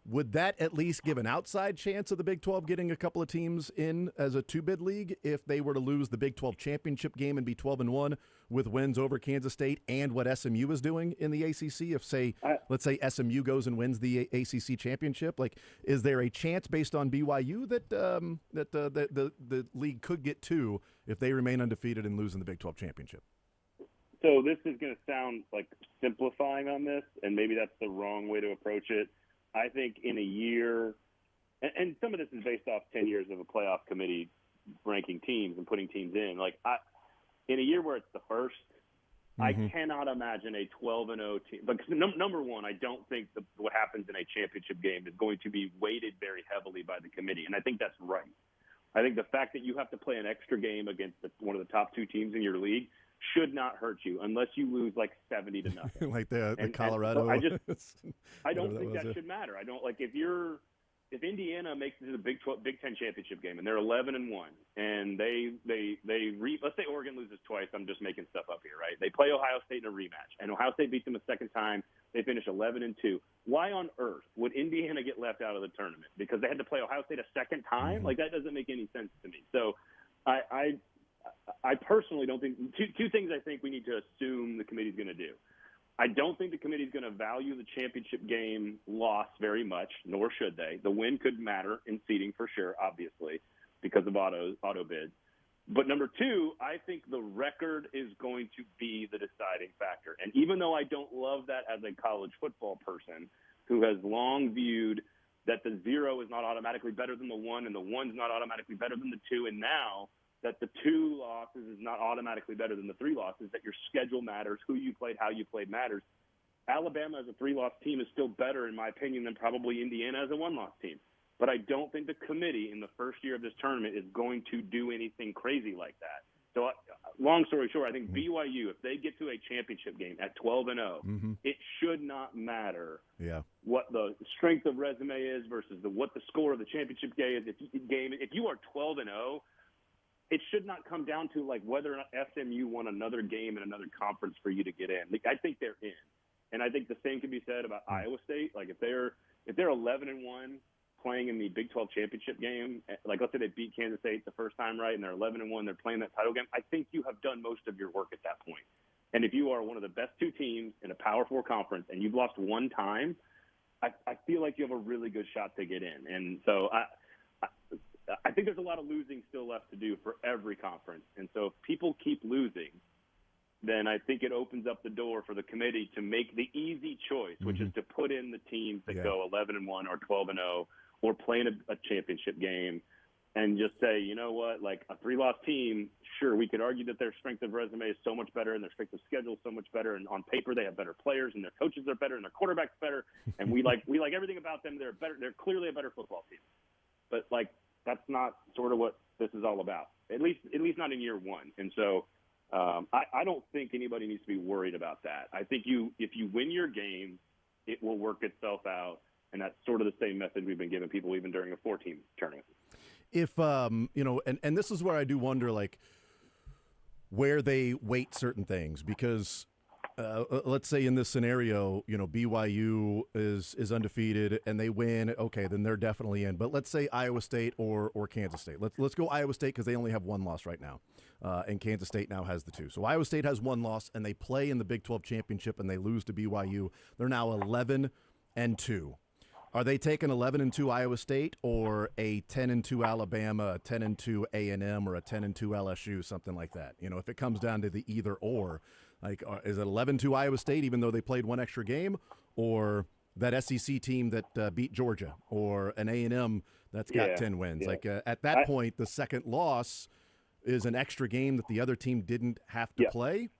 Speaker 1: would that at least give an outside chance of the Big 12 getting a couple of teams in as a two-bid league if they were to lose the Big 12 championship game and be 12-1 with wins over Kansas State and what SMU is doing in the ACC? If, let's say SMU goes and wins the ACC championship, like, is there a chance based on BYU that the league could get two if they remain undefeated and lose in the Big 12 championship?
Speaker 8: So this is going to sound like simplifying on this, and maybe that's the wrong way to approach it. I think in a year, and some of this is based off 10 years of a playoff committee ranking teams and putting teams in. In a year where it's the first, I cannot imagine a 12-0 team. But number one, I don't think what happens in a championship game is going to be weighted very heavily by the committee, and I think that's right. I think the fact that you have to play an extra game against one of the top two teams in your league should not hurt you unless you lose 70-0.
Speaker 1: Like the Colorado.
Speaker 8: So I don't think that should matter. I don't if Indiana makes it to the Big 10 championship game and they're 11-1 and let's say Oregon loses twice. I'm just making stuff up here, right? They play Ohio State in a rematch and Ohio State beats them a second time. They finish 11-2. Why on earth would Indiana get left out of the tournament? Because they had to play Ohio State a second time? That doesn't make any sense to me. So I personally don't think two things I think we need to assume the committee's going to do. I don't think the committee is going to value the championship game loss very much, nor should they. The win could matter in seeding for sure, obviously, because of auto bids. But number two, I think the record is going to be the deciding factor. And even though I don't love that as a college football person who has long viewed that the 0 is not automatically better than the 1 and the 1's not automatically better than the 2, and now that the 2 losses is not automatically better than the 3 losses, that your schedule matters, who you played, how you played matters. Alabama as a 3-loss team is still better, in my opinion, than probably Indiana as a 1-loss team. But I don't think the committee in the first year of this tournament is going to do anything crazy like that. So, long story short, I think BYU, if they get to a championship game at 12-0, it should not matter what the strength of resume is versus what the score of the championship game is. If you are 12-0, it should not come down to whether or not SMU won another game in another conference for you to get in. I think they're in, and I think the same can be said about Iowa State. If they're 11-1 playing in the Big 12 championship game, let's say they beat Kansas State the first time, right, and they're 11-1, they're playing that title game. I think you have done most of your work at that point. And if you are one of the best 2 teams in a Power 4 conference and you've lost one time, I feel like you have a really good shot to get in. And so I think there's a lot of losing still left to do for every conference. And so if people keep losing, then I think it opens up the door for the committee to make the easy choice, which is to put in the teams that go 11-1 or 12-0 or play in a championship game and just say, you know what, a 3-loss team, sure, we could argue that their strength of resume is so much better and their strength of schedule is so much better, and on paper they have better players and their coaches are better and their quarterback's better, and we like everything about them. They're better. They're clearly a better football team. But that's not sort of what this is all about, at least not in year one. And so I don't think anybody needs to be worried about that. I think if you win your game, it will work itself out, and that's sort of the same method we've been giving people even during a 4-team tournament.
Speaker 1: If and this is where I do wonder, where they weight certain things, because let's say in this scenario, BYU is undefeated and they win. Okay, then they're definitely in. But let's say Iowa State or Kansas State. Let's go Iowa State because they only have 1 loss right now, and Kansas State now has the 2. So Iowa State has 1 loss and they play in the Big 12 championship and they lose to BYU. They're now 11-2. Are they taking 11-2 Iowa State or a 10-2 Alabama, a 10-2 A&M, or a 10-2 LSU, something like that? If it comes down to the either or. Is it 11-2 Iowa State, even though they played 1 extra game, or that SEC team that beat Georgia, or an A&M that's got 10 wins?
Speaker 8: Yeah.
Speaker 1: At that point, the second loss is an extra game that the other team didn't have to play.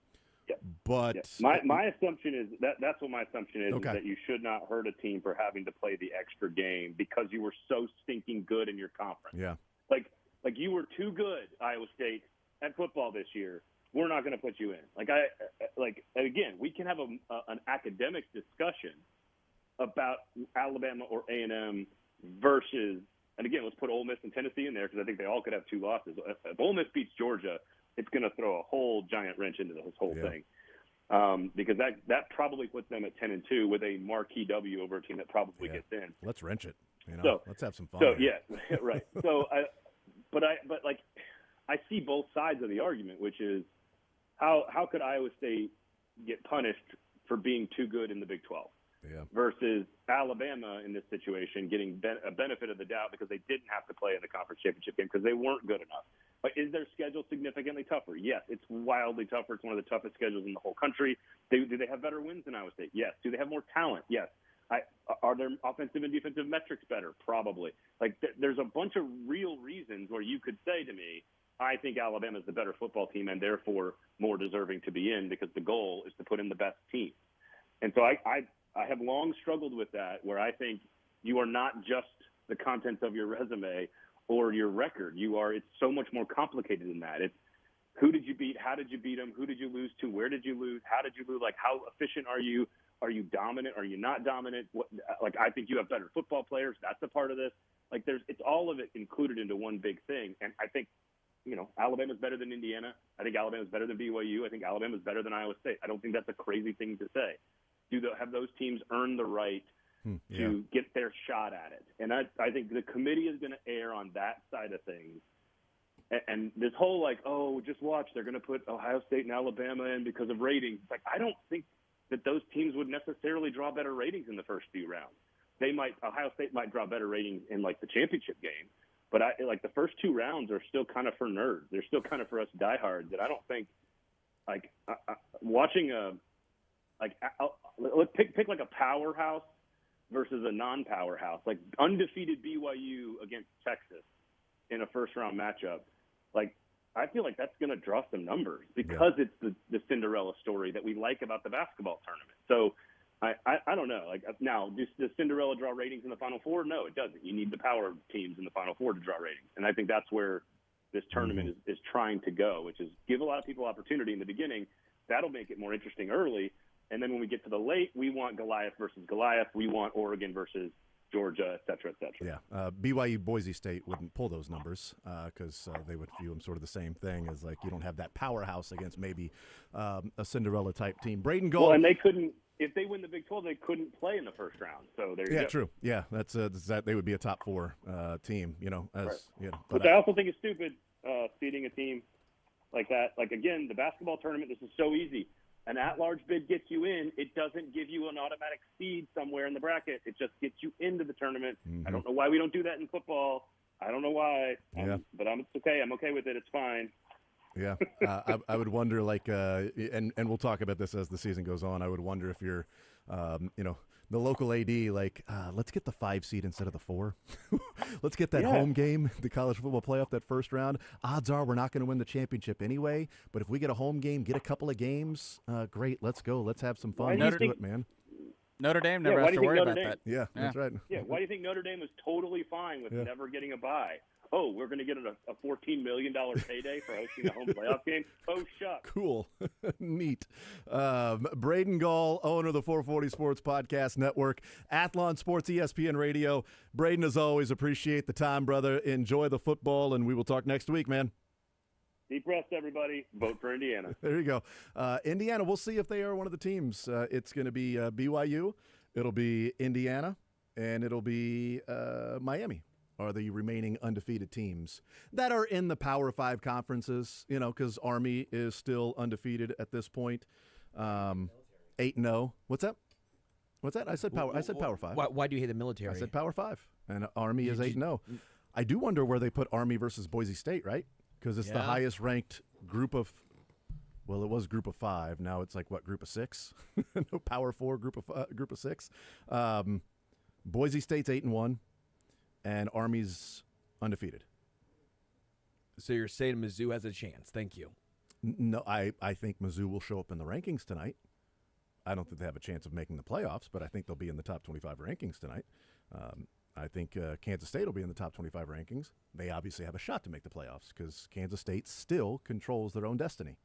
Speaker 8: Yeah.
Speaker 1: But
Speaker 8: my assumption is that's what my assumption is,
Speaker 1: okay.
Speaker 8: is that you should not hurt a team for having to play the extra game because you were so stinking good in your conference.
Speaker 1: Yeah.
Speaker 8: Like you were too good, Iowa State, at football this year. We're not going to put you in. Again, we can have an academic discussion about Alabama or A&M versus, and again, let's put Ole Miss and Tennessee in there because I think they all could have 2 losses. If Ole Miss beats Georgia, it's going to throw a whole giant wrench into this whole thing, because that probably puts them at 10-2 with a marquee W over a team that probably gets in.
Speaker 1: Let's wrench it. Let's have some fun.
Speaker 8: So right. So I see both sides of the argument, which is how could Iowa State get punished for being too good in the Big 12 versus Alabama in this situation getting a benefit of the doubt because they didn't have to play in the conference championship game because they weren't good enough. Is their schedule significantly tougher? Yes, it's wildly tougher. It's one of the toughest schedules in the whole country. Do they have better wins than Iowa State? Yes. Do they have more talent? Yes. Are their offensive and defensive metrics better? Probably. There's a bunch of real reasons where you could say to me, I think Alabama is the better football team and therefore more deserving to be in, because the goal is to put in the best team. And so I have long struggled with that, where I think you are not just the contents of your resume or your record. It's so much more complicated than that. It's who did you beat? How did you beat them? Who did you lose to? Where did you lose? How did you lose? How efficient are you? Are you dominant? Are you not dominant? I think you have better football players. That's a part of this. It's all of it included into one big thing. And I think, Alabama's better than Indiana. I think Alabama's better than BYU. I think Alabama's better than Iowa State. I don't think that's a crazy thing to say. Have those teams earned the right to get their shot at it? And I think the committee is going to err on that side of things. And this whole just watch, they're going to put Ohio State and Alabama in because of ratings. I don't think that those teams would necessarily draw better ratings in the first few rounds. Ohio State might draw better ratings in the championship game, but the first two rounds are still kind of for nerds. They're still kind of for us diehards. And I don't think watching let's pick a powerhouse versus a non-powerhouse, undefeated BYU against Texas in a first-round matchup. I feel like that's going to draw some numbers because it's the Cinderella story that we like about the basketball tournament. So I don't know. Now, does Cinderella draw ratings in the Final Four? No, it doesn't. You need the power teams in the Final Four to draw ratings. And I think that's where this tournament is trying to go, which is give a lot of people opportunity in the beginning. That'll make it more interesting early. And then when we get to the late, we want Goliath versus Goliath. We want Oregon versus Georgia, et cetera, et cetera.
Speaker 1: Yeah. BYU, Boise State wouldn't pull those numbers because they would view them sort of the same thing as you don't have that powerhouse against maybe a Cinderella-type team. Braden Gold.
Speaker 8: Well, and they couldn't – if they win the Big 12, they couldn't play in the first round. So there you go.
Speaker 1: Yeah, true. Yeah, that's that. They would be a top four team,
Speaker 8: Which I also think is stupid, seeding a team like that. Again, the basketball tournament, this is so easy. An at-large bid gets you in. It doesn't give you an automatic seed somewhere in the bracket. It just gets you into the tournament. Mm-hmm. I don't know why we don't do that in football. I don't know why. But it's okay. I'm okay with it. It's fine.
Speaker 1: Yeah. I would wonder, and we'll talk about this as the season goes on. I would wonder if you're, the local AD, let's get the 5 seed instead of the 4. Let's get that home game, the college football playoff, that first round. Odds are we're not going to win the championship anyway, but if we get a home game, get a couple of games, great, let's go. Let's have some fun. Let's do it, man.
Speaker 5: Notre Dame never has to worry about that.
Speaker 1: Yeah, that's right.
Speaker 8: Yeah, why do you think Notre Dame is totally fine with never getting a bye? Oh, we're going to get a $14 million payday for hosting a home playoff game? Oh, shucks.
Speaker 1: Cool. Neat. Braden Gall, owner of the 440 Sports Podcast Network, Athlon Sports, ESPN Radio. Braden, as always, appreciate the time, brother. Enjoy the football, and we will talk next week, man.
Speaker 8: Deep rest, everybody. Vote for Indiana.
Speaker 1: There you go. Indiana, we'll see if they are one of the teams. It's going to be BYU. It'll be Indiana, and it'll be Miami. Are the remaining undefeated teams that are in the Power 5 conferences, because Army is still undefeated at this point. 8-0. What's that? I said Power 5.
Speaker 2: Why do you hate the military?
Speaker 1: I said Power 5, and Army is 8-0. I do wonder where they put Army versus Boise State, right? Because it's the highest ranked group of. Well, it was group of 5. Now it's group of 6? No, Power 4, group of 6. Boise State's 8-1. And Army's undefeated.
Speaker 2: So you're saying Mizzou has a chance. Thank you.
Speaker 1: No, I think Mizzou will show up in the rankings tonight. I don't think they have a chance of making the playoffs, but I think they'll be in the top 25 rankings tonight. I think Kansas State will be in the top 25 rankings. They obviously have a shot to make the playoffs because Kansas State still controls their own destiny.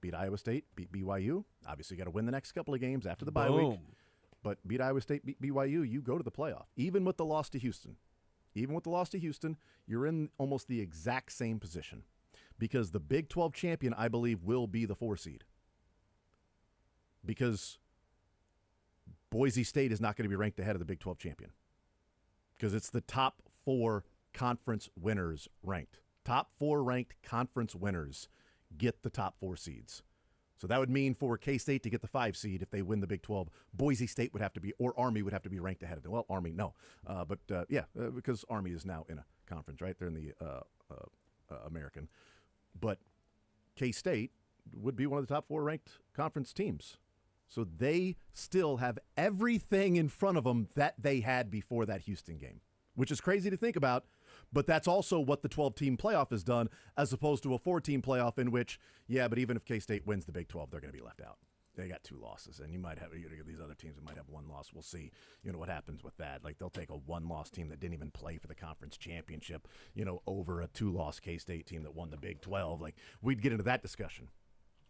Speaker 1: Beat Iowa State, beat BYU. Obviously, got to win the next couple of games after the bye week. But beat Iowa State, beat BYU, you go to the playoff, even with the loss to Houston. Even with the loss to Houston, you're in almost the exact same position because the Big 12 champion, I believe, will be the 4 seed because Boise State is not going to be ranked ahead of the Big 12 champion because it's the top 4 conference winners ranked. Top 4 ranked conference winners get the top 4 seeds. So that would mean for K-State to get the 5 seed if they win the Big 12, Boise State would have to be, or Army would have to be ranked ahead of them. Well, Army, no. Because Army is now in a conference, right? They're in the American. But K-State would be one of the top 4 ranked conference teams. So they still have everything in front of them that they had before that Houston game, which is crazy to think about. But that's also what the 12-team playoff has done, as opposed to a 4-team playoff in which, but even if K-State wins the Big 12, they're going to be left out. They got 2 losses, and you might have these other teams that might have 1 loss. We'll see, what happens with that. Like, they'll take a 1-loss team that didn't even play for the conference championship, over a 2-loss K-State team that won the Big 12. Like, we'd get into that discussion.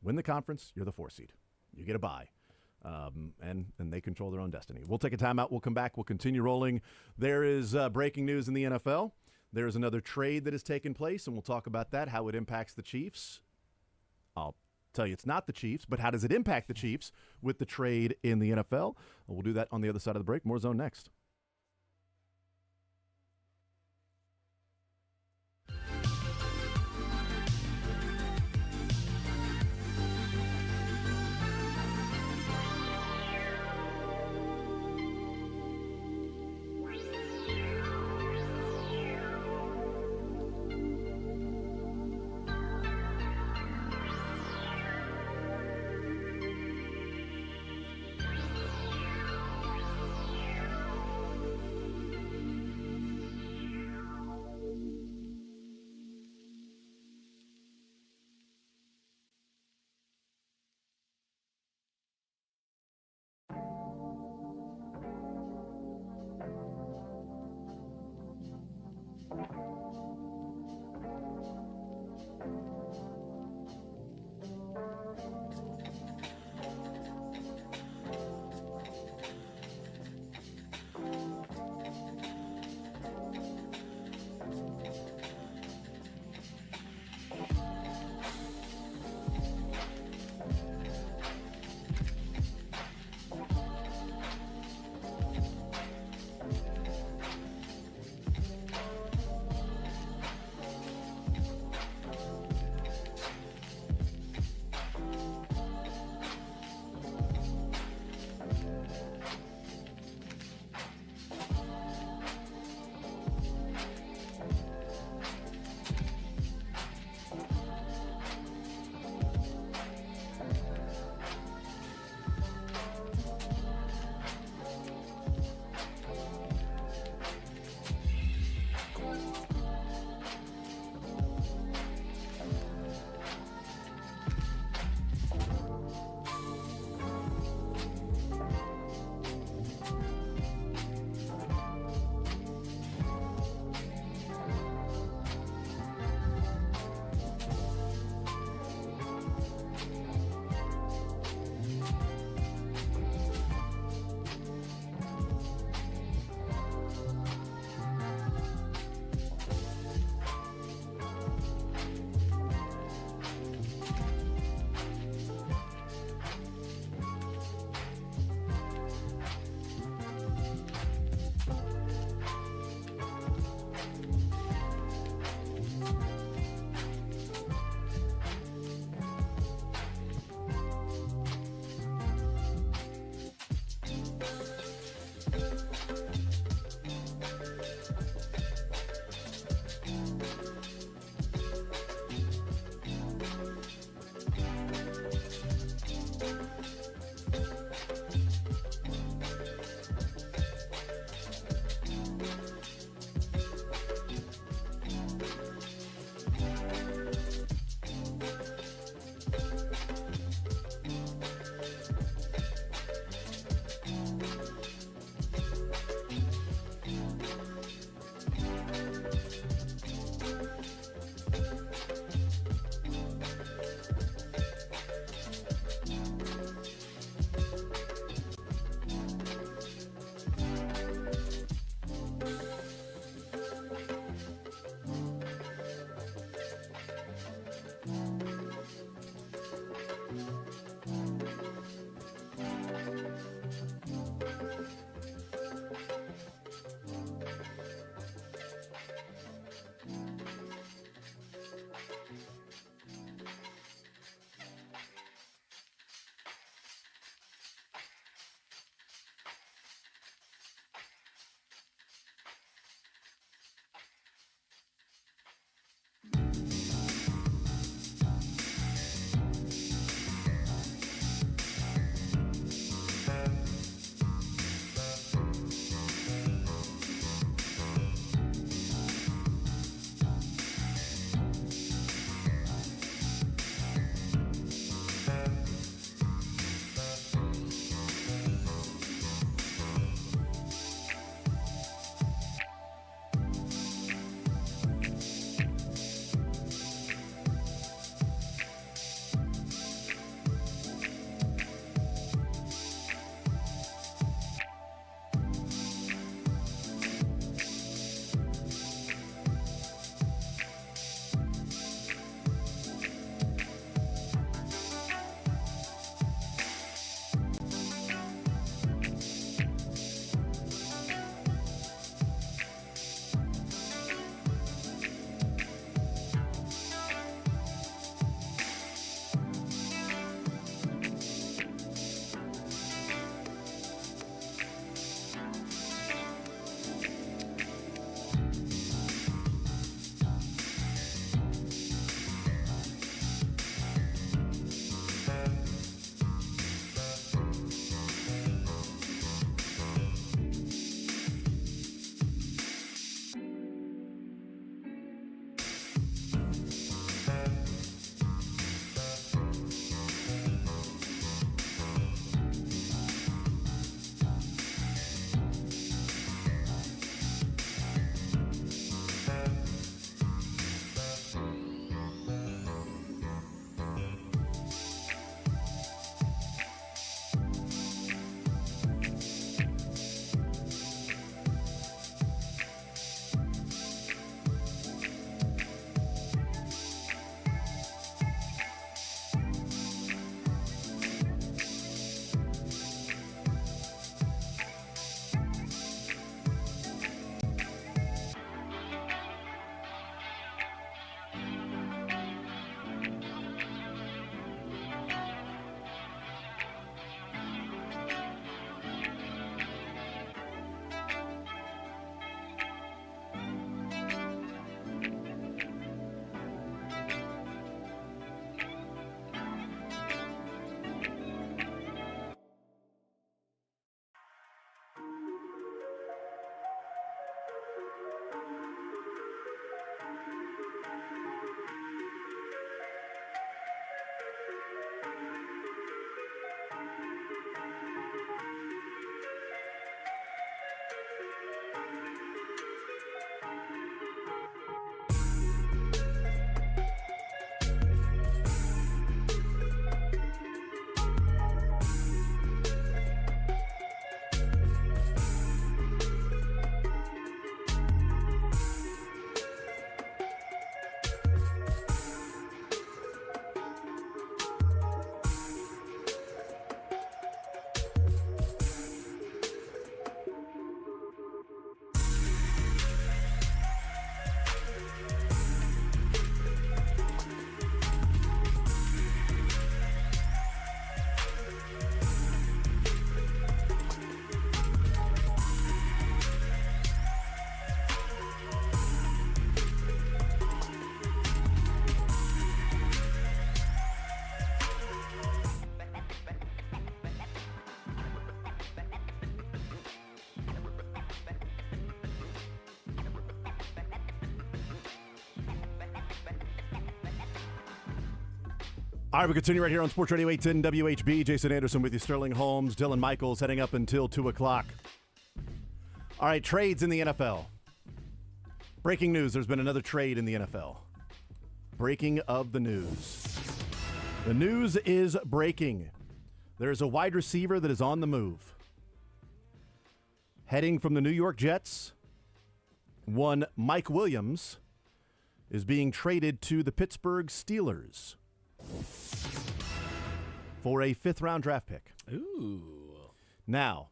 Speaker 1: Win the conference, you're the 4 seed. You get a bye. And they control their own destiny. We'll take a timeout. We'll come back. We'll continue rolling. There is breaking news in the NFL. There's another trade that has taken place, and we'll talk about that, how it impacts the Chiefs. I'll tell you it's not the Chiefs, but how does it impact the Chiefs with the trade in the NFL? We'll do that on the other side of the break. More Zone next. All right, we continue right here on Sports Radio 810 WHB. Jason Anderson with you, Sterling Holmes, Dylan Michaels heading up until 2 o'clock. All right, trades in the NFL. Breaking news, there's been another trade in the NFL. Breaking of the news. The news is breaking. There's a wide receiver that is on the move. Heading from the New York Jets, one Mike Williams is being traded to the Pittsburgh Steelers for a 5th-round draft pick.
Speaker 2: Ooh.
Speaker 1: Now,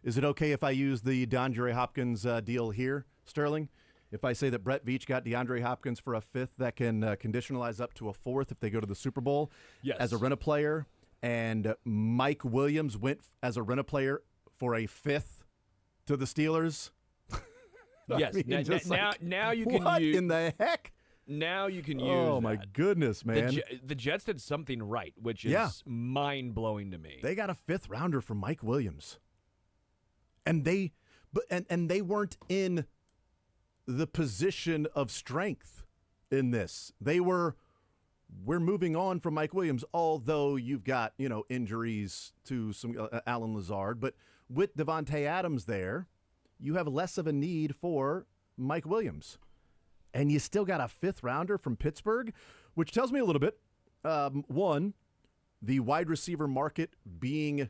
Speaker 1: is it okay if I use the DeAndre Hopkins deal here, Sterling? If I say that Brett Veach got DeAndre Hopkins for a 5th, that can conditionalize up to a 4th if they go to the Super Bowl as a rent-a-player, and Mike Williams went as a rent-a-player for a 5th to the Steelers?
Speaker 2: Yes. Now you can
Speaker 1: what
Speaker 2: use.
Speaker 1: in the heck?
Speaker 2: Now you can use.
Speaker 1: Oh, my goodness, man.
Speaker 2: The Jets did something right, which is mind-blowing to me.
Speaker 1: They got a 5th-rounder for Mike Williams. And they weren't in the position of strength in this. We're moving on from Mike Williams, although you've got, injuries to some Alan Lazard. But with Devontae Adams there, you have less of a need for Mike Williams. And you still got a 5th-rounder from Pittsburgh, which tells me a little bit. One, the wide receiver market being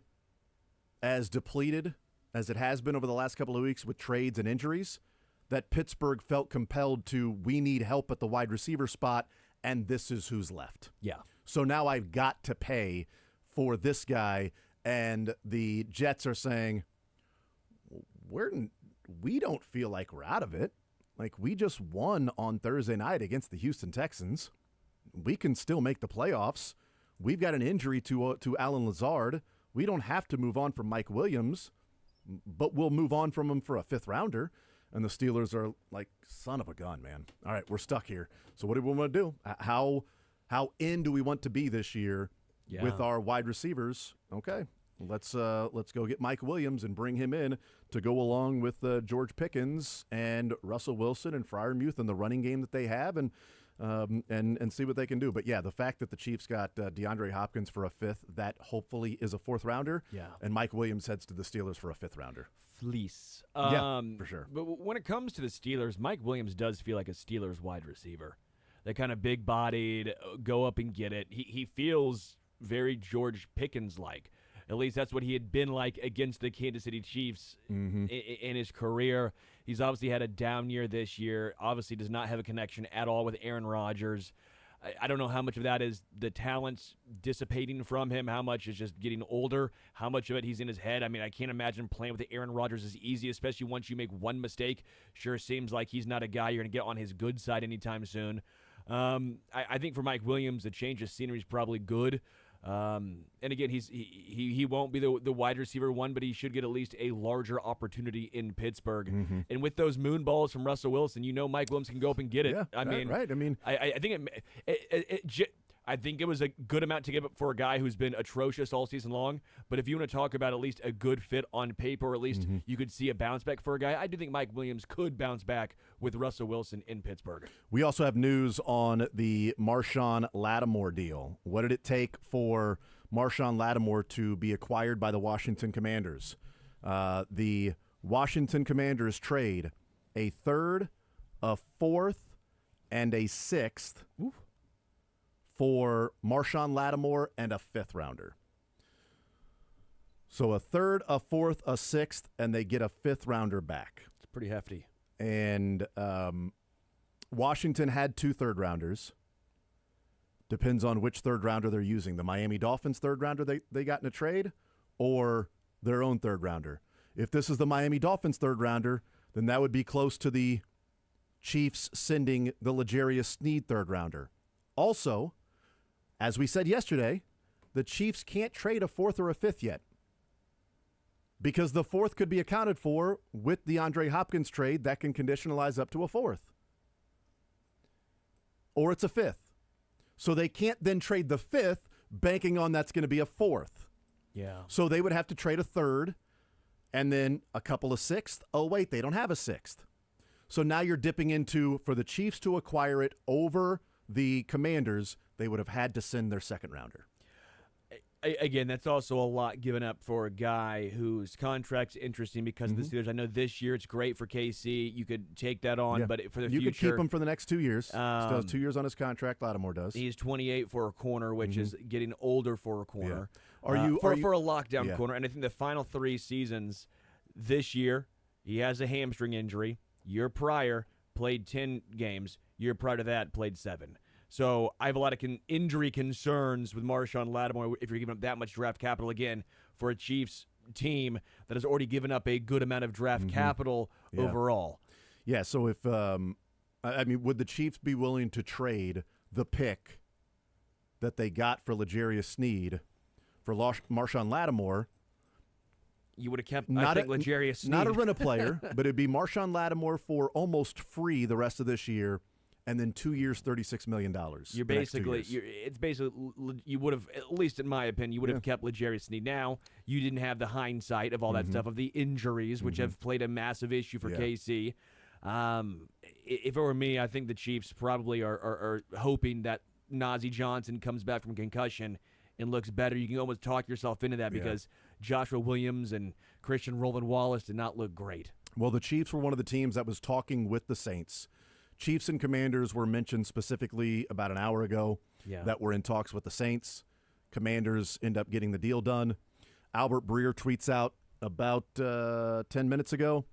Speaker 1: as depleted as it has been over the last couple of weeks with trades and injuries, that Pittsburgh felt compelled to, we need help at the wide receiver spot, and this is who's left.
Speaker 2: Yeah.
Speaker 1: So now I've got to pay for this guy, and the Jets are saying, we don't feel like we're out of it. Like, we just won on Thursday night against the Houston Texans. We can still make the playoffs. We've got an injury to Alan Lazard. We don't have to move on from Mike Williams, but we'll move on from him for a 5th-rounder. And the Steelers are like, son of a gun, man. All right, we're stuck here. So what do we want to do? How in do we want to be this year with our wide receivers? Okay, let's go get Mike Williams and bring him in to go along with George Pickens and Russell Wilson and Freiermuth and the running game that they have, and see what they can do. But yeah, the fact that the Chiefs got DeAndre Hopkins for a 5th, that hopefully is a 4th-rounder.
Speaker 2: Yeah.
Speaker 1: And Mike Williams heads to the Steelers for a 5th-rounder.
Speaker 2: Fleece.
Speaker 1: Yeah, for sure.
Speaker 2: But when it comes to the Steelers, Mike Williams does feel like a Steelers wide receiver. They're kind of big-bodied, go up and get it. He feels very George Pickens-like. At least that's what he had been like against the Kansas City Chiefs in his career. He's obviously had a down year this year. Obviously does not have a connection at all with Aaron Rodgers. I don't know how much of that is the talents dissipating from him, how much is just getting older, how much of it he's in his head. I mean, I can't imagine playing with Aaron Rodgers is easy, especially once you make one mistake. Sure seems like he's not a guy you're going to get on his good side anytime soon. I think for Mike Williams, the change of scenery is probably good. And again, he won't be the wide receiver one, but he should get at least a larger opportunity in Pittsburgh. And with those moon balls from Russell Wilson, Mike Williams can go up and get it.
Speaker 1: Yeah,
Speaker 2: I mean,
Speaker 1: right. I mean,
Speaker 2: I think I think it was a good amount to give up for a guy who's been atrocious all season long. But if you want to talk about at least a good fit on paper, or at least you could see a bounce back for a guy, I do think Mike Williams could bounce back with Russell Wilson in Pittsburgh.
Speaker 1: We also have news on the Marshawn Lattimore deal. What did it take for Marshawn Lattimore to be acquired by the Washington Commanders? The Washington Commanders trade a 3rd, a 4th, and a 6th for Marshawn Lattimore and a 5th-rounder. So a 3rd, a 4th, a 6th, and they get a 5th-rounder back.
Speaker 2: It's pretty hefty.
Speaker 1: And Washington had 2 3rd-rounders. Depends on which 3rd-rounder they're using. The Miami Dolphins 3rd-rounder they got in a trade, or their own 3rd-rounder. If this is the Miami Dolphins 3rd-rounder, then that would be close to the Chiefs sending the L'Jarius Sneed 3rd-rounder. Also, as we said yesterday, the Chiefs can't trade a 4th or a 5th yet, because the 4th could be accounted for with the DeAndre Hopkins trade that can conditionalize up to a 4th. Or it's a 5th. So they can't then trade the 5th banking on that's going to be a 4th.
Speaker 2: Yeah.
Speaker 1: So they would have to trade a 3rd and then a couple of 6th. Oh, wait, they don't have a 6th. So now you're dipping into, for the Chiefs to acquire it over the Commanders, they would have had to send their second rounder.
Speaker 2: Again, that's also a lot given up for a guy whose contract's interesting because of the Steelers. I know this year it's great for KC. You could take that on, but for the future.
Speaker 1: You could keep him for the next 2 years. Still has 2 years on his contract. Lattimore does.
Speaker 2: He's 28 for a corner, which is getting older for a corner.
Speaker 1: Yeah. Are you
Speaker 2: for a lockdown corner? And I think the final 3 seasons this year, he has a hamstring injury. Year prior, played 10 games. Year prior to that, played 7. So I have a lot of injury concerns with Marshawn Lattimore if you're giving up that much draft capital again for a Chiefs team that has already given up a good amount of draft capital overall.
Speaker 1: Yeah, so if would the Chiefs be willing to trade the pick that they got for L'Jarius Sneed for Marshawn Lattimore?
Speaker 2: You would have kept L'Jarius Sneed.
Speaker 1: Not a rent a player, but it'd be Marshawn Lattimore for almost free the rest of this year. And then 2 years, $36 million.
Speaker 2: You're basically, you would have, at least in my opinion, you would have kept L'Jarius Sneed. Now, you didn't have the hindsight of all that stuff, of the injuries, which have played a massive issue for KC. If it were me, I think the Chiefs probably are hoping that Najee Johnson comes back from concussion and looks better. You can almost talk yourself into that because Joshua Williams and Christian Roland Wallace did not look great.
Speaker 1: Well, the Chiefs were one of the teams that was talking with the Saints. Chiefs and Commanders were mentioned specifically about an hour ago that were in talks with the Saints. Commanders end up getting the deal done. Albert Breer tweets out about 10 minutes ago,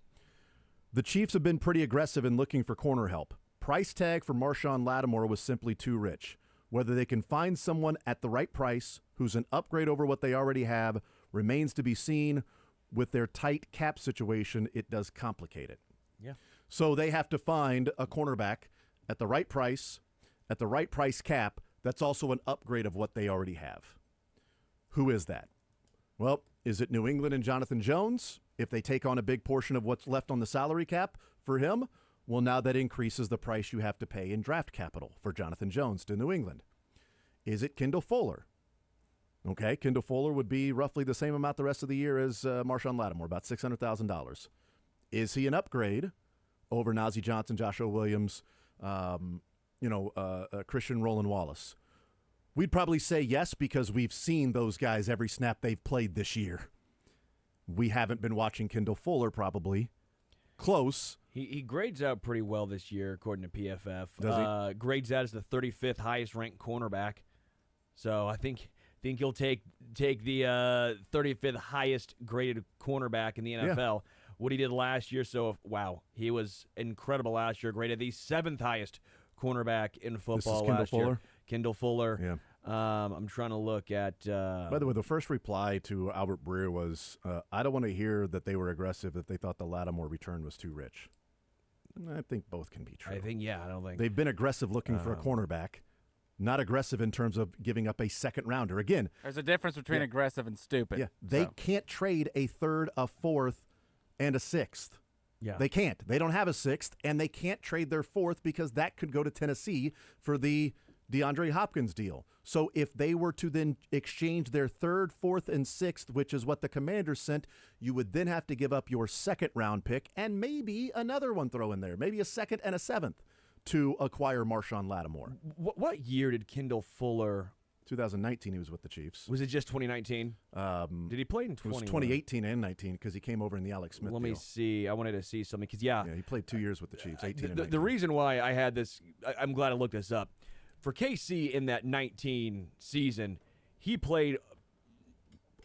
Speaker 1: the Chiefs have been pretty aggressive in looking for corner help. Price tag for Marshawn Lattimore was simply too rich. Whether they can find someone at the right price who's an upgrade over what they already have remains to be seen. With their tight cap situation, it does complicate it.
Speaker 2: Yeah.
Speaker 1: So they have to find a cornerback at the right price cap, that's also an upgrade of what they already have. Who is that? Well, is it New England and Jonathan Jones? If they take on a big portion of what's left on the salary cap for him, well, now that increases the price you have to pay in draft capital for Jonathan Jones to New England. Is it Kendall Fuller? Okay, Kendall Fuller would be roughly the same amount the rest of the year as Marshawn Lattimore, about $600,000. Is he an upgrade over Najee Johnson, Joshua Williams, Christian Roland Wallace? We'd probably say yes because we've seen those guys every snap they've played this year. We haven't been watching Kendall Fuller probably. Close.
Speaker 2: He grades out pretty well this year, according to PFF.
Speaker 1: Does he?
Speaker 2: Grades out as the 35th highest-ranked cornerback. So I think he'll take the 35th highest-graded cornerback in the NFL. Yeah. What he did last year, he was incredible last year. Graded the 7th highest cornerback in football last year. Kendall Fuller.
Speaker 1: Yeah.
Speaker 2: I'm trying to look at.
Speaker 1: By the way, the first reply to Albert Breer was, "I don't want to hear that they were aggressive. That they thought the Lattimore return was too rich." I think both can be true.
Speaker 2: I don't think
Speaker 1: they've been aggressive looking for a cornerback. Not aggressive in terms of giving up a second rounder. Again,
Speaker 5: there's a difference between aggressive and stupid.
Speaker 1: Yeah, they can't trade a third, a fourth, and a 6th.
Speaker 2: Yeah.
Speaker 1: They can't. They don't have a 6th, and they can't trade their 4th because that could go to Tennessee for the DeAndre Hopkins deal. So if they were to then exchange their 3rd, 4th, and 6th, which is what the Commanders sent, you would then have to give up your 2nd-round pick and maybe another one throw in there, maybe a 2nd and a 7th to acquire Marshawn Lattimore.
Speaker 2: What year did Kendall Fuller?
Speaker 1: 2019 he was with the Chiefs.
Speaker 2: Was it just 2019? Did he play in 20?
Speaker 1: It was 2018 and 19 because he came over in the Alex Smith
Speaker 2: deal. Let me see. I wanted to see something because,
Speaker 1: he played 2 years with the Chiefs, 18 and 19.
Speaker 2: The reason why I had this, I'm glad I looked this up. For KC in that 19 season, he played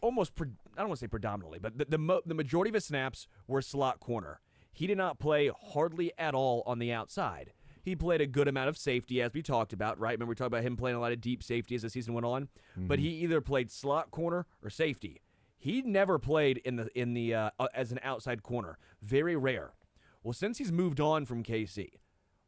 Speaker 2: almost, I don't want to say predominantly, but the majority of his snaps were slot corner. He did not play hardly at all on the outside. He played a good amount of safety, as we talked about, right? Remember we talked about him playing a lot of deep safety as the season went on. But he either played slot corner or safety. He never played in the as an outside corner. Very rare. Well, since he's moved on from KC,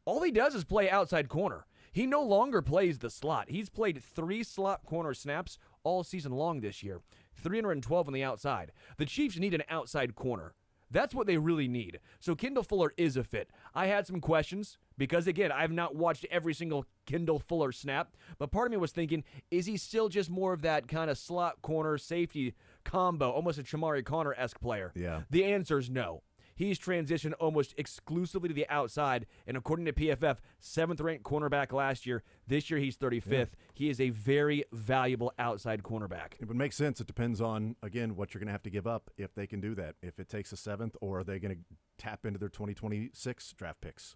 Speaker 2: all he does is play outside corner. He no longer plays the slot. He's played 3 slot corner snaps all season long this year, 312 on the outside. The Chiefs need an outside corner. That's what they really need. So Kendall Fuller is a fit. I had some questions because, again, I have not watched every single Kendall Fuller snap, but part of me was thinking, is he still just more of that kind of slot corner safety combo, almost a Chamari Connor-esque player?
Speaker 1: Yeah.
Speaker 2: The answer is no. he's transitioned almost exclusively to the outside. And according to PFF, 7th-ranked cornerback last year. This year he's 35th. Yeah. He is a very valuable outside cornerback.
Speaker 1: It would make sense. It depends on, again, what you're going to have to give up if they can do that. If it takes a 7th, or are they going to tap into their 2026 draft picks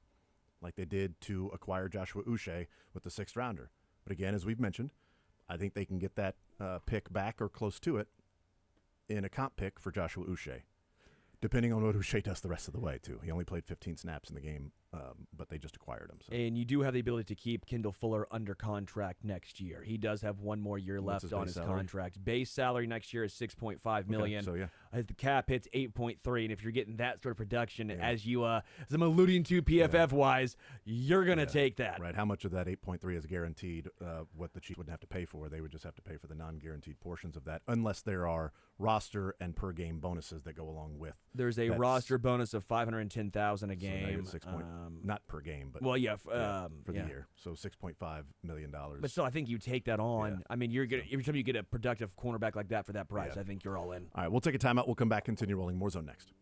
Speaker 1: like they did to acquire Joshua Uche with the 6th rounder. But again, as we've mentioned, I think they can get that pick back or close to it in a comp pick for Joshua Uche, depending on what Uche does the rest of the way, too. He only played 15 snaps in the game, but they just acquired him. So.
Speaker 2: And you do have the ability to keep Kendall Fuller under contract next year. He does have one more year left on his contract. Base salary next year is $6.5 million.
Speaker 1: So, yeah.
Speaker 2: The cap hits 8.3, and if you're getting that sort of production, as I'm alluding to PFF-wise, you're going to take that.
Speaker 1: Right. How much of that 8.3 is guaranteed? What the Chiefs wouldn't have to pay for. They would just have to pay for the non-guaranteed portions of that, unless there are roster and per-game bonuses that go along with.
Speaker 2: There's a roster bonus of $510,000 a game.
Speaker 1: So not per game, but
Speaker 2: for
Speaker 1: the year. So $6.5 million.
Speaker 2: But still, I think you take that on. Yeah. I mean, every time you get a productive cornerback like that for that price, I think you're all in.
Speaker 1: All right, we'll take a timeout. We'll come back, continue rolling. More Zone next.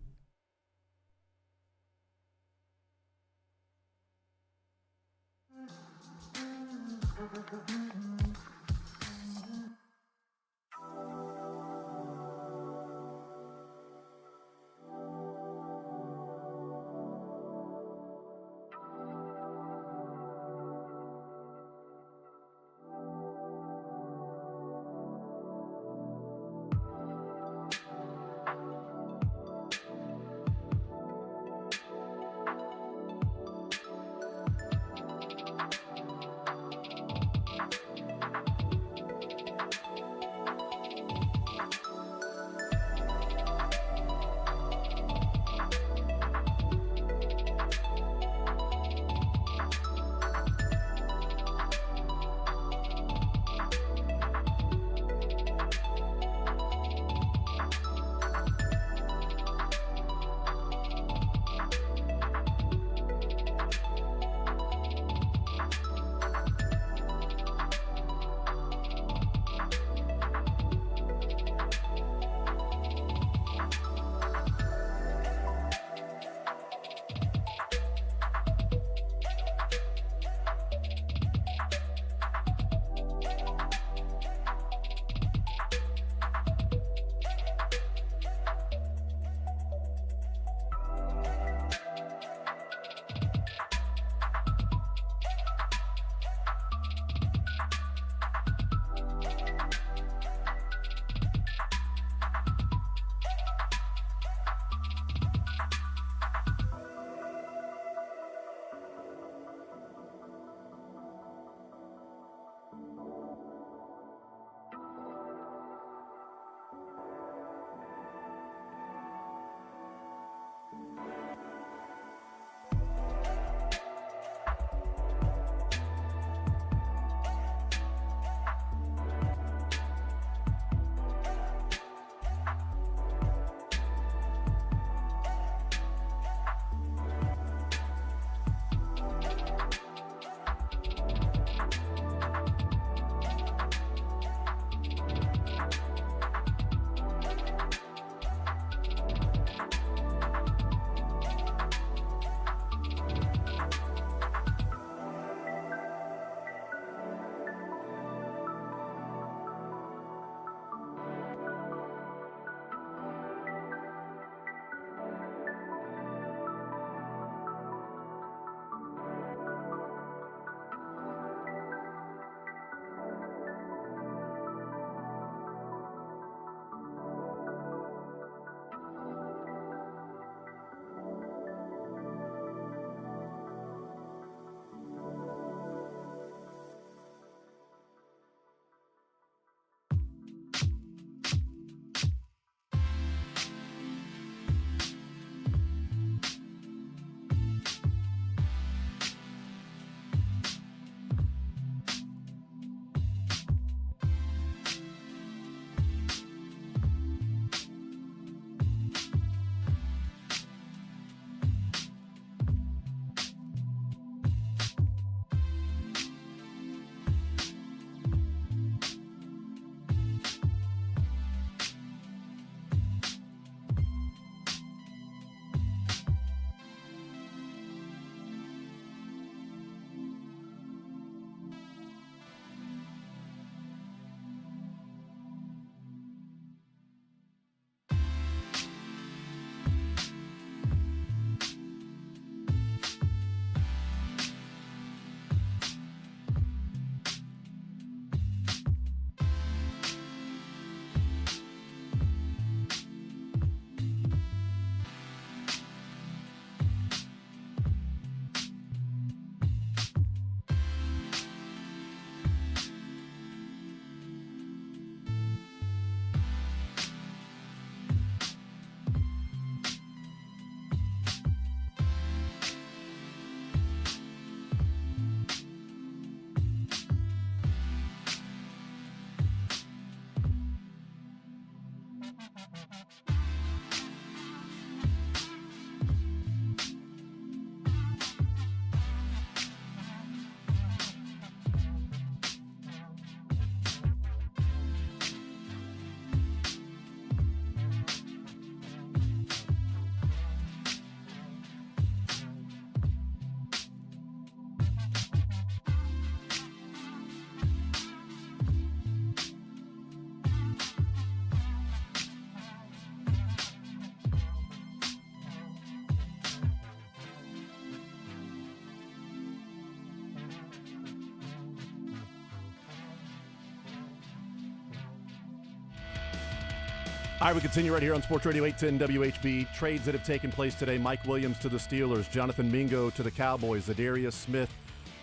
Speaker 1: All right, we continue right here on Sports Radio 810 WHB. Trades that have taken place today. Mike Williams to the Steelers. Jonathan Mingo to the Cowboys. Zadarius Smith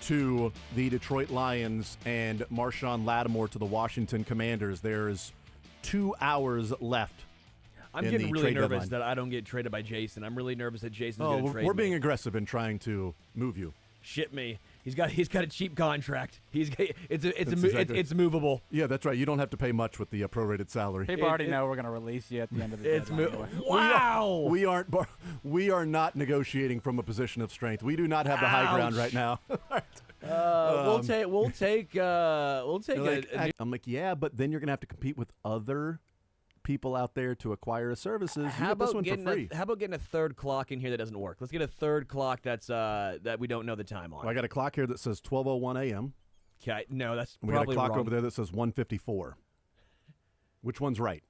Speaker 1: to the Detroit Lions. And Marshawn Lattimore to the Washington Commanders. There's 2 hours left.
Speaker 2: I'm getting really nervous that I don't get traded by Jason. I'm really nervous that Jason's going to trade
Speaker 1: we're being aggressive in trying to move you.
Speaker 2: Ship me. He's got a cheap contract. It's movable.
Speaker 1: Yeah, that's right. You don't have to pay much with the prorated salary.
Speaker 5: People already know we're going to release you at the end of the deadline.
Speaker 2: Wow.
Speaker 1: We are not negotiating from a position of strength. We do not have the high ground right now.
Speaker 2: We'll take.
Speaker 1: I'm like, yeah, but then you're going to have to compete with other people out there to acquire services.
Speaker 2: How about getting a third clock in here that doesn't work? Let's get a third clock that we don't know the time on.
Speaker 1: Well, I got a clock here that says 12:01 a.m.
Speaker 2: Okay, no, that's
Speaker 1: we
Speaker 2: probably
Speaker 1: got a clock
Speaker 2: wrong.
Speaker 1: over there that says 1:54. Which one's right?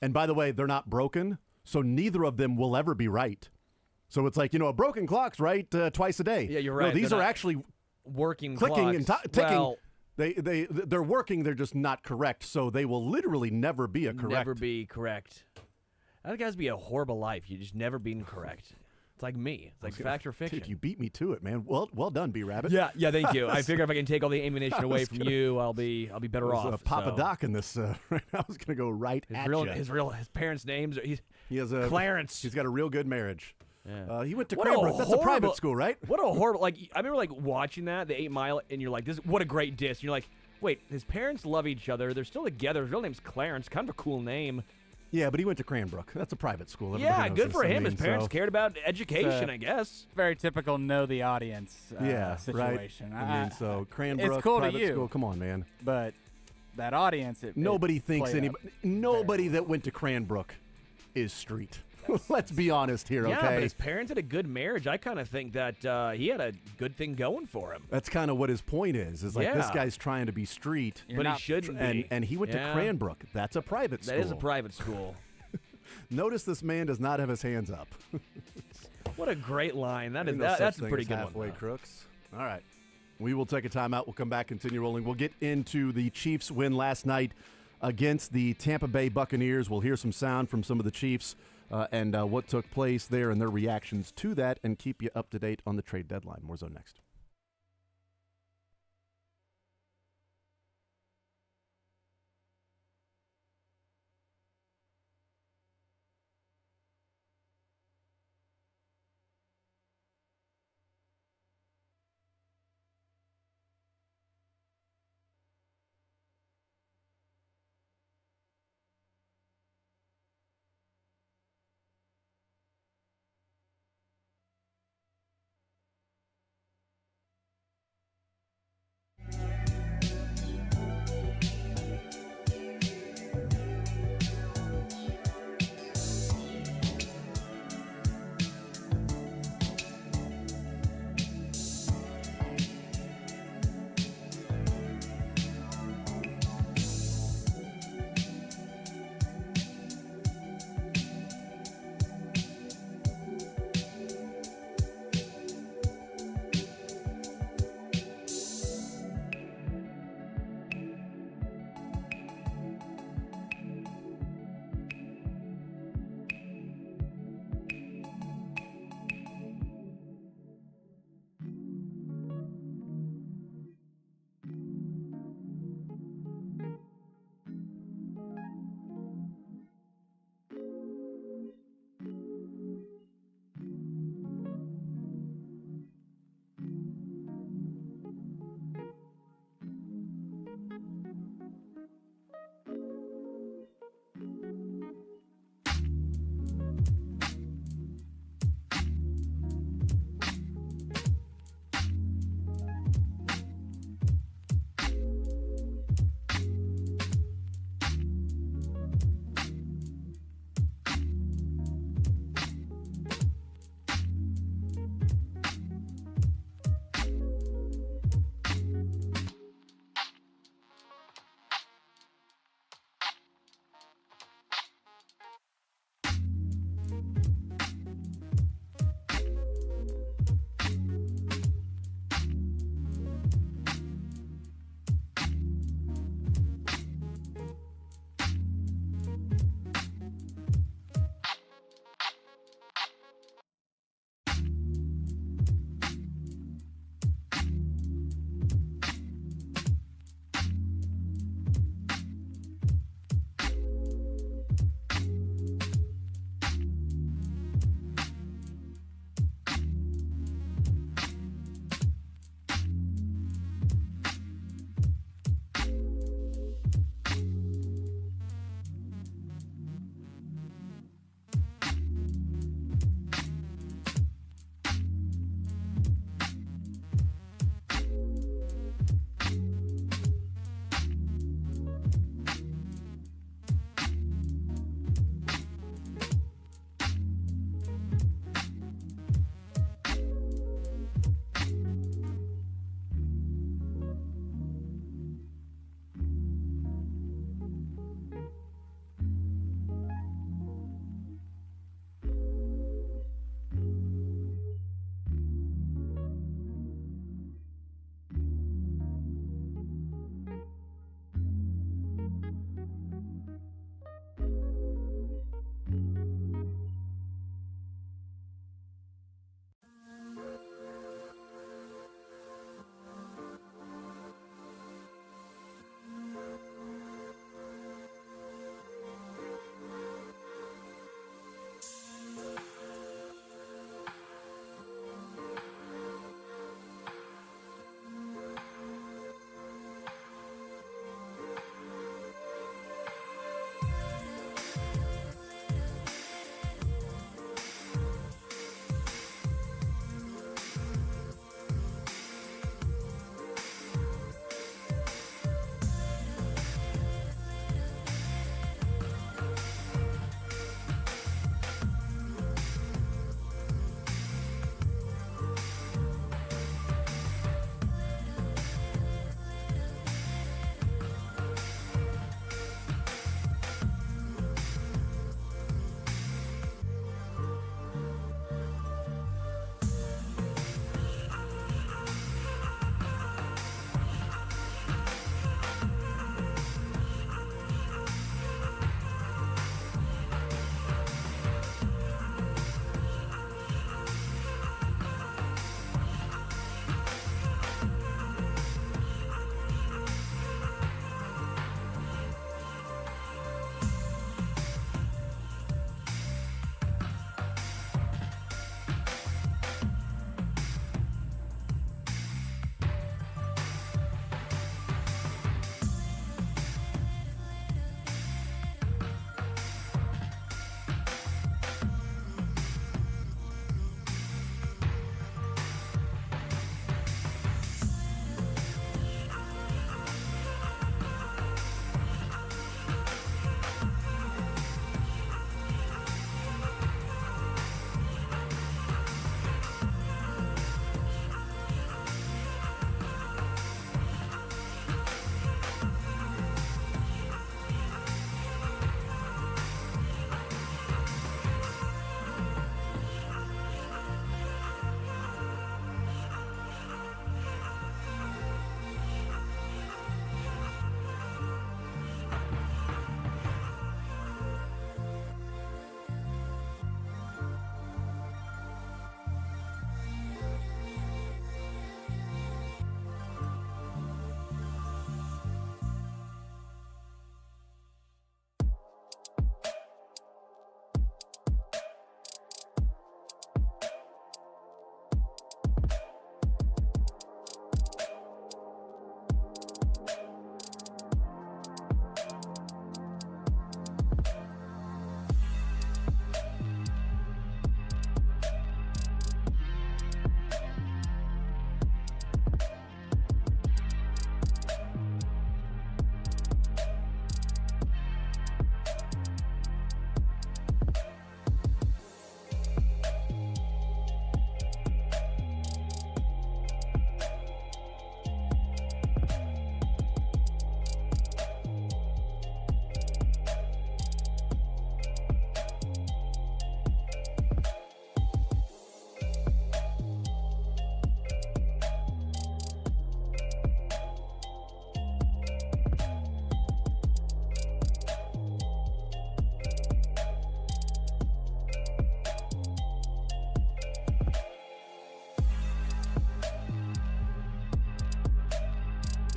Speaker 1: And by the way, they're not broken, so neither of them will ever be right. So it's like, a broken clock's right twice a day.
Speaker 2: Yeah, you're right.
Speaker 1: No, these are actually
Speaker 2: working
Speaker 1: clicking
Speaker 2: clocks.
Speaker 1: and ticking.
Speaker 2: Well,
Speaker 1: they're working. They're just not correct. So they will literally never be correct.
Speaker 2: Never be correct. That has to be a horrible life. You just never being correct. It's like me. It's like fact or fiction.
Speaker 1: Dude, you beat me to it, man. Well done, B-Rabbit.
Speaker 2: Yeah. Thank you. I figure if I can take all the ammunition away from you, I'll be better off.
Speaker 1: Papa Doc in this. Right now, I was gonna go right at you.
Speaker 2: His parents' names.
Speaker 1: He has
Speaker 2: Clarence.
Speaker 1: He's got a real good marriage.
Speaker 2: Yeah.
Speaker 1: He went to Cranbrook. That's a private school, right?
Speaker 2: What a horrible. I remember watching that, the 8 Mile, and you're like, what a great diss. And you're like, wait, his parents love each other. They're still together. His real name's Clarence. Kind of a cool name.
Speaker 1: Yeah, but he went to Cranbrook. That's a private school.
Speaker 2: Yeah, good for him. His parents cared about education, I guess.
Speaker 5: Very typical know the audience
Speaker 1: Right.
Speaker 5: situation.
Speaker 1: I mean, so Cranbrook,
Speaker 5: it's cool
Speaker 1: private
Speaker 5: to you,
Speaker 1: school. Come on, man.
Speaker 5: But that audience,
Speaker 1: nobody thinks nobody that went to Cranbrook is street. Let's be honest here, okay?
Speaker 2: Yeah, but his parents had a good marriage. I kind of think that he had a good thing going for him.
Speaker 1: That's kind of what his point is. This guy's trying to be street.
Speaker 2: But he shouldn't be.
Speaker 1: And he went to Cranbrook. That's a private school.
Speaker 2: That is a private school.
Speaker 1: Notice this man does not have his hands up.
Speaker 2: What a great line. That's a pretty good
Speaker 1: halfway
Speaker 2: one.
Speaker 1: crooks. All right. We will take a timeout. We'll come back, continue rolling. We'll get into the Chiefs' win last night against the Tampa Bay Buccaneers. We'll hear some sound from some of the Chiefs and what took place there and their reactions to that, and keep you up to date on the trade deadline. More Zone next.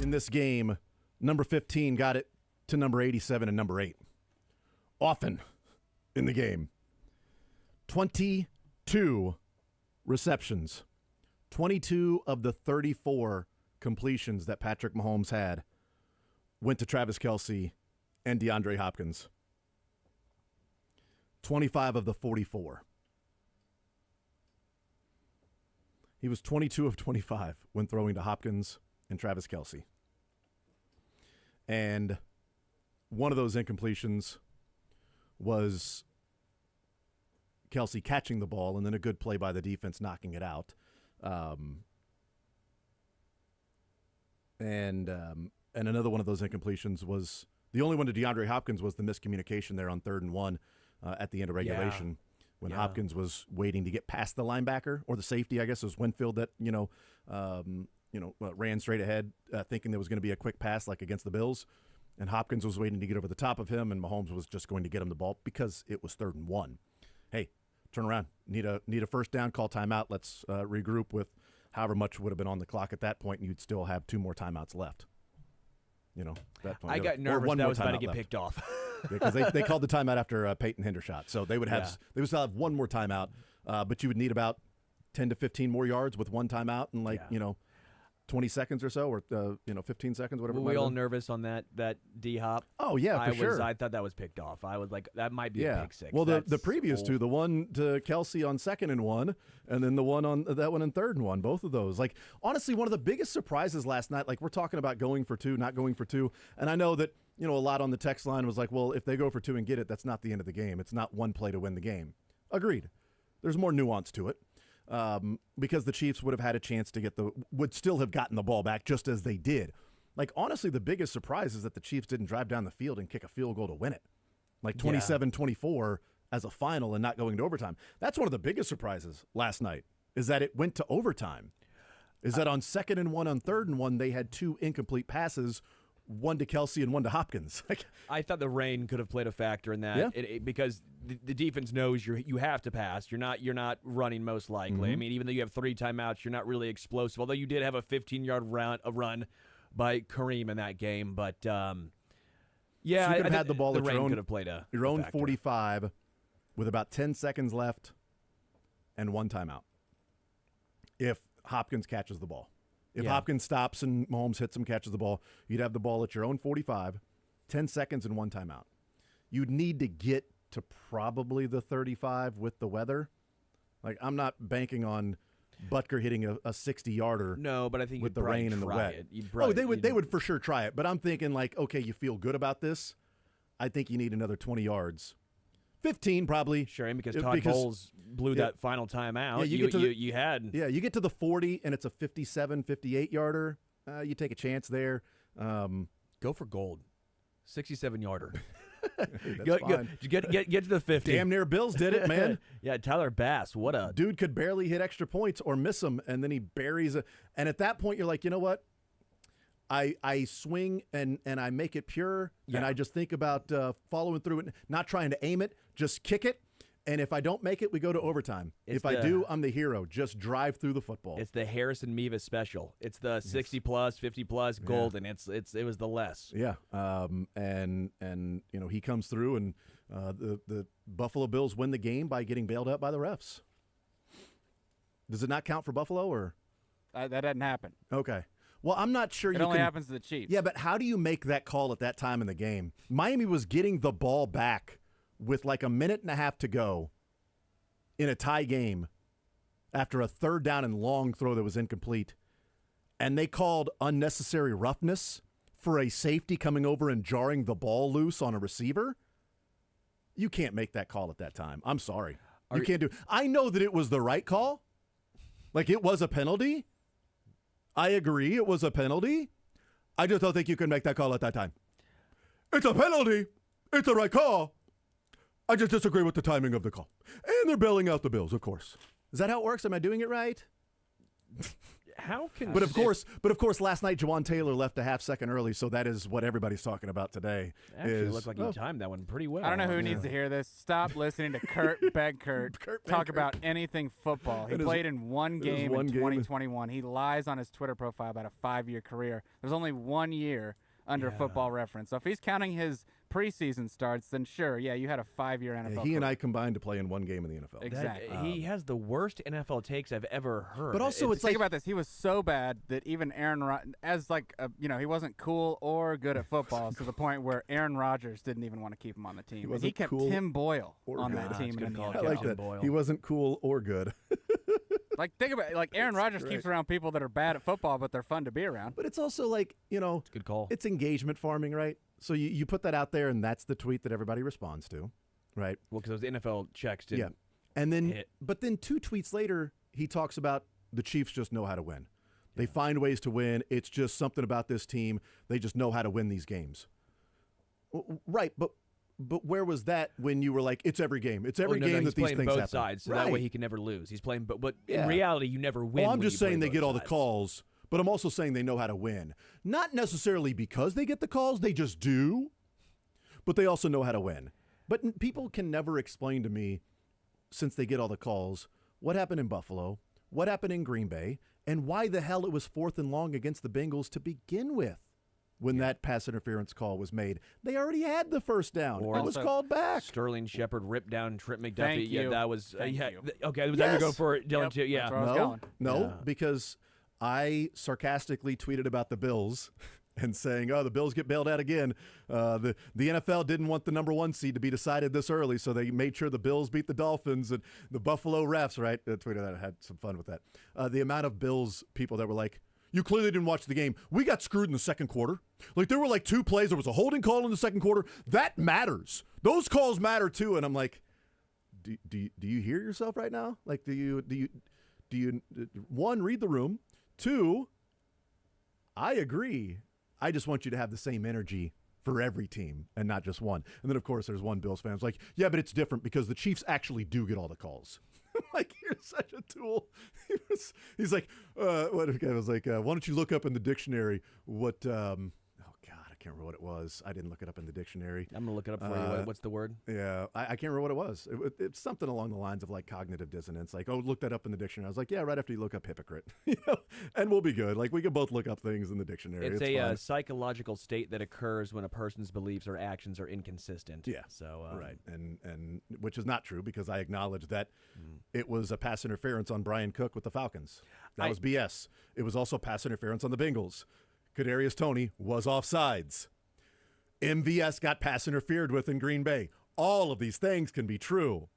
Speaker 1: in this game, number 15 got it to number 87 and number 8. Often in the game. 22 receptions. 22 of the 34 completions that Patrick Mahomes had went to Travis Kelce and DeAndre Hopkins. 25 of the 44. He was 22 of 25 when throwing to Hopkins and Travis Kelce. And one of those incompletions was Kelce catching the ball and then a good play by the defense knocking it out. And another one of those incompletions was the only one to DeAndre Hopkins was the miscommunication there on 3rd and 1 at the end of regulation when Hopkins was waiting to get past the linebacker or the safety. I guess it was Winfield that ran straight ahead thinking there was going to be a quick pass like against the Bills, and Hopkins was waiting to get over the top of him, and Mahomes was just going to get him the ball because it was 3rd and 1. Hey, turn around. Need a first down. Call timeout. Let's regroup with however much would have been on the clock at that point, and you'd still have 2 more timeouts left. That point.
Speaker 2: I got nervous that was about to get picked off.
Speaker 1: Because they called the timeout after Peyton Hendershot, so they would still have 1 more timeout, but you would need about 10 to 15 more yards with 1 timeout and 20 seconds or so, or 15 seconds, whatever.
Speaker 2: Were we all nervous on that D-hop?
Speaker 1: Oh yeah, for sure.
Speaker 2: I thought that was picked off. I was like, that might be a pick six.
Speaker 1: Well, the previous 2, the one to Kelce on 2nd and 1, and then the one on that one in 3rd and 1, both of those. Like honestly, one of the biggest surprises last night. Like we're talking about going for 2, not going for 2, and I know that a lot on the text line was like, well, if they go for 2 and get it, that's not the end of the game. It's not one play to win the game. Agreed. There's more nuance to it. Because the Chiefs would have had a chance to would still have gotten the ball back just as they did. Like, honestly, the biggest surprise is that the Chiefs didn't drive down the field and kick a field goal to win it. Like 27-24 as a final and not going to overtime. That's one of the biggest surprises last night, is that it went to overtime. Is that on 2nd and 1, on 3rd and 1, they had 2 incomplete passes, 1 to Kelce and 1 to Hopkins.
Speaker 2: I thought the rain could have played a factor in that because the defense knows you have to pass. You're not running most likely.
Speaker 1: Mm-hmm.
Speaker 2: I mean, even though you have 3 timeouts, you're not really explosive. Although you did have a 15-yard run by Kareem in that game, but
Speaker 1: so you could have had the ball at your own 45 with about 10 seconds left and 1 timeout. If Hopkins catches the ball. If Hopkins stops and Mahomes hits him, catches the ball, you'd have the ball at your own 45, 10 seconds and 1 timeout. You'd need to get to probably the 35 with the weather. Like, I'm not banking on Butker hitting a 60-yarder.
Speaker 2: No, but I think
Speaker 1: with the rain and the wet. They would for sure try it. But I'm thinking like, okay, you feel good about this. I think you need another 20 yards. 15 probably.
Speaker 2: Sure, and because Todd Bowles blew that final timeout, you get
Speaker 1: to the 40 and it's a 57, 58-yarder. You take a chance there.
Speaker 2: Go for gold. 67-yarder.
Speaker 1: Get
Speaker 2: to the 50.
Speaker 1: Damn near Bills did it, man.
Speaker 2: Yeah, Tyler Bass, what a
Speaker 1: dude, could barely hit extra points or miss them, and then he buries it. And at that point, you're like, you know what? I swing and I make it pure, and I just think about following through it, not trying to aim it, just kick it. And if I don't make it, we go to overtime. I do, I'm the hero. Just drive through the football.
Speaker 2: It's the Harrison Mevis special. It's the 60-plus, 50-plus golden. It was the less.
Speaker 1: Yeah, and he comes through, and the Buffalo Bills win the game by getting bailed out by the refs. Does it not count for Buffalo, or
Speaker 5: that doesn't happen?
Speaker 1: Okay. Well, I'm not sure
Speaker 5: it only happens to the Chiefs.
Speaker 1: Yeah, but how do you make that call at that time in the game? Miami was getting the ball back with like a minute and a half to go in a tie game after a 3rd down and long throw that was incomplete. And they called unnecessary roughness for a safety coming over and jarring the ball loose on a receiver. You can't make that call at that time. I'm sorry. You can't do it. I know that it was the right call. Like, it was a penalty. I agree it was a penalty. I just don't think you can make that call at that time. It's a penalty. It's the right call. I just disagree with the timing of the call. And they're bailing out the Bills, of course. Is that how it works? Am I doing it right?
Speaker 2: how can?
Speaker 1: But of course, last night Jawan Taylor left a half second early, so that is what everybody's talking about today.
Speaker 2: Actually, it looked like he timed that one pretty well.
Speaker 5: I don't know who needs to hear this. Stop listening to Kurt Bedkurt talk about anything football. He played in one game in 2021. He lies on his Twitter profile about a 5-year career. There's only 1 year under Football Reference. So if he's counting his preseason starts, then sure, you had a 5-year NFL
Speaker 1: He and I combined to play in one game in the NFL.
Speaker 5: Exactly.
Speaker 2: He has the worst NFL takes I've ever heard.
Speaker 1: But also,
Speaker 5: think about this. He was so bad that even Aaron Rodgers, he wasn't cool or good at football to the point where Aaron Rodgers didn't even want to keep him on the team. He kept Tim Boyle on that team.
Speaker 1: I like that. He wasn't cool or good.
Speaker 5: Think about it. Aaron Rodgers keeps around people that are bad at football, but they're fun to be around.
Speaker 1: But it's also it's a
Speaker 2: good call.
Speaker 1: It's engagement farming, right? So you put that out there, and that's the tweet that everybody responds to, right?
Speaker 2: Well, because those NFL checks didn't
Speaker 1: and then
Speaker 2: hit.
Speaker 1: But then 2 tweets later, he talks about the Chiefs just know how to win. They find ways to win. It's just something about this team. They just know how to win these games. Right, but where was that when you were like, it's every game? It's every game that these things happen.
Speaker 2: He's playing both sides, so that way he can never lose. He's playing, but in reality, you never win.
Speaker 1: Well, I'm just saying they get all the calls, but I'm also saying they know how to win. Not necessarily because they get the calls, they just do, but they also know how to win. But people can never explain to me, since they get all the calls, what happened in Buffalo, what happened in Green Bay, and why the hell it was 4th and long against the Bengals to begin with. When that pass interference call was made, they already had the first down. It was called back.
Speaker 2: Sterling Shepard ripped down Trent McDuffie.
Speaker 5: Thank you.
Speaker 2: That was
Speaker 5: you.
Speaker 2: Okay. Was that you go for it, Dylan? Too? Yeah.
Speaker 5: That's where I was going.
Speaker 1: No, because I sarcastically tweeted about the Bills and saying, "Oh, the Bills get bailed out again." The NFL didn't want the number 1 seed to be decided this early, so they made sure the Bills beat the Dolphins and the Buffalo refs. Right? I tweeted that. I had some fun with that. The amount of Bills people that were like, "You clearly didn't watch the game. We got screwed in the second quarter. There were 2 plays. There was a holding call in the second quarter. That matters. Those calls matter too." And I'm like, do you hear yourself right now? Do you 1, read the room. 2, I agree. I just want you to have the same energy for every team and not just one. And then of course there's one Bills fan who's like, "Yeah, but it's different because the Chiefs actually do get all the calls." You're such a tool. He's like, what guy was like, "Why don't you look up in the dictionary what?" I can't remember what it was. I didn't look it up in the dictionary.
Speaker 2: I'm gonna look it up for you. What's the word?
Speaker 1: Yeah, I can't remember what it was. It's something along the lines of cognitive dissonance. Look that up in the dictionary. I was like, yeah, right after you look up hypocrite, and we'll be good. We can both look up things in the dictionary.
Speaker 2: It's a psychological state that occurs when a person's beliefs or actions are inconsistent.
Speaker 1: Yeah.
Speaker 2: So
Speaker 1: right, and which is not true because I acknowledge that it was a pass interference on Brian Cook with the Falcons. That was BS. It was also pass interference on the Bengals. Kadarius Toney was offsides. MVS got pass interfered with in Green Bay. All of these things can be true.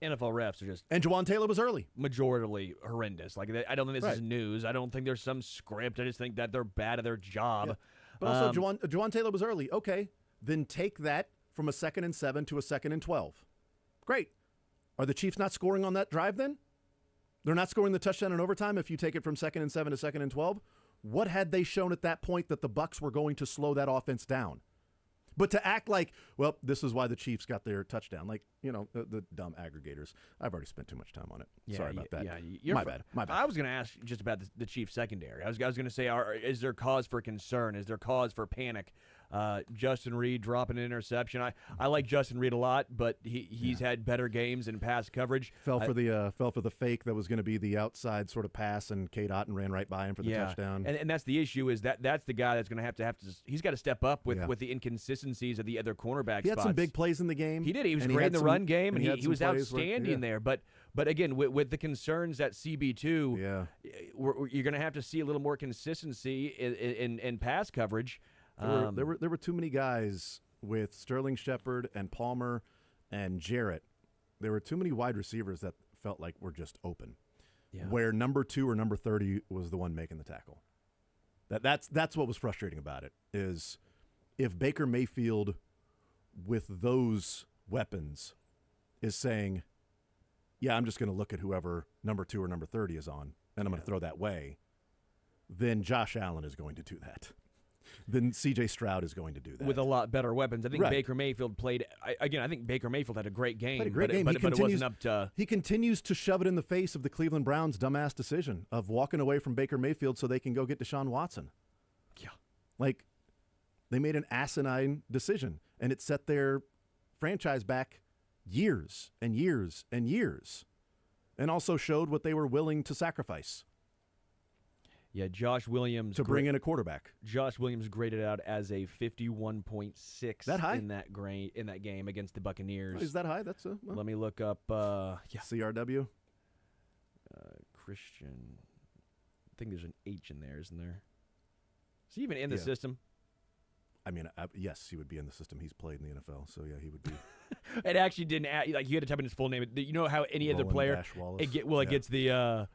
Speaker 2: NFL refs are just...
Speaker 1: And Jawan Taylor was early.
Speaker 2: Majorly horrendous. I don't think this is news. I don't think there's some script. I just think that they're bad at their job. Yeah.
Speaker 1: But also, Jawan Taylor was early. Okay, then take that from a 2nd and 7 to a 2nd and 12. Great. Are the Chiefs not scoring on that drive then? They're not scoring the touchdown in overtime if you take it from 2nd and 7 to 2nd and 12? What had they shown at that point that the Bucs were going to slow that offense down? But to act like, well, this is why the Chiefs got their touchdown. The dumb aggregators. I've already spent too much time on it. Sorry about that.
Speaker 2: Yeah, My bad. I was going to ask just about the Chiefs secondary. I was going to say, is there cause for concern? Is there cause for panic? Justin Reed dropping an interception. I like Justin Reed a lot, but he's had better games in pass coverage.
Speaker 1: Fell for the fake that was going to be the outside sort of pass, and Cade Otton ran right by him for the touchdown.
Speaker 2: And that's the issue is that's the guy that's going to have to he's got to step up with the inconsistencies of the other cornerback spots.
Speaker 1: He had some big plays in the game.
Speaker 2: He did. He was great in the run game, and he was outstanding there. But again, with the concerns at CB2, you're going to have to see a little more consistency in pass coverage.
Speaker 1: There were too many guys with Sterling Shepard and Palmer and Jarrett. There were too many wide receivers that felt like were just open. Yeah. Where number 2 or number 30 was the one making the tackle. That's what was frustrating about it is if Baker Mayfield with those weapons is saying, yeah, I'm just going to look at whoever number 2 or number 30 is on, and I'm going to throw that way, then Josh Allen is going to do that. then C.J. Stroud is going to do that
Speaker 2: with a lot better weapons. I think
Speaker 1: Right.
Speaker 2: Baker Mayfield played again. I think Baker Mayfield had a great game.
Speaker 1: Played a great game.
Speaker 2: But it wasn't up to.
Speaker 1: He continues to shove it in the face of the Cleveland Browns' dumbass decision of walking away from Baker Mayfield so they can go get Deshaun Watson.
Speaker 2: Yeah,
Speaker 1: like they made an asinine decision, and it set their franchise back years and years and years, and also showed what they were willing to sacrifice.
Speaker 2: Yeah, Josh Williams
Speaker 1: to bring in a quarterback.
Speaker 2: Josh Williams graded out as a 51.6
Speaker 1: that high?
Speaker 2: in that game against the Buccaneers.
Speaker 1: Is that high? That's
Speaker 2: Let me look up.
Speaker 1: CRW.
Speaker 2: Christian. I think there's an H in there, isn't there? Is he even in the system?
Speaker 1: I mean, yes, he would be in the system. He's played in the NFL, so yeah, he would be.
Speaker 2: It actually didn't add, like you had to type in his full name. You know how any other player it gets the.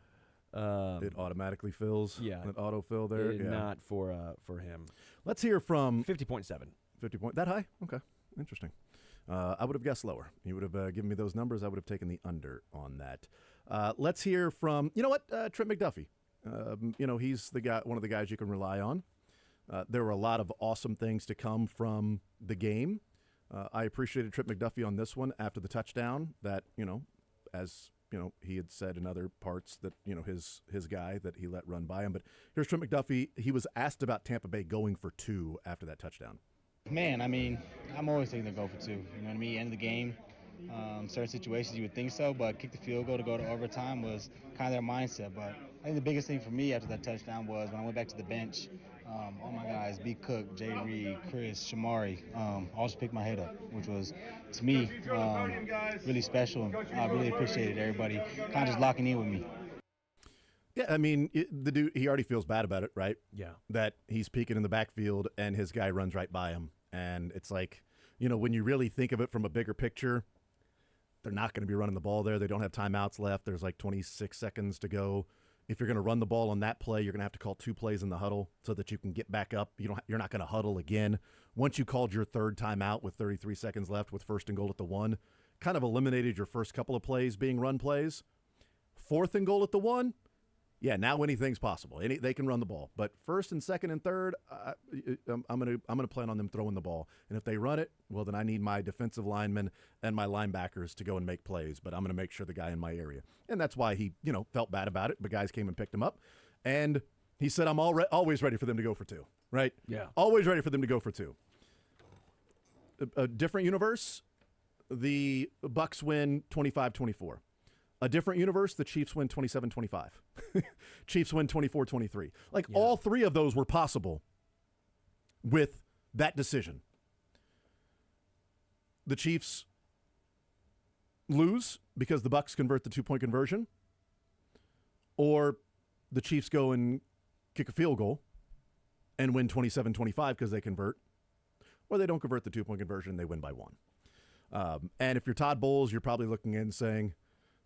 Speaker 1: It automatically fills.
Speaker 2: Yeah,
Speaker 1: an autofill there.
Speaker 2: Not for him.
Speaker 1: Let's hear from
Speaker 2: 50.7.
Speaker 1: 50 point. That high? Okay, interesting. I would have guessed lower. You would have given me those numbers. I would have taken the under on that. Let's hear from Trent McDuffie. He's the guy, one of the guys you can rely on. There were a lot of awesome things to come from the game. I appreciated Trent McDuffie on this one after the touchdown. That as he had said in other parts that his guy that he let run by him. But here's Trent McDuffie. He was asked about Tampa Bay going for 2 after that touchdown.
Speaker 9: Man, I mean, I'm always taking to go for 2. You know what I mean? End of the game. Certain situations you would think so, but kick the field goal to go to overtime was kind of their mindset. But I think the biggest thing for me after that touchdown was when I went back to the bench. All my guys, B. Cook, Jay Reed, Chris, Shamari, all just picked my head up, which was, to me, really special. And I really appreciated everybody kind of just locking in with me.
Speaker 1: Yeah, I mean, the dude, he already feels bad about it, right?
Speaker 2: Yeah.
Speaker 1: That he's peeking in the backfield and his guy runs right by him. And it's like, when you really think of it from a bigger picture, they're not going to be running the ball there. They don't have timeouts left. There's like 26 seconds to go. If you're going to run the ball on that play, you're going to have to call 2 plays in the huddle so that you can get back up. You're not going to huddle again. Once you called your third timeout with 33 seconds left with 1st and goal at the 1, kind of eliminated your first couple of plays being run plays. 4th and goal at the 1, yeah, now anything's possible. They can run the ball. But 1st and 2nd and 3rd, I'm gonna plan on them throwing the ball. And if they run it, well, then I need my defensive linemen and my linebackers to go and make plays. But I'm going to make sure the guy in my area. And that's why he, felt bad about it. But guys came and picked him up. And he said, I'm always ready for them to go for 2, right?
Speaker 2: Yeah.
Speaker 1: Always ready for them to go for 2. A different universe, the Bucs win 25-24. A different universe, the Chiefs win 27-25. Chiefs win 24-23. All 3 of those were possible with that decision. The Chiefs lose because the Bucs convert the 2-point conversion, or the Chiefs go and kick a field goal and win 27-25 because they convert, or they don't convert the 2-point conversion, they win by 1. And if you're Todd Bowles, you're probably looking in and saying,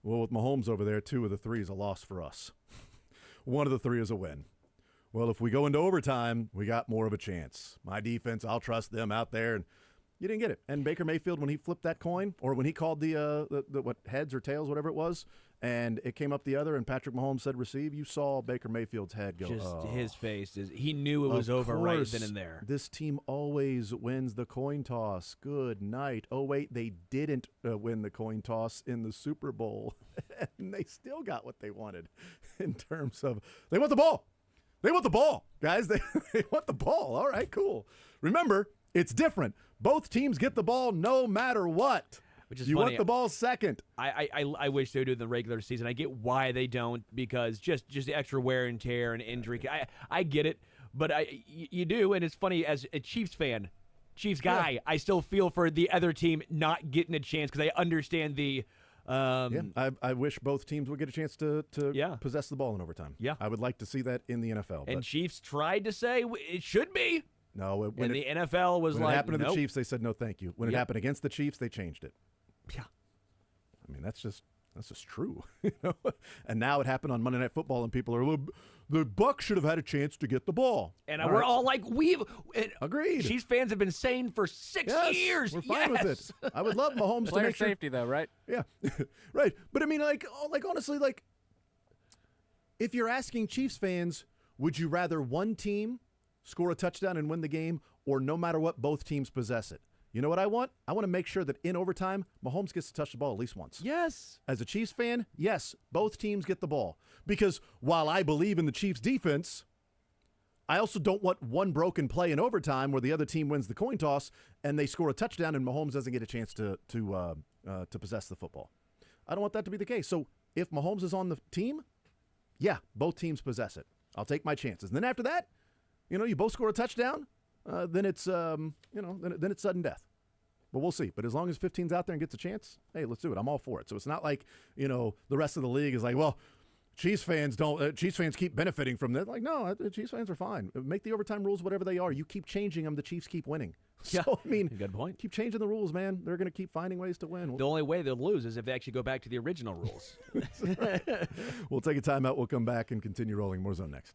Speaker 1: well, with Mahomes over there, 2 of the 3 is a loss for us. 1 of the 3 is a win. Well, if we go into overtime, we got more of a chance. My defense, I'll trust them out there. And you didn't get it. And Baker Mayfield, when he flipped that coin, or when he called the heads or tails, whatever it was, and it came up the other, and Patrick Mahomes said receive, you saw Baker Mayfield's head go,
Speaker 2: just his face. He knew it was over right then and there.
Speaker 1: This team always wins the coin toss. Good night. Oh, wait, they didn't win the coin toss in the Super Bowl. And they still got what they wanted in terms of they want the ball. They want the ball, guys. They want the ball. All right, cool. Remember, it's different. Both teams get the ball no matter what.
Speaker 2: Which is
Speaker 1: you
Speaker 2: funny.
Speaker 1: Want the ball second.
Speaker 2: I wish they would do it in the regular season. I get why they don't, because just the extra wear and tear and injury. I get it, but you do, and it's funny, as a Chiefs fan, Chiefs guy, yeah. I still feel for the other team not getting a chance because I understand the
Speaker 1: I wish both teams would get a chance to possess the ball in overtime.
Speaker 2: Yeah.
Speaker 1: I would like to see that in the NFL.
Speaker 2: And Chiefs tried to say it should be.
Speaker 1: No,
Speaker 2: the NFL was
Speaker 1: when
Speaker 2: like,
Speaker 1: it happened to
Speaker 2: nope.
Speaker 1: the Chiefs, they said no, thank you. When it happened against the Chiefs, they changed it.
Speaker 2: Yeah,
Speaker 1: I mean that's just true. And now it happened on Monday Night Football, and people are the Bucs should have had a chance to get the ball.
Speaker 2: And we're all like,
Speaker 1: agreed.
Speaker 2: Chiefs fans have been saying for 6 years.
Speaker 1: We're fine with it. I would love Mahomes to make sure.
Speaker 5: Safety though, right?
Speaker 1: Yeah, right. But I mean, like honestly, if you're asking Chiefs fans, would you rather one team score a touchdown and win the game, or no matter what, both teams possess it. You know what I want? I want to make sure that in overtime, Mahomes gets to touch the ball at least once.
Speaker 2: Yes.
Speaker 1: As a Chiefs fan, yes, both teams get the ball. Because while I believe in the Chiefs' defense, I also don't want one broken play in overtime where the other team wins the coin toss and they score a touchdown and Mahomes doesn't get a chance to possess the football. I don't want that to be the case. So if Mahomes is on the team, yeah, both teams possess it. I'll take my chances. And then after that, you both score a touchdown, then it's then it's sudden death. But we'll see. But as long as 15's out there and gets a chance, hey, let's do it. I'm all for it. So it's not like the rest of the league is like, well, Chiefs fans keep benefiting from that. Like, no, the Chiefs fans are fine. Make the overtime rules whatever they are. You keep changing them, the Chiefs keep winning.
Speaker 2: Yeah,
Speaker 1: so, I mean,
Speaker 2: good point.
Speaker 1: Keep changing the rules, man. They're going to keep finding ways to win.
Speaker 2: The only way they'll lose is if they actually go back to the original rules.
Speaker 1: We'll take a timeout. We'll come back and continue rolling. More Zone next.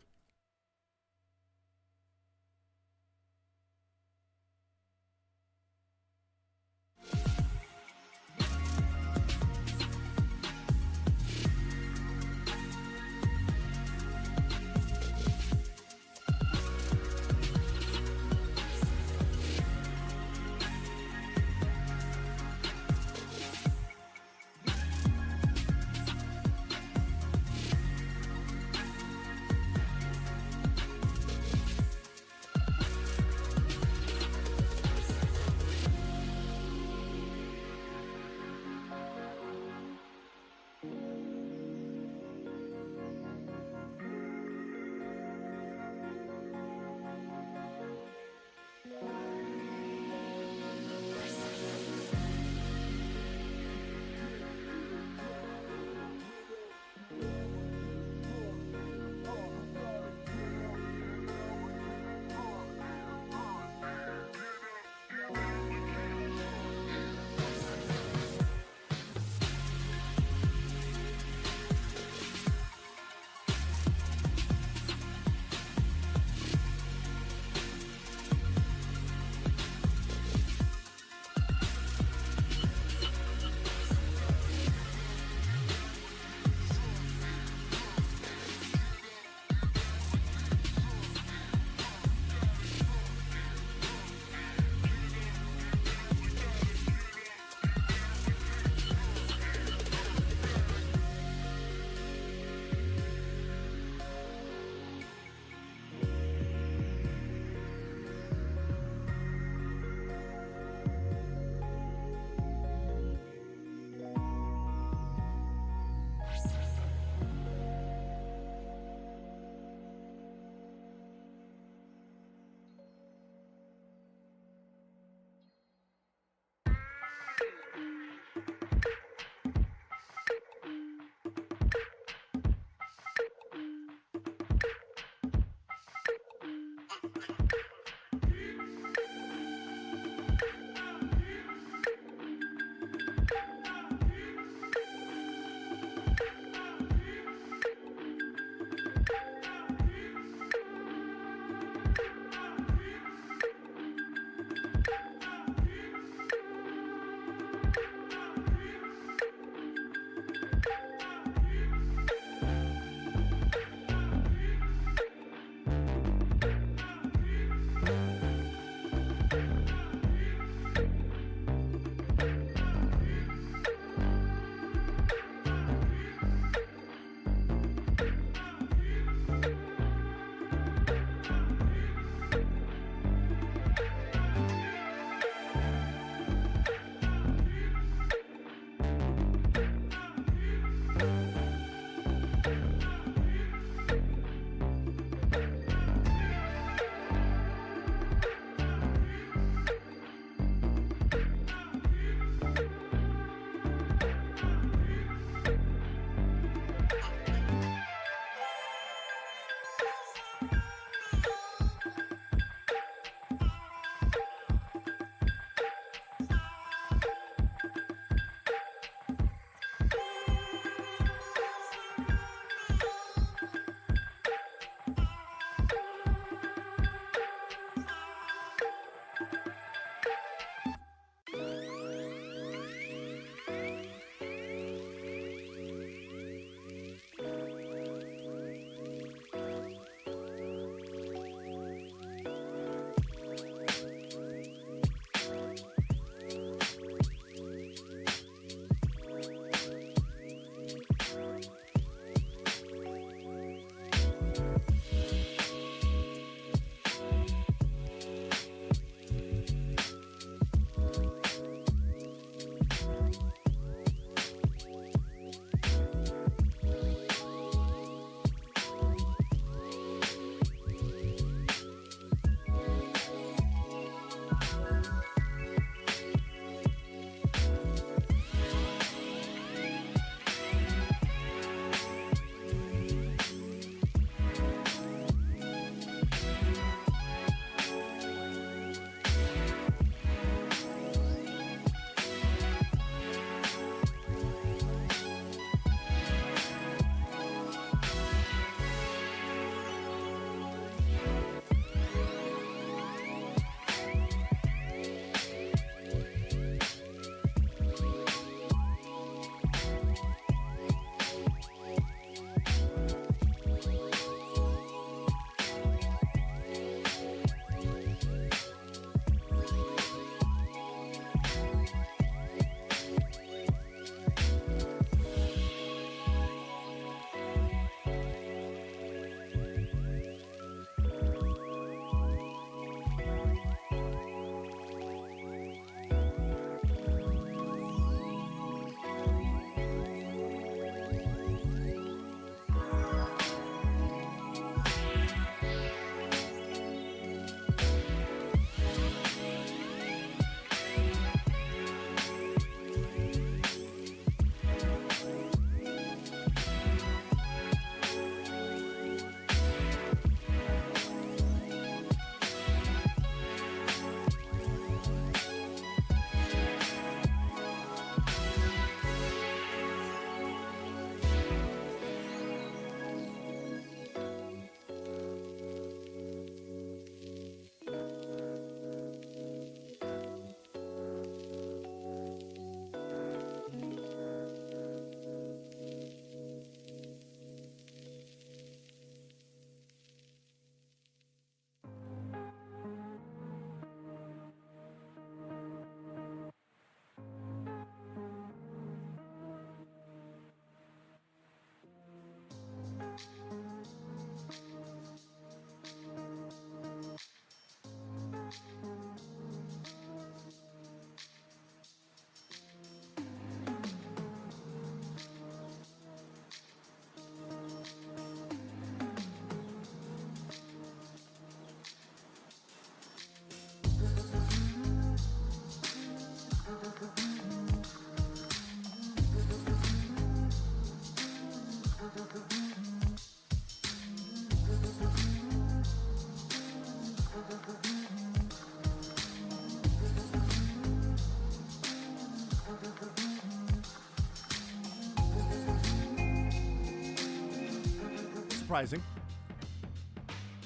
Speaker 1: Surprising,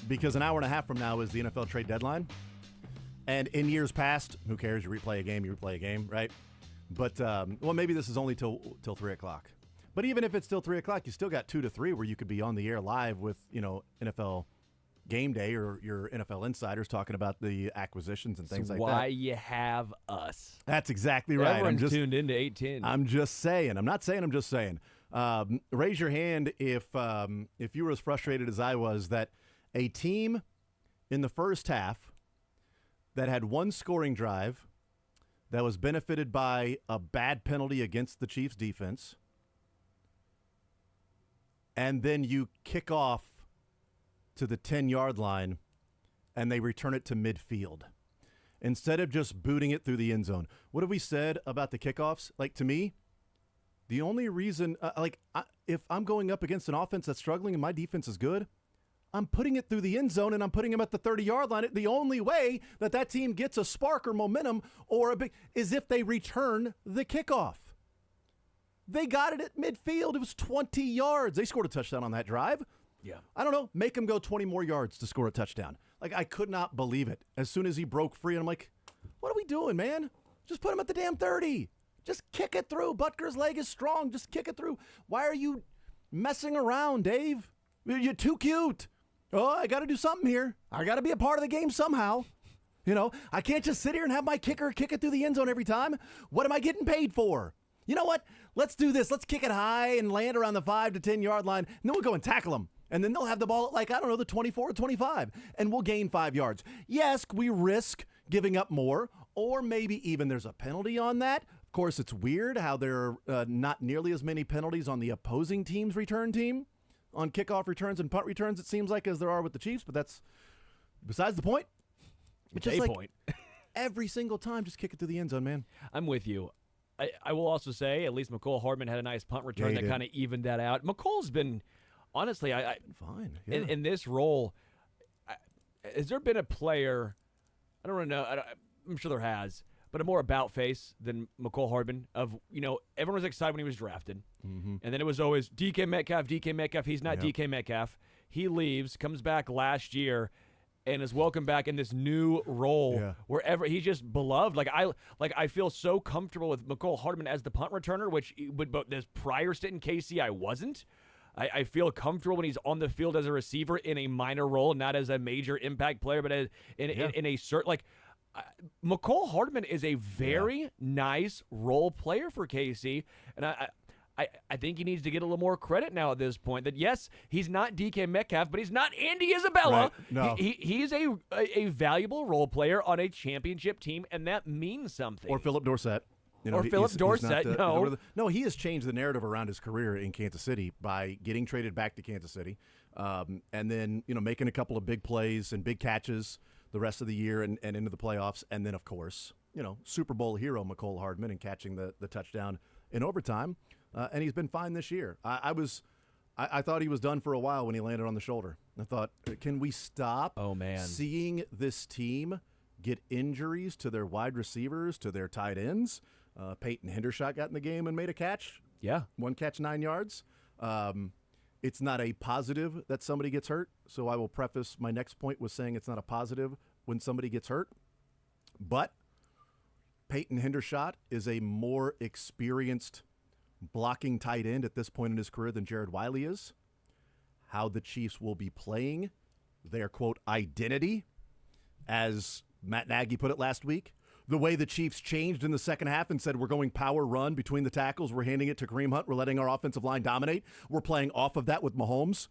Speaker 1: because an hour and a half from now is the NFL trade deadline. And in years past, who cares? You replay a game, right? But, well, maybe this is only till 3 o'clock. But even if it's still 3 o'clock, you still got 2 to 3 where you could be on the air live with, NFL Game Day or your NFL insiders talking about the acquisitions and things like that.
Speaker 2: Why you have us.
Speaker 1: That's exactly right.
Speaker 2: Everyone's tuned into 810.
Speaker 1: I'm just saying. I'm not saying, I'm just saying. Raise your hand if you were as frustrated as I was that a team in the first half that had one scoring drive that was benefited by a bad penalty against the Chiefs defense, and then you kick off to the 10-yard line and they return it to midfield instead of just booting it through the end zone. What have we said about the kickoffs? Like, to me, the only reason, if I'm going up against an offense that's struggling and my defense is good, I'm putting it through the end zone and I'm putting them at the 30-yard line. The only way that team gets a spark or momentum or is if they return the kickoff. They got it at midfield. It was 20 yards. They scored a touchdown on that drive.
Speaker 2: Yeah.
Speaker 1: I don't know. Make him go 20 more yards to score a touchdown. Like, I could not believe it. As soon as he broke free, and I'm like, what are we doing, man? Just put him at the damn 30. Just kick it through. Butker's leg is strong. Just kick it through. Why are you messing around, Dave? You're too cute. Oh, I got to do something here. I got to be a part of the game somehow. I can't just sit here and have my kicker kick it through the end zone every time. What am I getting paid for? You know what? Let's do this. Let's kick it high and land around the 5 to 10-yard line. And then we'll go and tackle them. And then they'll have the ball at, the 24 or 25. And we'll gain 5 yards. Yes, we risk giving up more. Or maybe even there's a penalty on that. Of course, it's weird how there are not nearly as many penalties on the opposing team's return team on kickoff returns and punt returns, it seems like, as there are with the Chiefs. But that's besides the point.
Speaker 2: It's a point.
Speaker 1: Every single time, just kick it to the end zone, man.
Speaker 2: I'm with you. I will also say, at least McCole Hardman had a nice punt return that kind of evened that out. McCole's been, honestly,
Speaker 1: fine. Yeah.
Speaker 2: In this role, has there been a player, I don't know, I'm sure there has, but a more about face than McCole Hardman of, everyone was excited when he was drafted.
Speaker 1: Mm-hmm.
Speaker 2: And then it was always DK Metcalf. He's not DK Metcalf. He leaves, comes back last year, and is welcomed back in this new role wherever he's just beloved. I feel so comfortable with McCole Hardman as the punt returner, but this prior stint in KC I wasn't. I feel comfortable when he's on the field as a receiver in a minor role, not as a major impact player, but in a certain McCole Hardman is a very nice role player for KC, and I think he needs to get a little more credit now at this point. That yes, he's not DK Metcalf, but he's not Andy Isabella.
Speaker 1: Right. No.
Speaker 2: He's a valuable role player on a championship team, and that means something.
Speaker 1: Or Philip Dorsett.
Speaker 2: Or Philip Dorsett,
Speaker 1: no, he has changed the narrative around his career in Kansas City by getting traded back to Kansas City, and then making a couple of big plays and big catches the rest of the year and into the playoffs, and then of course Super Bowl hero McCole Hardman and catching the touchdown in overtime, and he's been fine this year. I thought he was done for a while when he landed on the shoulder. I thought, can we stop seeing this team get injuries to their wide receivers, to their tight ends? Peyton Hendershot got in the game and made a catch.
Speaker 2: Yeah.
Speaker 1: 1 catch, 9 yards. It's not a positive that somebody gets hurt, so I will preface my next point with saying it's not a positive when somebody gets hurt. But Peyton Hendershot is a more experienced blocking tight end at this point in his career than Jared Wiley is. How the Chiefs will be playing their, quote, identity, as Matt Nagy put it last week. The way the Chiefs changed in the second half and said, we're going power run between the tackles. We're handing it to Kareem Hunt. We're letting our offensive line dominate. We're playing off of that with Mahomes,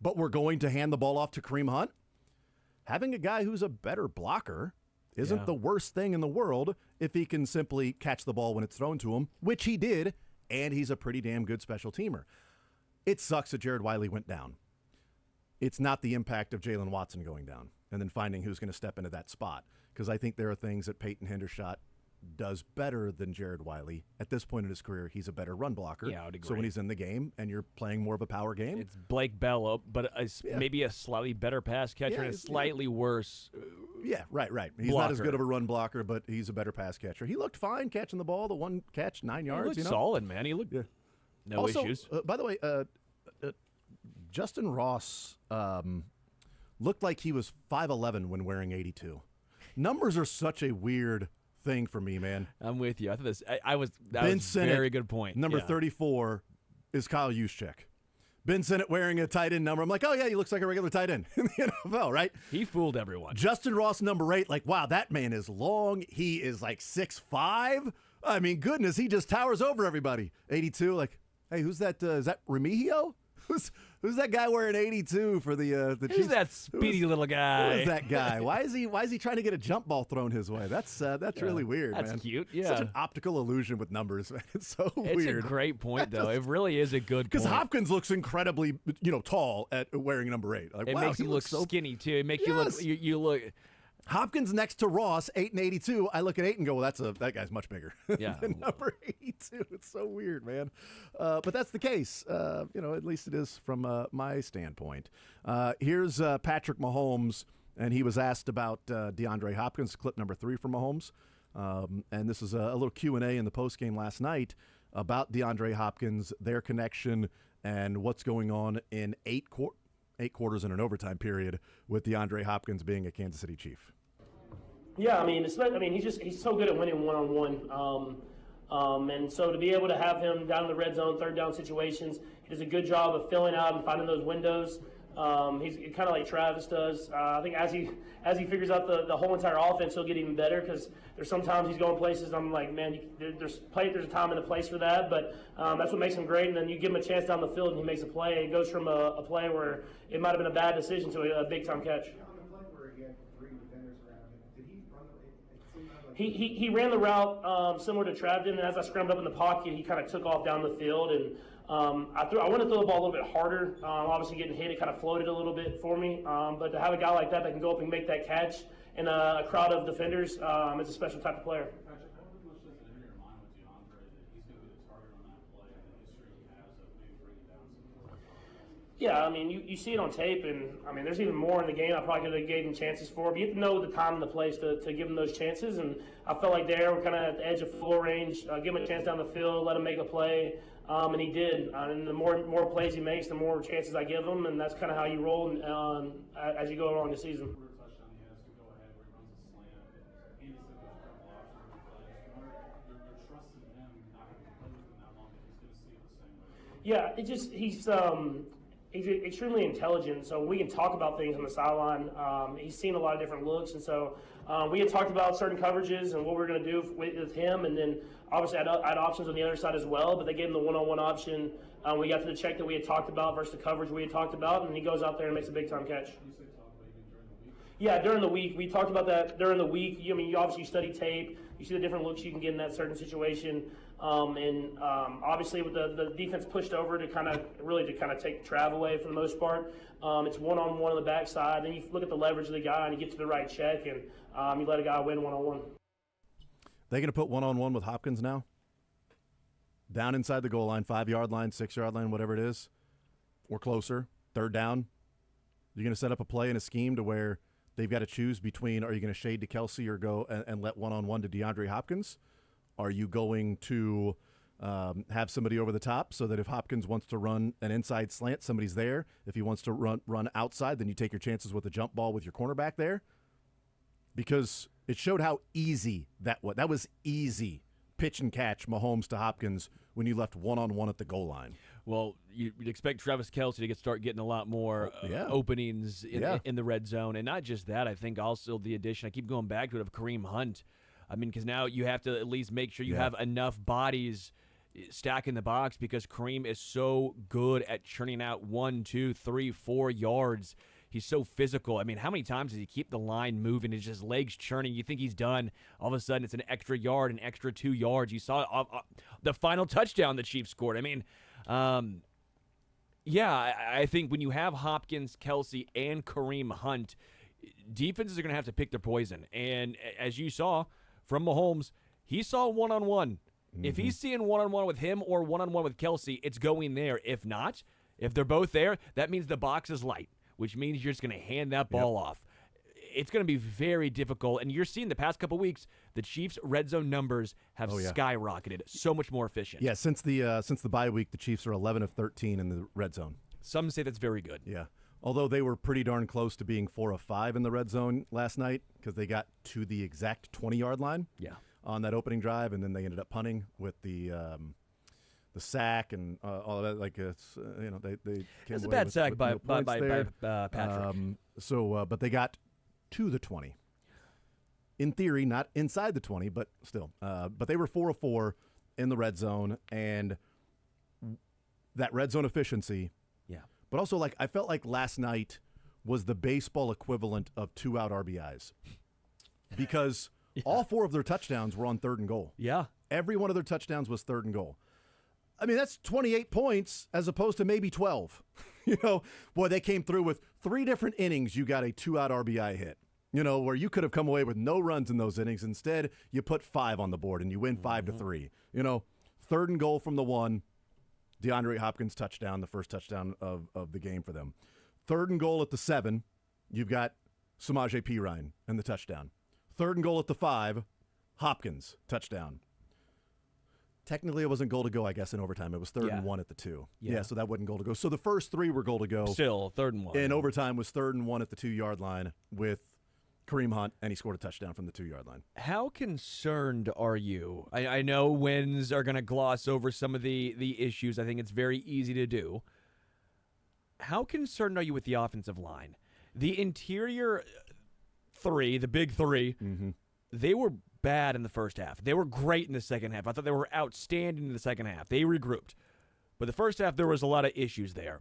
Speaker 1: but we're going to hand the ball off to Kareem Hunt. Having a guy who's a better blocker isn't the worst thing in the world if he can simply catch the ball when it's thrown to him, which he did, and he's a pretty damn good special teamer. It sucks that Jared Wiley went down. It's not the impact of Jalen Watson going down and then finding who's going to step into that spot, because I think there are things that Peyton Hendershot does better than Jared Wiley. At this point in his career, he's a better run blocker.
Speaker 2: Yeah, I would agree.
Speaker 1: So when he's in the game and you're playing more of a power game.
Speaker 2: It's Blake Bell, but maybe a slightly better pass catcher and a slightly worse
Speaker 1: Yeah, right. He's
Speaker 2: blocker.
Speaker 1: not as good of a run blocker, but he's a better pass catcher. He looked fine catching the ball, the 1 catch, 9 yards.
Speaker 2: He looked solid, man. He looked no issues.
Speaker 1: By the way, Justin Ross looked like he was 5'11" when wearing 82. Numbers are such a weird thing for me, man.
Speaker 2: I'm with you. I thought that was a very good point.
Speaker 1: Number 34 is Kyle Juszczyk. Ben Sinnott wearing a tight end number. I'm like, oh, yeah, he looks like a regular tight end in the NFL, right?
Speaker 2: He fooled everyone.
Speaker 1: Justin Ross, number 8, like, wow, that man is long. He is like 6'5". I mean, goodness, he just towers over everybody. 82, like, hey, who's that? Is that Remigio? Who's that guy wearing 82 for the Chiefs?
Speaker 2: Who's that speedy little guy?
Speaker 1: Who is that guy? Why is he trying to get a jump ball thrown his way? That's really weird, man.
Speaker 2: That's cute. Yeah,
Speaker 1: such an optical illusion with numbers, man. It's so weird.
Speaker 2: It's a great point, though. It really is a good point.
Speaker 1: Because Hopkins looks incredibly, tall at wearing number 8. Like,
Speaker 2: it makes him look so skinny too. It makes you look. You look.
Speaker 1: Hopkins next to Ross, 8 and 82. I look at 8 and go, well, that guy's much bigger than number 82. It's so weird, man. But that's the case. At least it is from my standpoint. Here's Patrick Mahomes, and he was asked about DeAndre Hopkins, clip number 3 from Mahomes. And this is a little Q&A in the postgame last night about DeAndre Hopkins, their connection, and what's going on in 8 quarters in an overtime period with DeAndre Hopkins being a Kansas City Chief.
Speaker 10: Yeah, he's so good at winning one-on-one. And so to be able to have him down in the red zone, third down situations, he does a good job of filling out and finding those windows. He's kind of like Travis does. I think as he figures out the whole entire offense, he'll get even better, because there's sometimes he's going places I'm like, man, there's a time and a place for that, but that's what makes him great. And then you give him a chance down the field and he makes a play. It goes from a play where it might have been a bad decision to a big-time catch. He ran the route similar to Trav did, and as I scrambled up in the pocket, he kind of took off down the field, and I wanted to throw the ball a little bit harder. Obviously, getting hit, it kind of floated a little bit for me. But to have a guy like that can go up and make that catch in a crowd of defenders, is a special type of player. Yeah, you see it on tape, and there's even more in the game I probably could have gave him chances for, but you have to know the time and the place to give him those chances, and I felt like there we're kind of at the edge of full range, give him a chance down the field, let him make a play, and he did. And the more plays he makes, the more chances I give him, and that's kind of how you roll as you go along the season. Yeah, he's extremely intelligent, so we can talk about things on the sideline. He's seen a lot of different looks, and so we had talked about certain coverages and what we were going to do with him, and then obviously I had options on the other side as well, but they gave him the one-on-one option. We got to the check that we had talked about versus the coverage we had talked about, and he goes out there and makes a big-time catch. Yeah, during the week. We talked about that during the week. You obviously study tape. You see the different looks you can get in that certain situation. Obviously with the defense pushed over to kind of take Trav away for the most part. It's one-on-one on the backside. Then you look at the leverage of the guy and you get to the right check, and you let a guy win one-on-one.
Speaker 1: They going to put one-on-one with Hopkins now? Down inside the goal line, 5-yard line, 6-yard line, whatever it is, or closer, third down. You're going to set up a play and a scheme to where they've got to choose between, are you going to shade to Kelsey or go and let one-on-one to DeAndre Hopkins? Are you going to have somebody over the top so that if Hopkins wants to run an inside slant, somebody's there? If he wants to run outside, then you take your chances with a jump ball with your cornerback there? Because it showed how easy that was. That was easy. Pitch and catch Mahomes to Hopkins when you left one-on-one at the goal line.
Speaker 2: Well, you'd expect Travis Kelce to start getting a lot more openings in the red zone. And not just that, I think also the addition, I keep going back to it, of Kareem Hunt. I mean, because now you have to at least make sure you have enough bodies stacking the box, because Kareem is so good at churning out 1, 2, 3, 4 yards. He's so physical. I mean, how many times does he keep the line moving? It's just legs churning. You think he's done. All of a sudden, it's an extra yard, an extra 2 yards. You saw the final touchdown the Chiefs scored. I mean, I think when you have Hopkins, Kelce, and Kareem Hunt, defenses are going to have to pick their poison. And as you saw from Mahomes, he saw one-on-one. Mm-hmm. If he's seeing one-on-one with him or one-on-one with Kelce, it's going there. If not, if they're both there, that means the box is light, which means you're just going to hand that ball off. It's going to be very difficult, and you're seeing the past couple weeks, the Chiefs' red zone numbers have skyrocketed, so much more efficient.
Speaker 1: Yeah, since the bye week, the Chiefs are 11 of 13 in the red zone.
Speaker 2: Some say that's very good.
Speaker 1: Yeah, although they were pretty darn close to being 4 of 5 in the red zone last night, because they got to the exact 20-yard line on that opening drive, and then they ended up punting with the sack and all of that. Like it's they came
Speaker 2: was a
Speaker 1: away
Speaker 2: bad
Speaker 1: with,
Speaker 2: sack
Speaker 1: with
Speaker 2: by
Speaker 1: Patrick.
Speaker 2: Patrick.
Speaker 1: But they got to the 20. In theory, not inside the 20, but still. But they were 4 of 4 in the red zone, and that red zone efficiency.
Speaker 2: Yeah.
Speaker 1: But also, I felt like last night was the baseball equivalent of 2-out RBIs, because all 4 of their touchdowns were on 3rd and goal.
Speaker 2: Yeah.
Speaker 1: Every one of their touchdowns was 3rd and goal. I mean, that's 28 points as opposed to maybe 12. Boy, they came through with 3 different innings. You got a 2-out RBI hit, where you could have come away with no runs in those innings. Instead, you put 5 on the board and you win 5-3. 3rd and goal from the 1, DeAndre Hopkins touchdown, the first touchdown of the game for them. 3rd and goal at the 7, you've got Samaje Perine and the touchdown. 3rd and goal at the 5, Hopkins touchdown. Technically, it wasn't goal to go, I guess, in overtime. It was 3rd and 1 at the 2. Yeah, so that wasn't goal to go. So the first 3 were goal to go.
Speaker 2: Still, 3rd and 1.
Speaker 1: In overtime was 3rd and 1 at the 2-yard line with Kareem Hunt, and he scored a touchdown from the 2-yard line.
Speaker 2: How concerned are you? I know wins are going to gloss over some of the issues. I think it's very easy to do. How concerned are you with the offensive line? The interior 3, the big 3, they were bad in the first half. They were great in the second half. I thought they were outstanding in the second half. They regrouped. But the first half, there was a lot of issues there.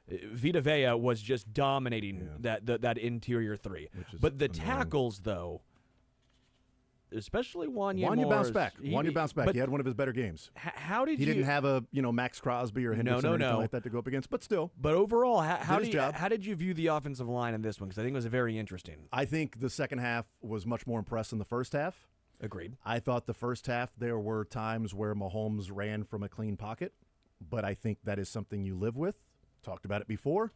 Speaker 2: Vita Vea was just dominating that interior 3. But the tackles, though, especially Wanya
Speaker 1: bounced back. Wanya bounced back. He had one of his better games.
Speaker 2: How did
Speaker 1: he didn't have a Max Crosby or Henderson or anything like that to go up against, but still.
Speaker 2: But overall, how did you view the offensive line in this one? Because I think it was very interesting.
Speaker 1: I think the second half was much more impressive than the first half.
Speaker 2: Agreed.
Speaker 1: I thought the first half there were times where Mahomes ran from a clean pocket, but I think that is something you live with. Talked about it before.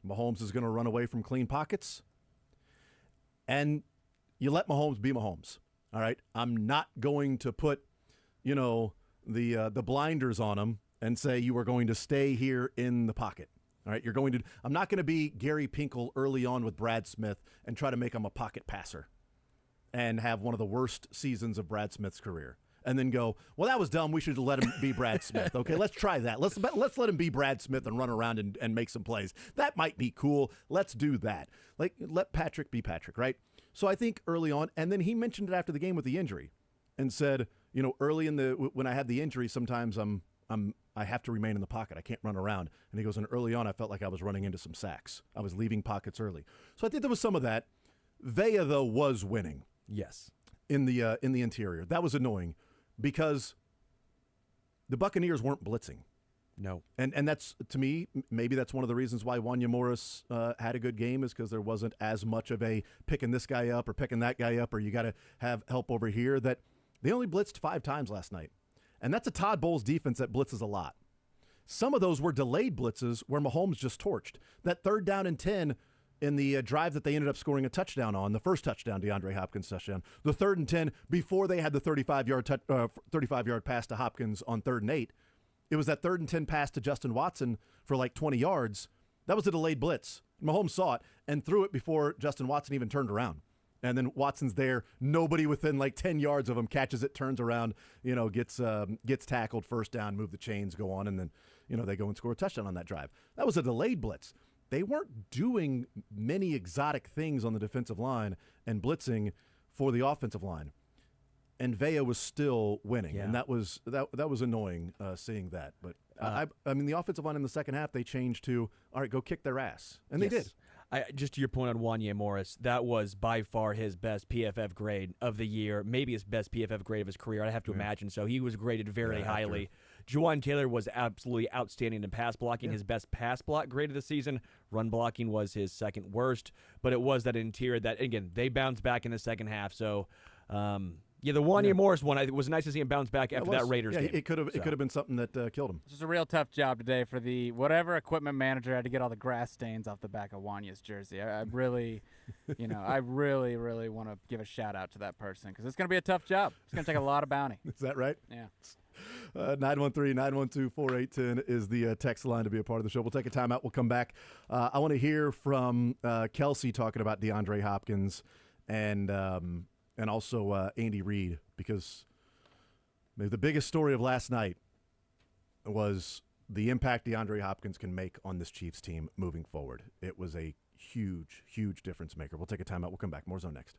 Speaker 1: Mahomes is going to run away from clean pockets, and you let Mahomes be Mahomes. All right, I'm not going to put, the blinders on him and say you are going to stay here in the pocket. All right, I'm not going to be Gary Pinkel early on with Brad Smith and try to make him a pocket passer and have one of the worst seasons of Brad Smith's career. and then go, well, that was dumb. We should let him be Brad Smith. Okay, let's try that. Let's let him be Brad Smith and run around and make some plays. That might be cool. Let's do that. Like, let Patrick be Patrick, right? So I think early on, and then he mentioned it after the game with the injury and said, early when I had the injury, sometimes I have to remain in the pocket. I can't run around. And he goes, and early on, I felt like I was running into some sacks. I was leaving pockets early. So I think there was some of that. Vea, though, was winning.
Speaker 2: Yes.
Speaker 1: In the interior. That was annoying because the Buccaneers weren't blitzing.
Speaker 2: No.
Speaker 1: And that's, to me, maybe that's one of the reasons why Wanya Morris had a good game, is because there wasn't as much of a picking this guy up or picking that guy up, or you got to have help over here. That they only blitzed 5 times last night. And that's a Todd Bowles defense that blitzes a lot. Some of those were delayed blitzes where Mahomes just torched. That 3rd down and 10 in the drive that they ended up scoring a touchdown on, the first touchdown, DeAndre Hopkins touchdown, the 3rd and 10 before they had the 35-yard pass to Hopkins on 3rd and 8. It was that 3rd and 10 pass to Justin Watson for like 20 yards. That was a delayed blitz. Mahomes saw it and threw it before Justin Watson even turned around. And then Watson's there. Nobody within like 10 yards of him catches it, turns around, gets tackled, first down, move the chains, go on, and then, they go and score a touchdown on that drive. That was a delayed blitz. They weren't doing many exotic things on the defensive line and blitzing for the offensive line. And Vea was still winning, and that was annoying seeing that. But I mean, the offensive line in the second half, they changed to, all right, go kick their ass, and they did.
Speaker 2: Just to your point on Wanya Morris, that was by far his best PFF grade of the year, maybe his best PFF grade of his career. I have to imagine so. He was graded very highly. Juwan Taylor was absolutely outstanding in pass blocking, his best pass block grade of the season. Run blocking was his second worst, but it was that interior that, again, they bounced back in the second half. So, the Wanya Morris one, it was nice to see him bounce back after that Raiders game.
Speaker 1: It could have been something that killed him.
Speaker 5: This is a real tough job today for the whatever equipment manager had to get all the grass stains off the back of Wanya's jersey. I really, I really, really want to give a shout out to that person because it's going to be a tough job. It's going to take a lot of bounty.
Speaker 1: Is that right?
Speaker 5: Yeah.
Speaker 1: 913-912-4810 is the text line to be a part of the show. We'll take a timeout. We'll come back. I want to hear from Kelsey talking about DeAndre Hopkins and also Andy Reid, because maybe the biggest story of last night was the impact DeAndre Hopkins can make on this Chiefs team moving forward. It was a huge, huge difference maker. We'll take a timeout. We'll come back. More Zone next.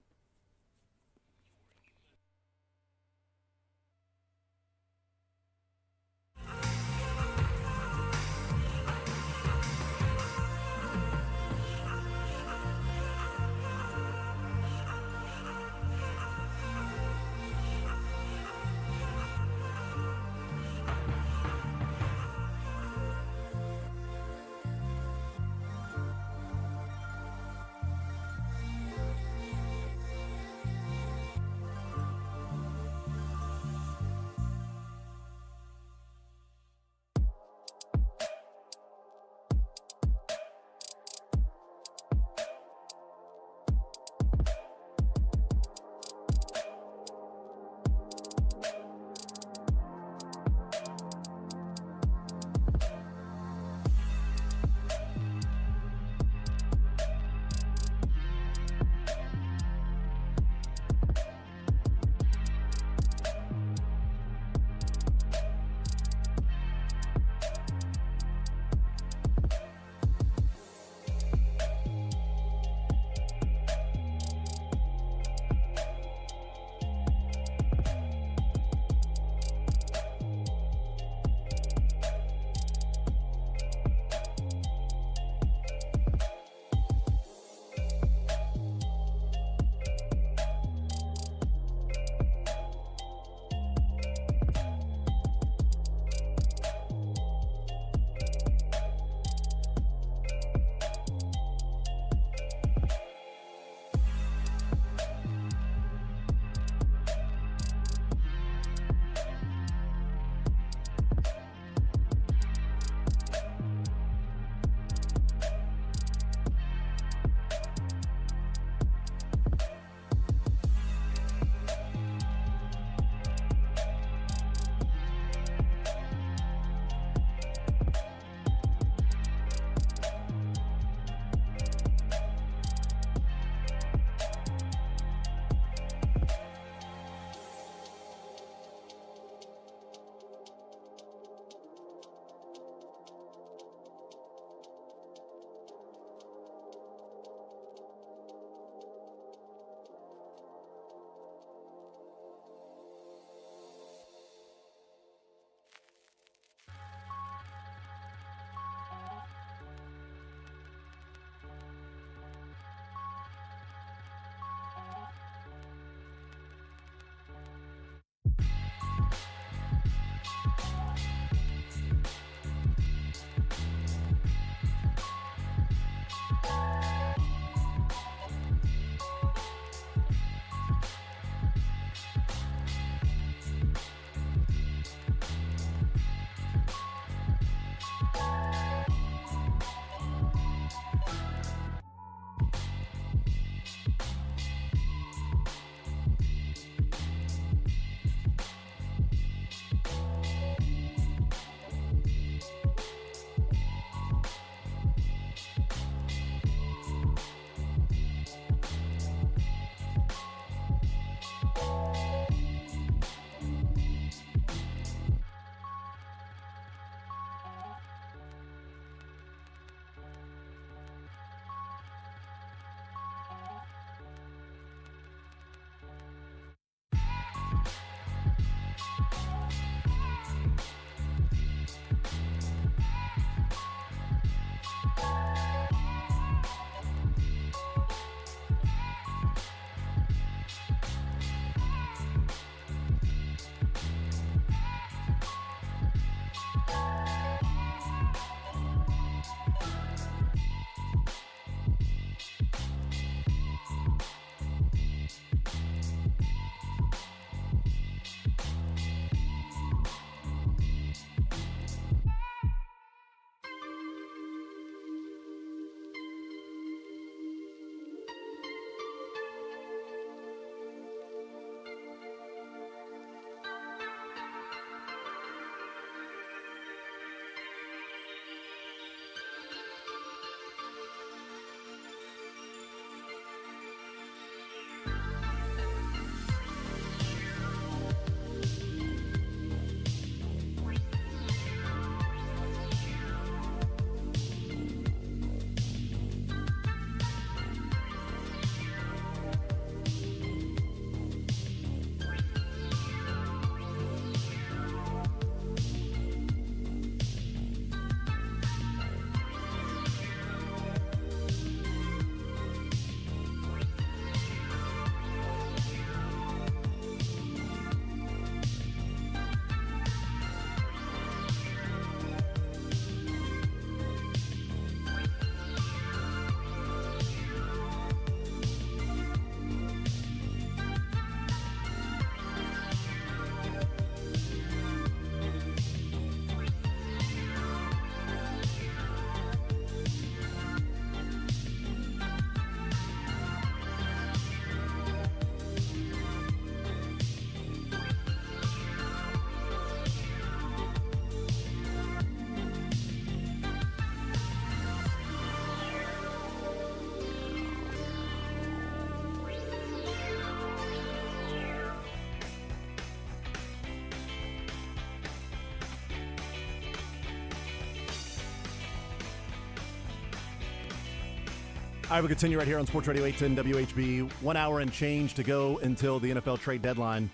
Speaker 1: All right, we'll continue right here on Sports Radio 810 WHB. 1 hour and change to go until the NFL trade deadline.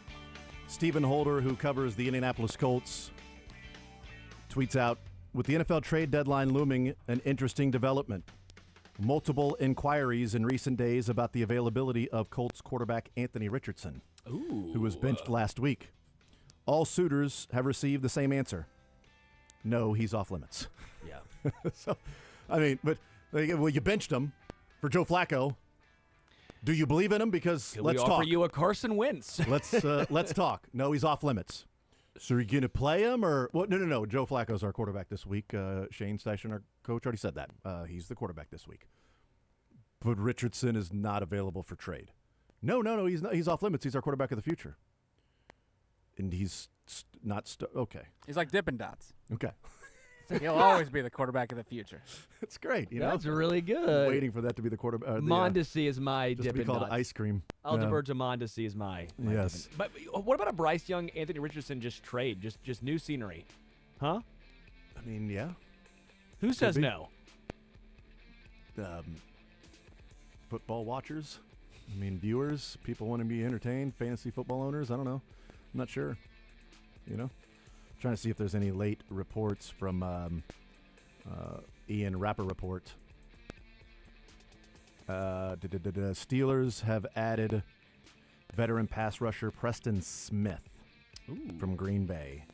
Speaker 1: Stephen Holder, who covers the Indianapolis Colts, tweets out, with the NFL trade deadline looming, an interesting development. Multiple inquiries in recent days about the availability of Colts quarterback Anthony Richardson, who was benched last week. All suitors have received the same answer. No, he's off limits.
Speaker 2: Yeah.
Speaker 1: So, I mean, but, well, you benched him for Joe Flacco. Do you believe in him? Because
Speaker 2: Can
Speaker 1: let's
Speaker 2: we
Speaker 1: talk.
Speaker 2: offer you a Carson Wentz?
Speaker 1: Let's talk. No, he's off limits. So are you going to play him or well, no. Joe Flacco's our quarterback this week. Shane Steichen, our coach, already said that. He's the quarterback this week. But Richardson is not available for trade. No. He's not. He's off limits. He's our quarterback of the future. And he's not. Okay.
Speaker 5: He's like Dippin' Dots.
Speaker 1: Okay.
Speaker 5: He'll always be the quarterback of the future.
Speaker 1: It's great.
Speaker 2: That's really good.
Speaker 1: Waiting for that to be the quarterback.
Speaker 2: Mondesi is my
Speaker 1: just to be
Speaker 2: Dippin'
Speaker 1: called
Speaker 2: Dots.
Speaker 1: ice cream.
Speaker 2: Alderberto Mondesi is my
Speaker 1: yes.
Speaker 2: Dippin'. But what about a Bryce Young, Anthony Richardson just trade? Just new scenery. Huh?
Speaker 1: I mean, yeah.
Speaker 2: Who says no?
Speaker 1: Football watchers. I mean, viewers. People want to be entertained. Fantasy football owners. I don't know. I'm not sure. Trying to see if there's any late reports from Ian Rappaport. Steelers have added veteran pass rusher Preston Smith from Green Bay.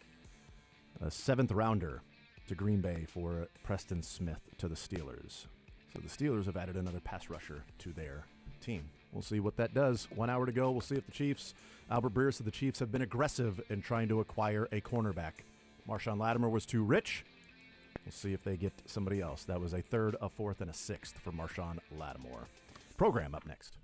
Speaker 1: A 7th rounder to Green Bay for Preston Smith to the Steelers. So the Steelers have added another pass rusher to their team. We'll see what that does. 1 hour to go. We'll see if the Chiefs, Albert Breer said the Chiefs have been aggressive in trying to acquire a cornerback. Marshawn Lattimore was too rich. We'll see if they get somebody else. That was a 3rd, a 4th, and a 6th for Marshawn Lattimore. Program up next.